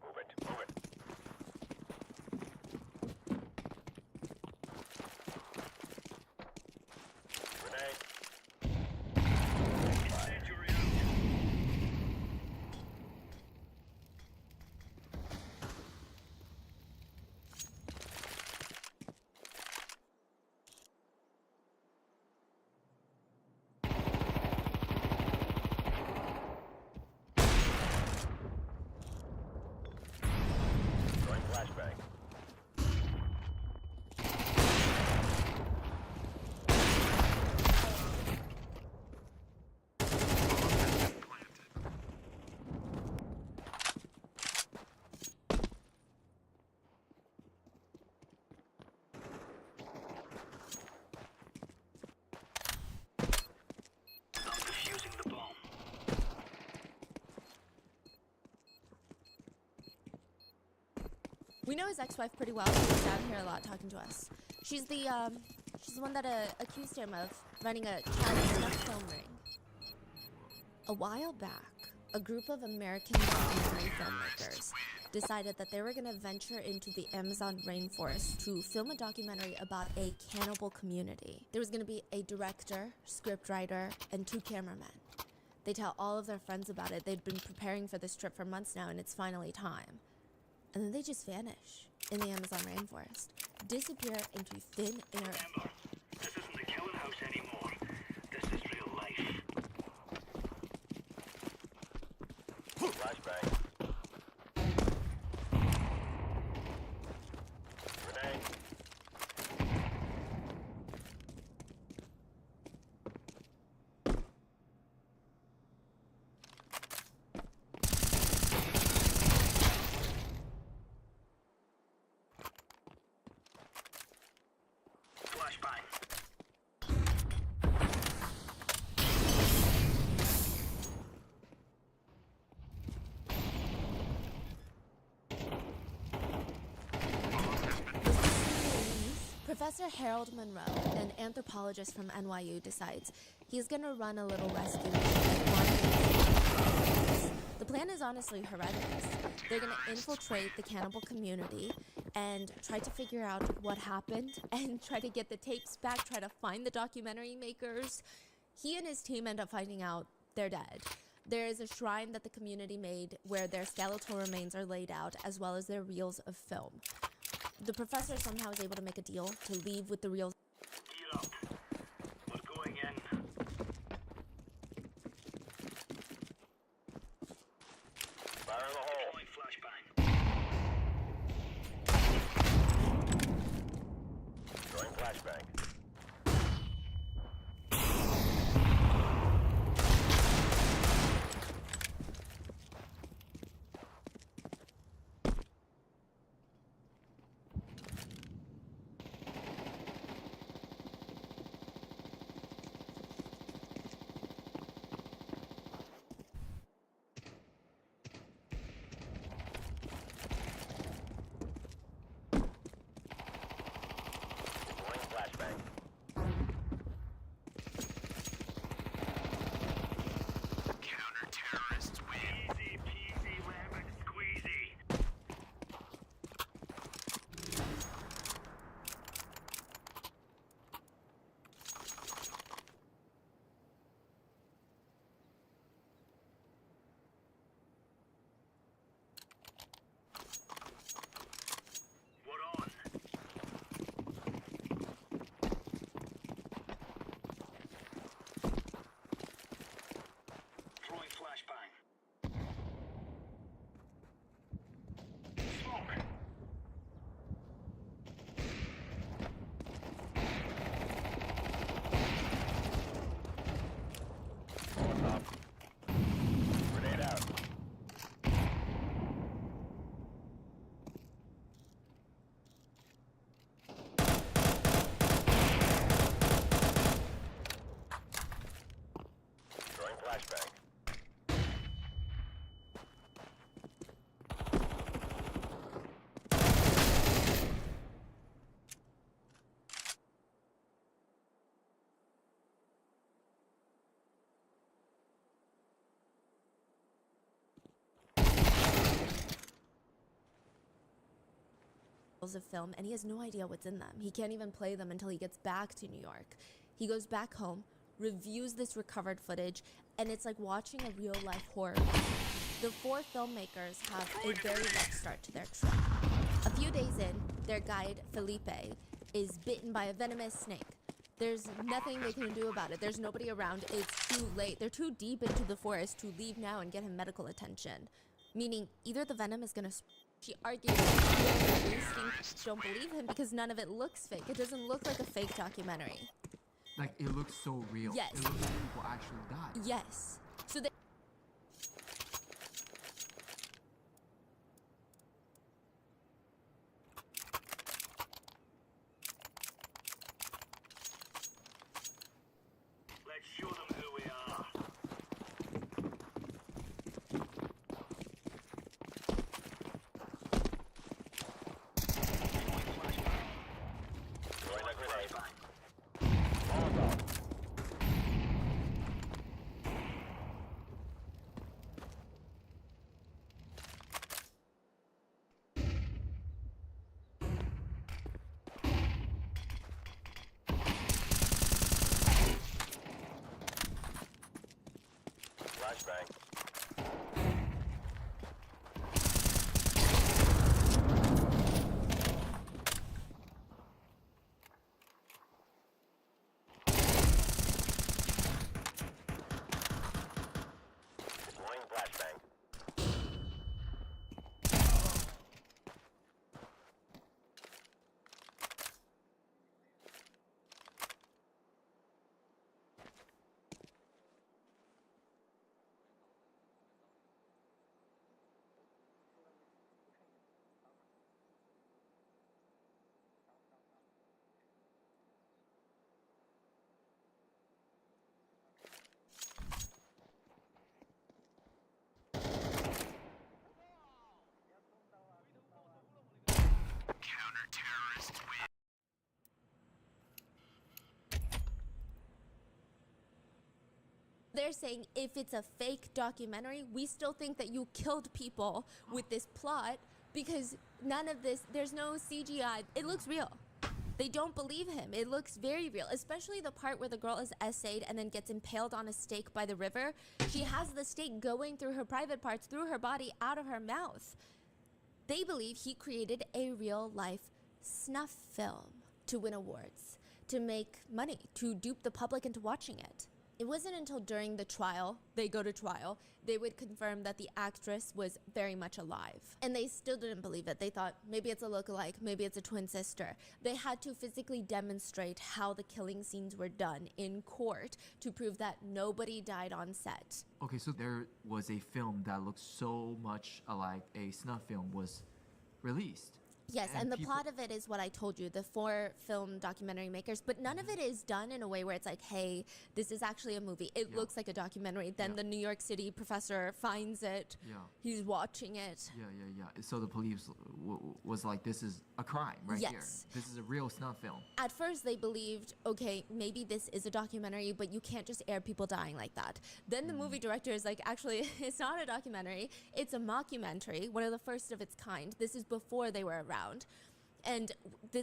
Move it, move it. Grenade. Incendiary out. Throwing flashbang. I'm defusing the bomb.
We know his ex-wife pretty well. She was down here a lot talking to us. She's the one that accused him of running a child snuff film ring. A while back, a group of American documentary filmmakers decided that they were going to venture into the Amazon rainforest to film a documentary about a cannibal community. There was going to be a director, scriptwriter, and 2 cameramen. They tell all of their friends about it. They'd been preparing for this trip for months now, and it's finally time. And then they just vanish in the Amazon rainforest, disappear into thin air.
Remember, this isn't the killing house anymore. This is real life. Flashbang. Grenade. Flashbang.
Professor Harold Monroe, an anthropologist from NYU, decides he's gonna run a little rescue mission. The plan is honestly horrendous. They're gonna infiltrate the cannibal community and try to figure out what happened and try to get the tapes back, try to find the documentary makers. He and his team end up finding out they're dead. There is a shrine that the community made where their skeletal remains are laid out, as well as their reels of film. The professor somehow is able to make a deal to leave with the real.
Gear up. We're going in. Fire in the hole. Deploying flashbang. Throwing flashbang. Counter-terrorists win. Easy peasy lemon squeezy. We're on. Throwing flashbang. Smoke. Going up. Grenade out. Throwing flashbang.
Of film, and he has no idea what's in them. He can't even play them until he gets back to New York. He goes back home, reviews this recovered footage, and it's like watching a real life horror movie. The four filmmakers have a very rough start to their trip. A few days in, their guide, Felipe, is bitten by a venomous snake. There's nothing they can do about it. There's nobody around. It's too late. They're too deep into the forest to leave now and get him medical attention. Meaning, either the venom is gonna... She argues that the instincts don't believe him because none of it looks fake. It doesn't look like a fake documentary.
Like, it looks so real.
Yes.
It looks like people actually died.
Yes. So they...
Let's show them who we are. Throwing a grenade. Molotov. Flashbang. Deploying flashbang. Counter-terrorists win.
They're saying if it's a fake documentary, we still think that you killed people with this plot because none of this, there's no CGI. It looks real. They don't believe him. It looks very real, especially the part where the girl is essayed and then gets impaled on a stake by the river. She has the stake going through her private parts, through her body, out of her mouth. They believe he created a real life snuff film to win awards, to make money, to dupe the public into watching it. It wasn't until during the trial, they go to trial, they would confirm that the actress was very much alive. And they still didn't believe it. They thought maybe it's a lookalike, maybe it's a twin sister. They had to physically demonstrate how the killing scenes were done in court to prove that nobody died on set.
Okay, so there was a film that looked so much like a snuff film was released.
Yes, and the plot of it is what I told you, the 4 film documentary makers, but none of it is done in a way where it's like, hey, this is actually a movie. It looks like a documentary. Then the New York City professor finds it. He's watching it.
Yeah. So the police was like, this is a crime right here. This is a real snuff film.
At first they believed, okay, maybe this is a documentary, but you can't just air people dying like that. Then the movie director is like, actually, it's not a documentary. It's a mockumentary, one of the first of its kind. This is before they were around. And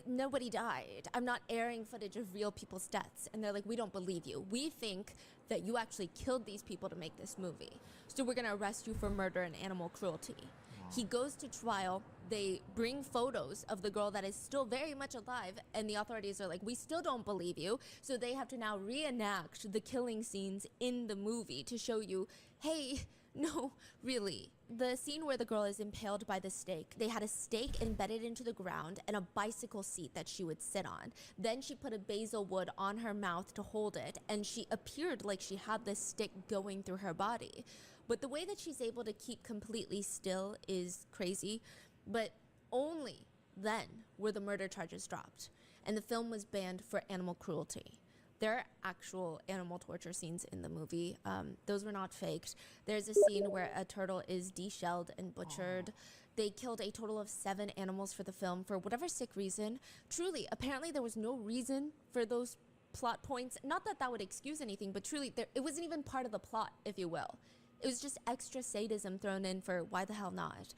nobody died. I'm not airing footage of real people's deaths. And they're like, we don't believe you. We think that you actually killed these people to make this movie. So we're gonna arrest you for murder and animal cruelty. He goes to trial. They bring photos of the girl that is still very much alive, and the authorities are like, we still don't believe you. So they have to now reenact the killing scenes in the movie to show you, hey, no, really. The scene where the girl is impaled by the stake, they had a stake embedded into the ground and a bicycle seat that she would sit on. Then she put a basil wood on her mouth to hold it, and she appeared like she had this stick going through her body. But the way that she's able to keep completely still is crazy, but only then were the murder charges dropped, and the film was banned for animal cruelty. There are actual animal torture scenes in the movie. Those were not faked. There's a scene where a turtle is deshelled and butchered. They killed a total of 7 animals for the film for whatever sick reason. Truly, apparently there was no reason for those plot points. Not that that would excuse anything, but truly, it wasn't even part of the plot, if you will. It was just extra sadism thrown in for why the hell not.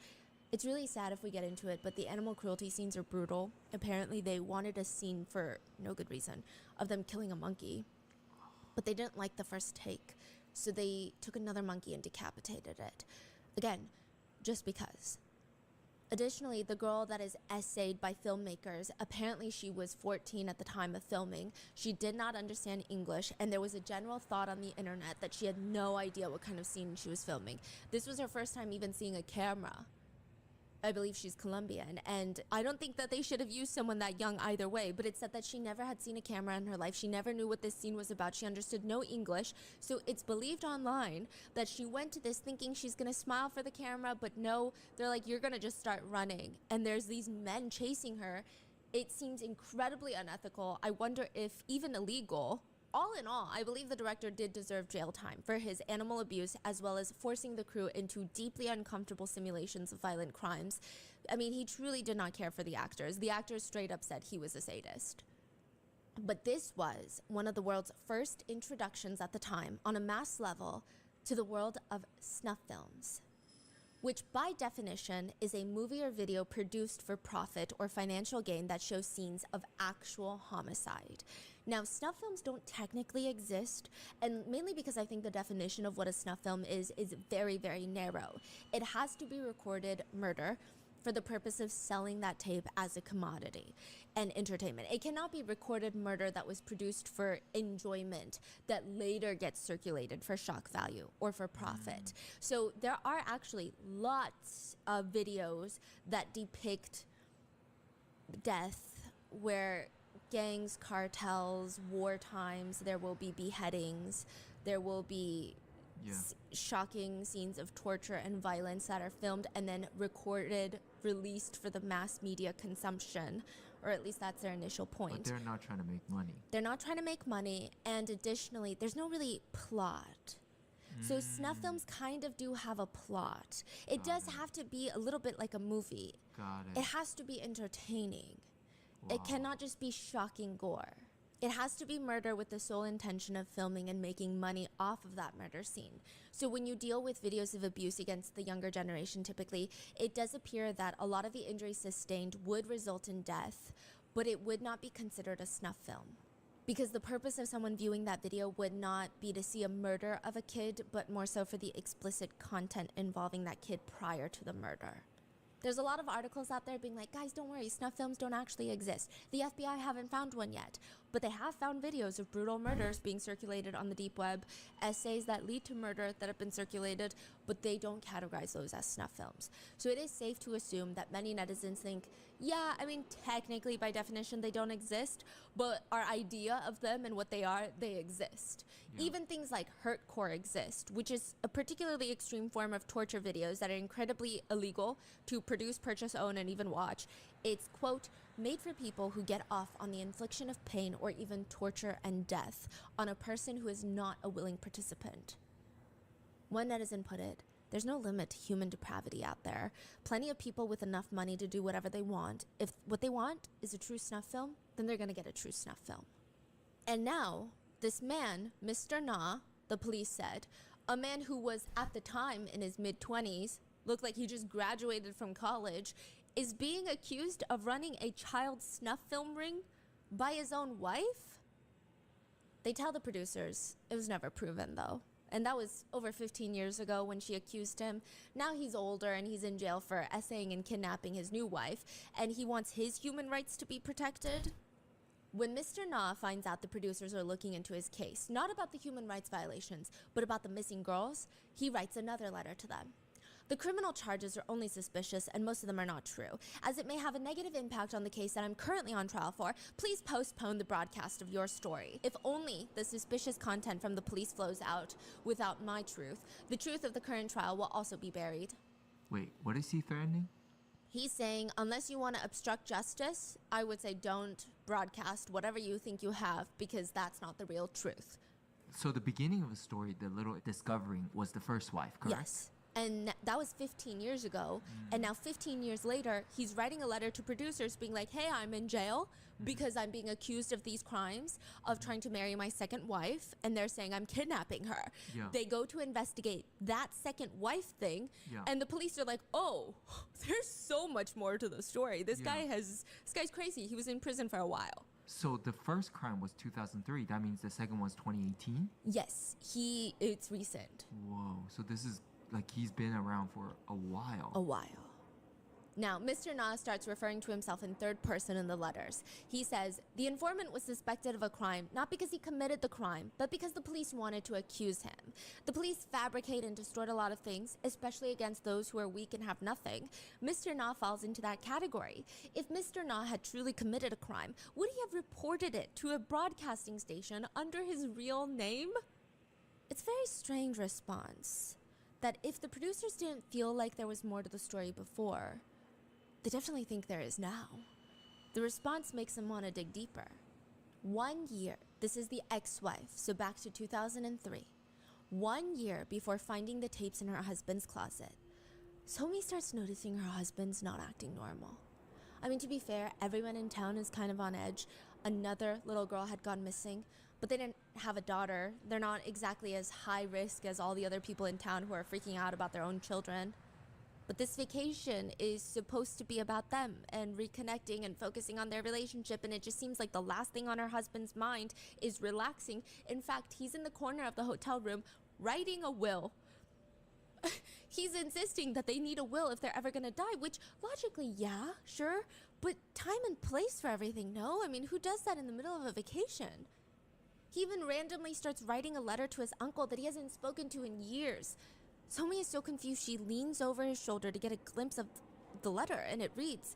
It's really sad if we get into it, but the animal cruelty scenes are brutal. Apparently they wanted a scene for no good reason of them killing a monkey, but they didn't like the first take. So they took another monkey and decapitated it. Again, just because. Additionally, the girl that is essayed by filmmakers, apparently she was 14 at the time of filming. She did not understand English, and there was a general thought on the internet that she had no idea what kind of scene she was filming. This was her first time even seeing a camera. I believe she's Colombian, and I don't think that they should have used someone that young either way, but it said that she never had seen a camera in her life. She never knew what this scene was about. She understood no English, so it's believed online that she went to this thinking she's gonna smile for the camera, but no, they're like, you're gonna just start running, and there's these men chasing her. It seems incredibly unethical. I wonder if even illegal. All in all, I believe the director did deserve jail time for his animal abuse, as well as forcing the crew into deeply uncomfortable simulations of violent crimes. I mean, he truly did not care for the actors. The actors straight up said he was a sadist. But this was one of the world's first introductions at the time on a mass level to the world of snuff films, which by definition is a movie or video produced for profit or financial gain that shows scenes of actual homicide. Now, snuff films don't technically exist, and mainly because I think the definition of what a snuff film is very, very narrow. It has to be recorded murder for the purpose of selling that tape as a commodity and entertainment. It cannot be recorded murder that was produced for enjoyment that later gets circulated for shock value or for profit. So there are actually lots of videos that depict death where gangs, cartels, war times, there will be beheadings, there will be shocking scenes of torture and violence that are filmed and then recorded, released for the mass media consumption, or at least that's their initial point.
But they're not trying to make money.
They're not trying to make money, and additionally, there's no really plot. So snuff films kind of do have a plot. It does have to be a little bit like a movie.
Got it.
It has to be entertaining. It cannot just be shocking gore. It has to be murder with the sole intention of filming and making money off of that murder scene. So when you deal with videos of abuse against the younger generation, typically, it does appear that a lot of the injuries sustained would result in death, but it would not be considered a snuff film. Because the purpose of someone viewing that video would not be to see a murder of a kid, but more so for the explicit content involving that kid prior to the murder. There's a lot of articles out there being like, guys, don't worry, snuff films don't actually exist. The FBI haven't found one yet, but they have found videos of brutal murders being circulated on the deep web, essays that lead to murder that have been circulated, but they don't categorize those as snuff films. So it is safe to assume that many netizens think, yeah, I mean, technically by definition they don't exist, but our idea of them and what they are, they exist. Even things like hurtcore exist, which is a particularly extreme form of torture videos that are incredibly illegal to produce, purchase, own, and even watch. It's, quote, made for people who get off on the infliction of pain or even torture and death on a person who is not a willing participant. One netizen put it, there's no limit to human depravity out there. Plenty of people with enough money to do whatever they want. If what they want is a true snuff film, then they're gonna get a true snuff film. And now, this man, Mr. Na, the police said, a man who was at the time in his mid-20s, looked like he just graduated from college, is being accused of running a child snuff film ring by his own wife? They tell the producers it was never proven though. And that was over 15 years ago when she accused him. Now he's older and he's in jail for essaying and kidnapping his new wife, and he wants his human rights to be protected. When Mr. Na finds out the producers are looking into his case, not about the human rights violations, but about the missing girls, he writes another letter to them. The criminal charges are only suspicious, and most of them are not true. As it may have a negative impact on the case that I'm currently on trial for, please postpone the broadcast of your story. If only the suspicious content from the police flows out without my truth, the truth of the current trial will also be buried.
Wait, what is he threatening?
He's saying, unless you want to obstruct justice, I would say don't broadcast whatever you think you have, because that's not the real truth.
So the beginning of the story, the little discovering, was the first wife, correct?
Yes. And that was 15 years ago. And now 15 years later, he's writing a letter to producers being like, hey, I'm in jail because I'm being accused of these crimes of trying to marry my second wife. And they're saying I'm kidnapping her.
Yeah.
They go to investigate that second wife thing.
Yeah.
And the police are like, oh, there's so much more to the story. This guy's crazy. He was in prison for a while.
So the first crime was 2003. That means the second one's 2018?
Yes, it's recent.
Whoa. So this is like he's been around for a while.
A while. Now, Mr. Na starts referring to himself in third person in the letters. He says, the informant was suspected of a crime, not because he committed the crime, but because the police wanted to accuse him. The police fabricate and distort a lot of things, especially against those who are weak and have nothing. Mr. Na falls into that category. If Mr. Na had truly committed a crime, would he have reported it to a broadcasting station under his real name? It's a very strange response. That if the producers didn't feel like there was more to the story before, they definitely think there is now. The response makes them want to dig deeper. 1 year, this is the ex-wife, so back to 2003. 1 year before finding the tapes in her husband's closet, Somi starts noticing her husband's not acting normal. I mean, to be fair, everyone in town is kind of on edge. Another little girl had gone missing, but they didn't have a daughter. They're not exactly as high risk as all the other people in town who are freaking out about their own children. But this vacation is supposed to be about them and reconnecting and focusing on their relationship, and it just seems like the last thing on her husband's mind is relaxing. In fact, he's in the corner of the hotel room writing a will. He's insisting that they need a will if they're ever gonna die, which logically, yeah, sure, but time and place for everything, no? I mean, who does that in the middle of a vacation? He even randomly starts writing a letter to his uncle that he hasn't spoken to in years. Somi is so confused she leans over his shoulder to get a glimpse of the letter, and it reads,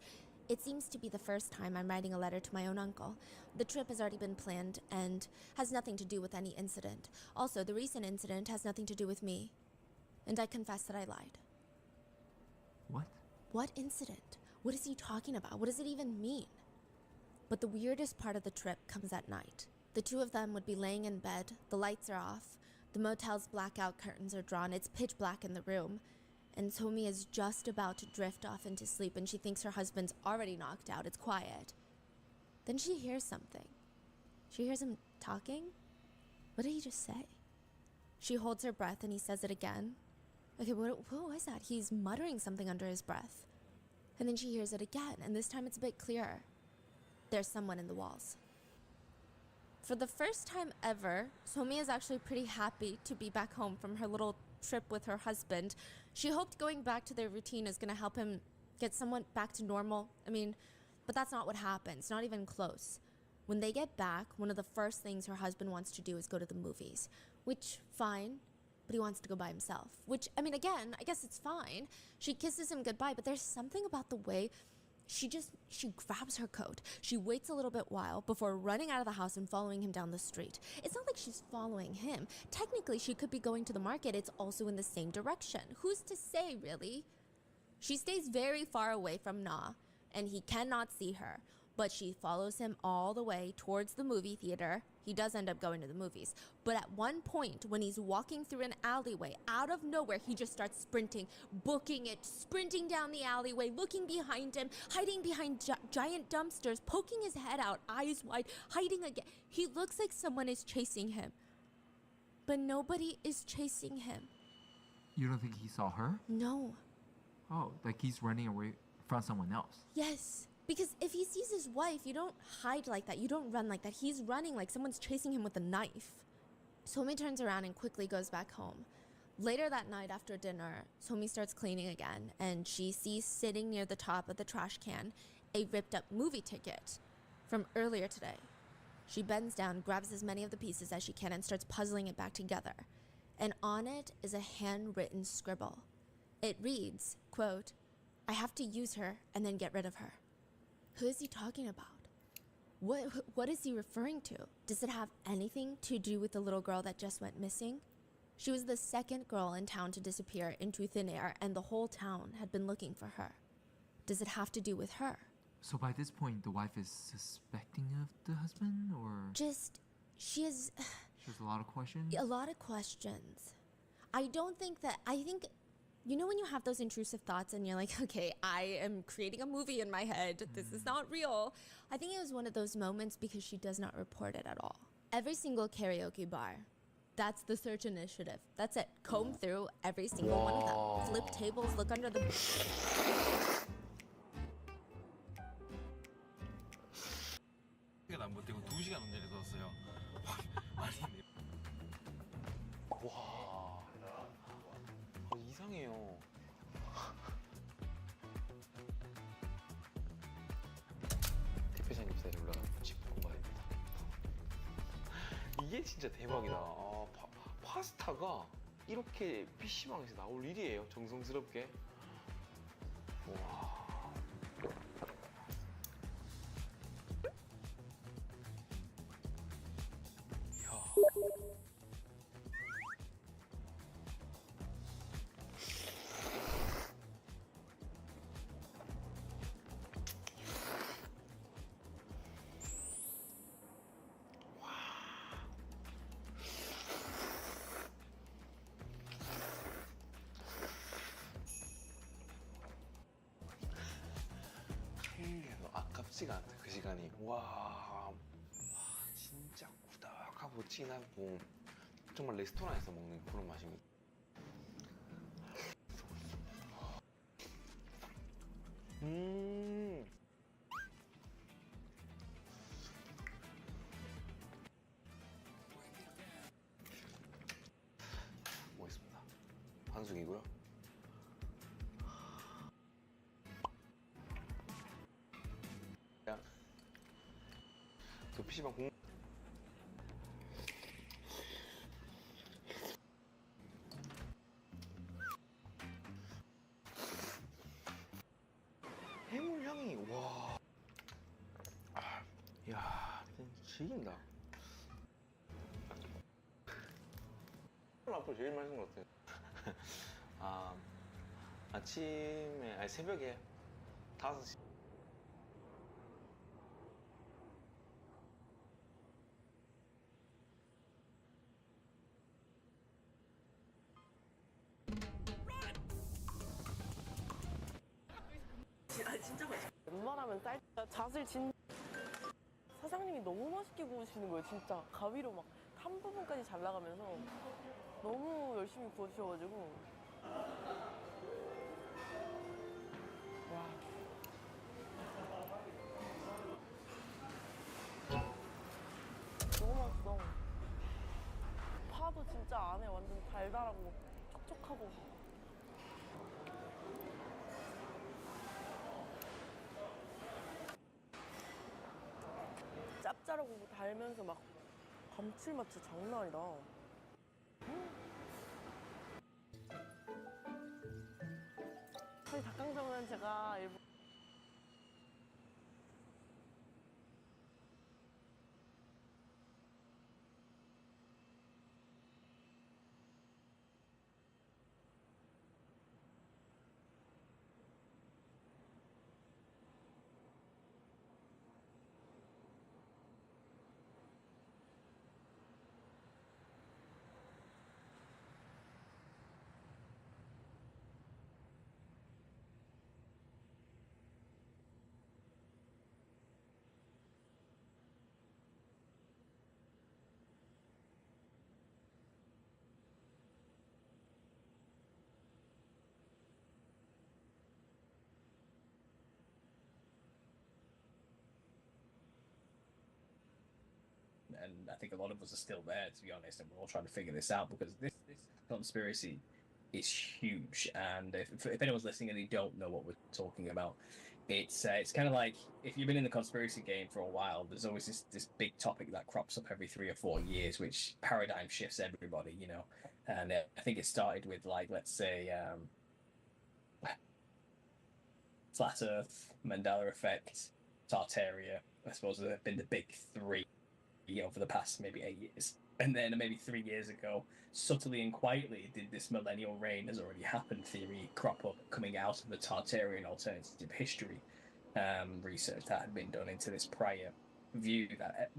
it seems to be the first time I'm writing a letter to my own uncle. The trip has already been planned and has nothing to do with any incident. Also, the recent incident has nothing to do with me. And I confess that I lied.
What?
What incident? What is he talking about? What does it even mean? But the weirdest part of the trip comes at night. The two of them would be laying in bed, the lights are off, the motel's blackout curtains are drawn, it's pitch black in the room, and Somi is just about to drift off into sleep and she thinks her husband's already knocked out, it's quiet. Then she hears something. She hears him talking? What did he just say? She holds her breath and he says it again. Okay, what was that? He's muttering something under his breath. And then she hears it again, and this time it's a bit clearer. There's someone in the walls. For the first time ever, Somi is actually pretty happy to be back home from her little trip with her husband. She hoped going back to their routine is going to help him get someone back to normal. I mean, but that's not what happens, not even close. When they get back, one of the first things her husband wants to do is go to the movies, which, fine, but he wants to go by himself, which, I mean, again, I guess it's fine. She kisses him goodbye, but there's something about the way she grabs her coat. She waits a little bit while before running out of the house and following him down the street. It's not like she's following him. Technically, she could be going to the market. It's also in the same direction. Who's to say, really? She stays very far away from Na, and he cannot see her, but she follows him all the way towards the movie theater. He does end up going to the movies, but at one point when he's walking through an alleyway, out of nowhere, he just starts sprinting, booking it, sprinting down the alleyway, looking behind him, hiding behind giant dumpsters, poking his head out, eyes wide, hiding again. He looks like someone is chasing him, but nobody is chasing him.
You don't think he saw her?
No.
Oh, like he's running away from someone else.
Yes. Because if he sees his wife, you don't hide like that. You don't run like that. He's running like someone's chasing him with a knife. Somi turns around and quickly goes back home. Later that night after dinner, Somi starts cleaning again, and she sees sitting near the top of the trash can a ripped up movie ticket from earlier today. She bends down, grabs as many of the pieces as she can, and starts puzzling it back together. And on it is a handwritten scribble. It reads, quote, "I have to use her and then get rid of her." Who is he talking about? What is he referring to? Does it have anything to do with the little girl that just went missing? She was the second girl in town to disappear into thin air, and the whole town had been looking for her. Does it have to do with her?
So by this point, the wife is suspecting of the husband, or?
She has
a lot of questions?
A lot of questions. I think, you know when you have those intrusive thoughts and you're like, okay, I am creating a movie in my head. This is not real. I think it was one of those moments because she does not report it at all. Every single karaoke bar, that's the search initiative. That's it. Comb through every single one of them. Flip tables, look under the...
안 버티고 2시간 운전해 뒀어요. 아니.
와. 이상해요. 대표자님 스타일에 올라가면 짚고 말입니다. 이게 진짜 대박이다. 파스타가 이렇게 PC방에서 나올 일이에요. 정성스럽게. 와. 아깝지가 않다 그 시간이. 와 진짜 꾸덕하고 진하고 정말 레스토랑에서 먹는 그런 맛입니다. 먹겠습니다. 한숙이고요. 그 PC방 공 해물 향이 와, 야, 죽인다. 앞으로 제일 맛있는 것 같아요. 아침에 아니 새벽에 5시.
진짜 맛있어. 웬만하면 잣을 사장님이 너무 맛있게 구우시는 거예요. 진짜 가위로 막 한 부분까지 잘 나가면서 너무 열심히 구워주셔가지고. 와. 너무 맛있어. 파도 진짜 안에 완전 달달하고 촉촉하고. 자르고 달면서 막 감칠맛 진짜 장난 아니다. 사실 닭강정은 제가 일본
and I think a lot of us are still there, to be honest, and we're all trying to figure this out because this conspiracy is huge. And if anyone's listening and they don't know what we're talking about, it's kind of like if you've been in the conspiracy game for a while, there's always this big topic that crops up every 3 or 4 years, which paradigm shifts everybody, you know. And I think it started with, like, let's say, flat Earth, Mandela effect, Tartaria. I suppose have been the big three over the past maybe 8 years. And then maybe 3 years ago, subtly and quietly, did this millennial reign has already happened theory crop up coming out of the Tartarian alternative history research that had been done into this prior view that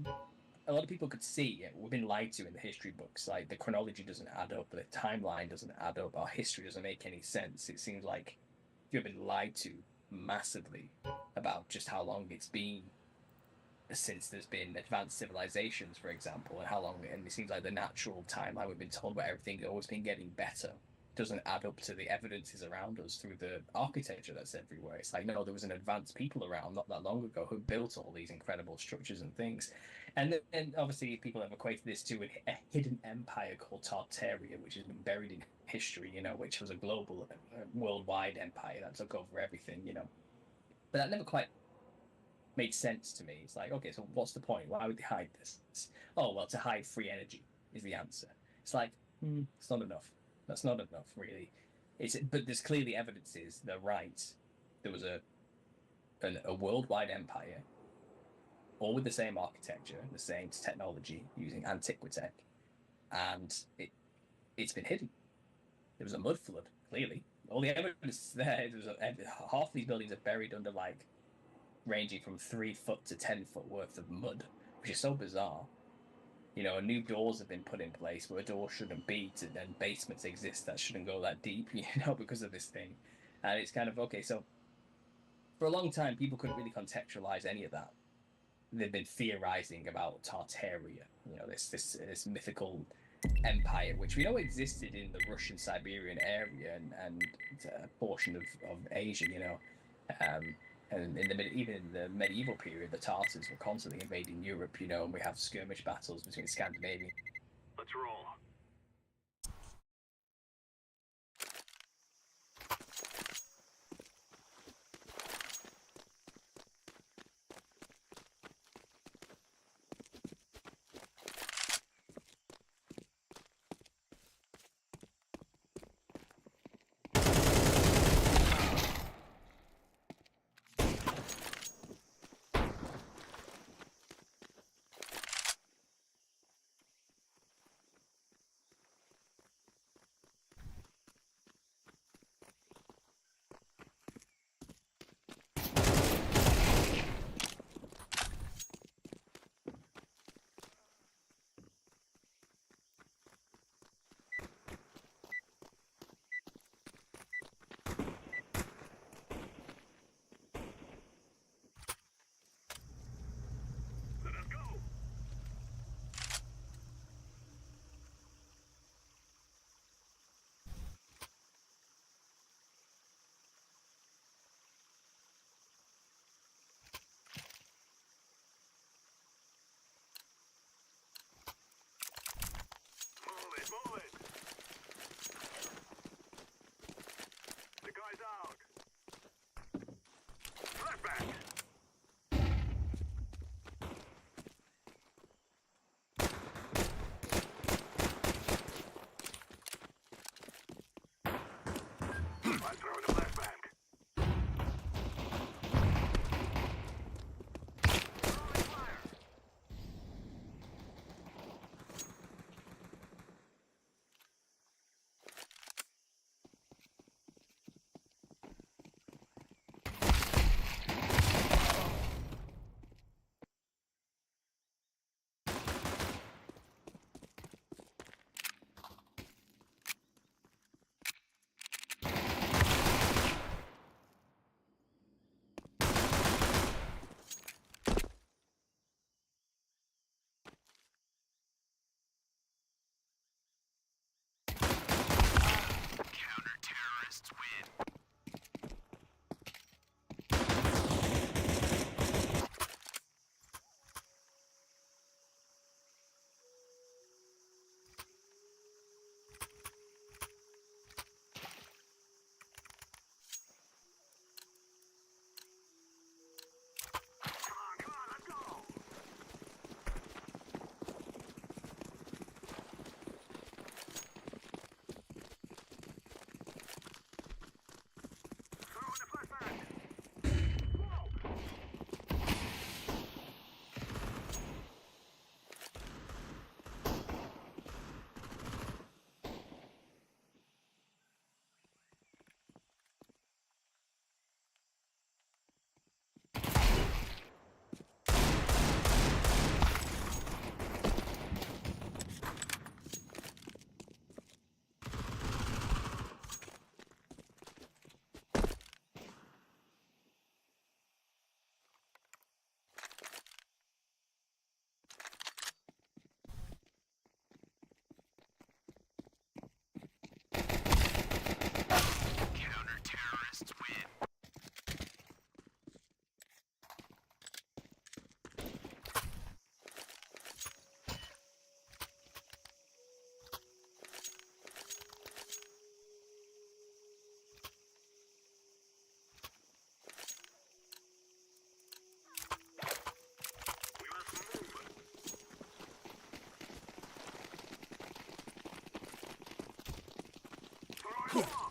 a lot of people could see. We've been lied to in the history books. Like, the chronology doesn't add up, the timeline doesn't add up, our history doesn't make any sense. It seems like you've been lied to massively about just how long it's been since there's been advanced civilizations, for example, and how long, and it seems like the natural timeline we've been told about everything has always been getting better doesn't add up to the evidences around us through the architecture that's everywhere. It's like, no, there was an advanced people around not that long ago who built all these incredible structures and things. And then obviously people have equated this to a hidden empire called Tartaria, which has been buried in history, you know, which was a global, worldwide empire that took over everything, you know. But that never quite made sense to me. It's like, okay, so what's the point? Why would they hide this? Oh, well, to hide free energy is the answer. It's like, it's not enough. That's not enough, really. But there's clearly evidences they're right. There was a worldwide empire, all with the same architecture, the same technology, using antiquitech, and it's been hidden. There was a mud flood, clearly. All the evidence is there. Half these buildings are buried under, like, ranging from 3 foot to 10 foot worth of mud, which is so bizarre. You know, new doors have been put in place where a door shouldn't be, and basements exist that shouldn't go that deep, you know, because of this thing. And it's kind of, okay, so for a long time, people couldn't really contextualize any of that. They've been theorizing about Tartaria, you know, this mythical empire, which we know existed in the Russian Siberian area and a portion of Asia, you know. And even in the medieval period, the Tartars were constantly invading Europe, you know, and we have skirmish battles between Scandinavia.
Let's roll.
Cool.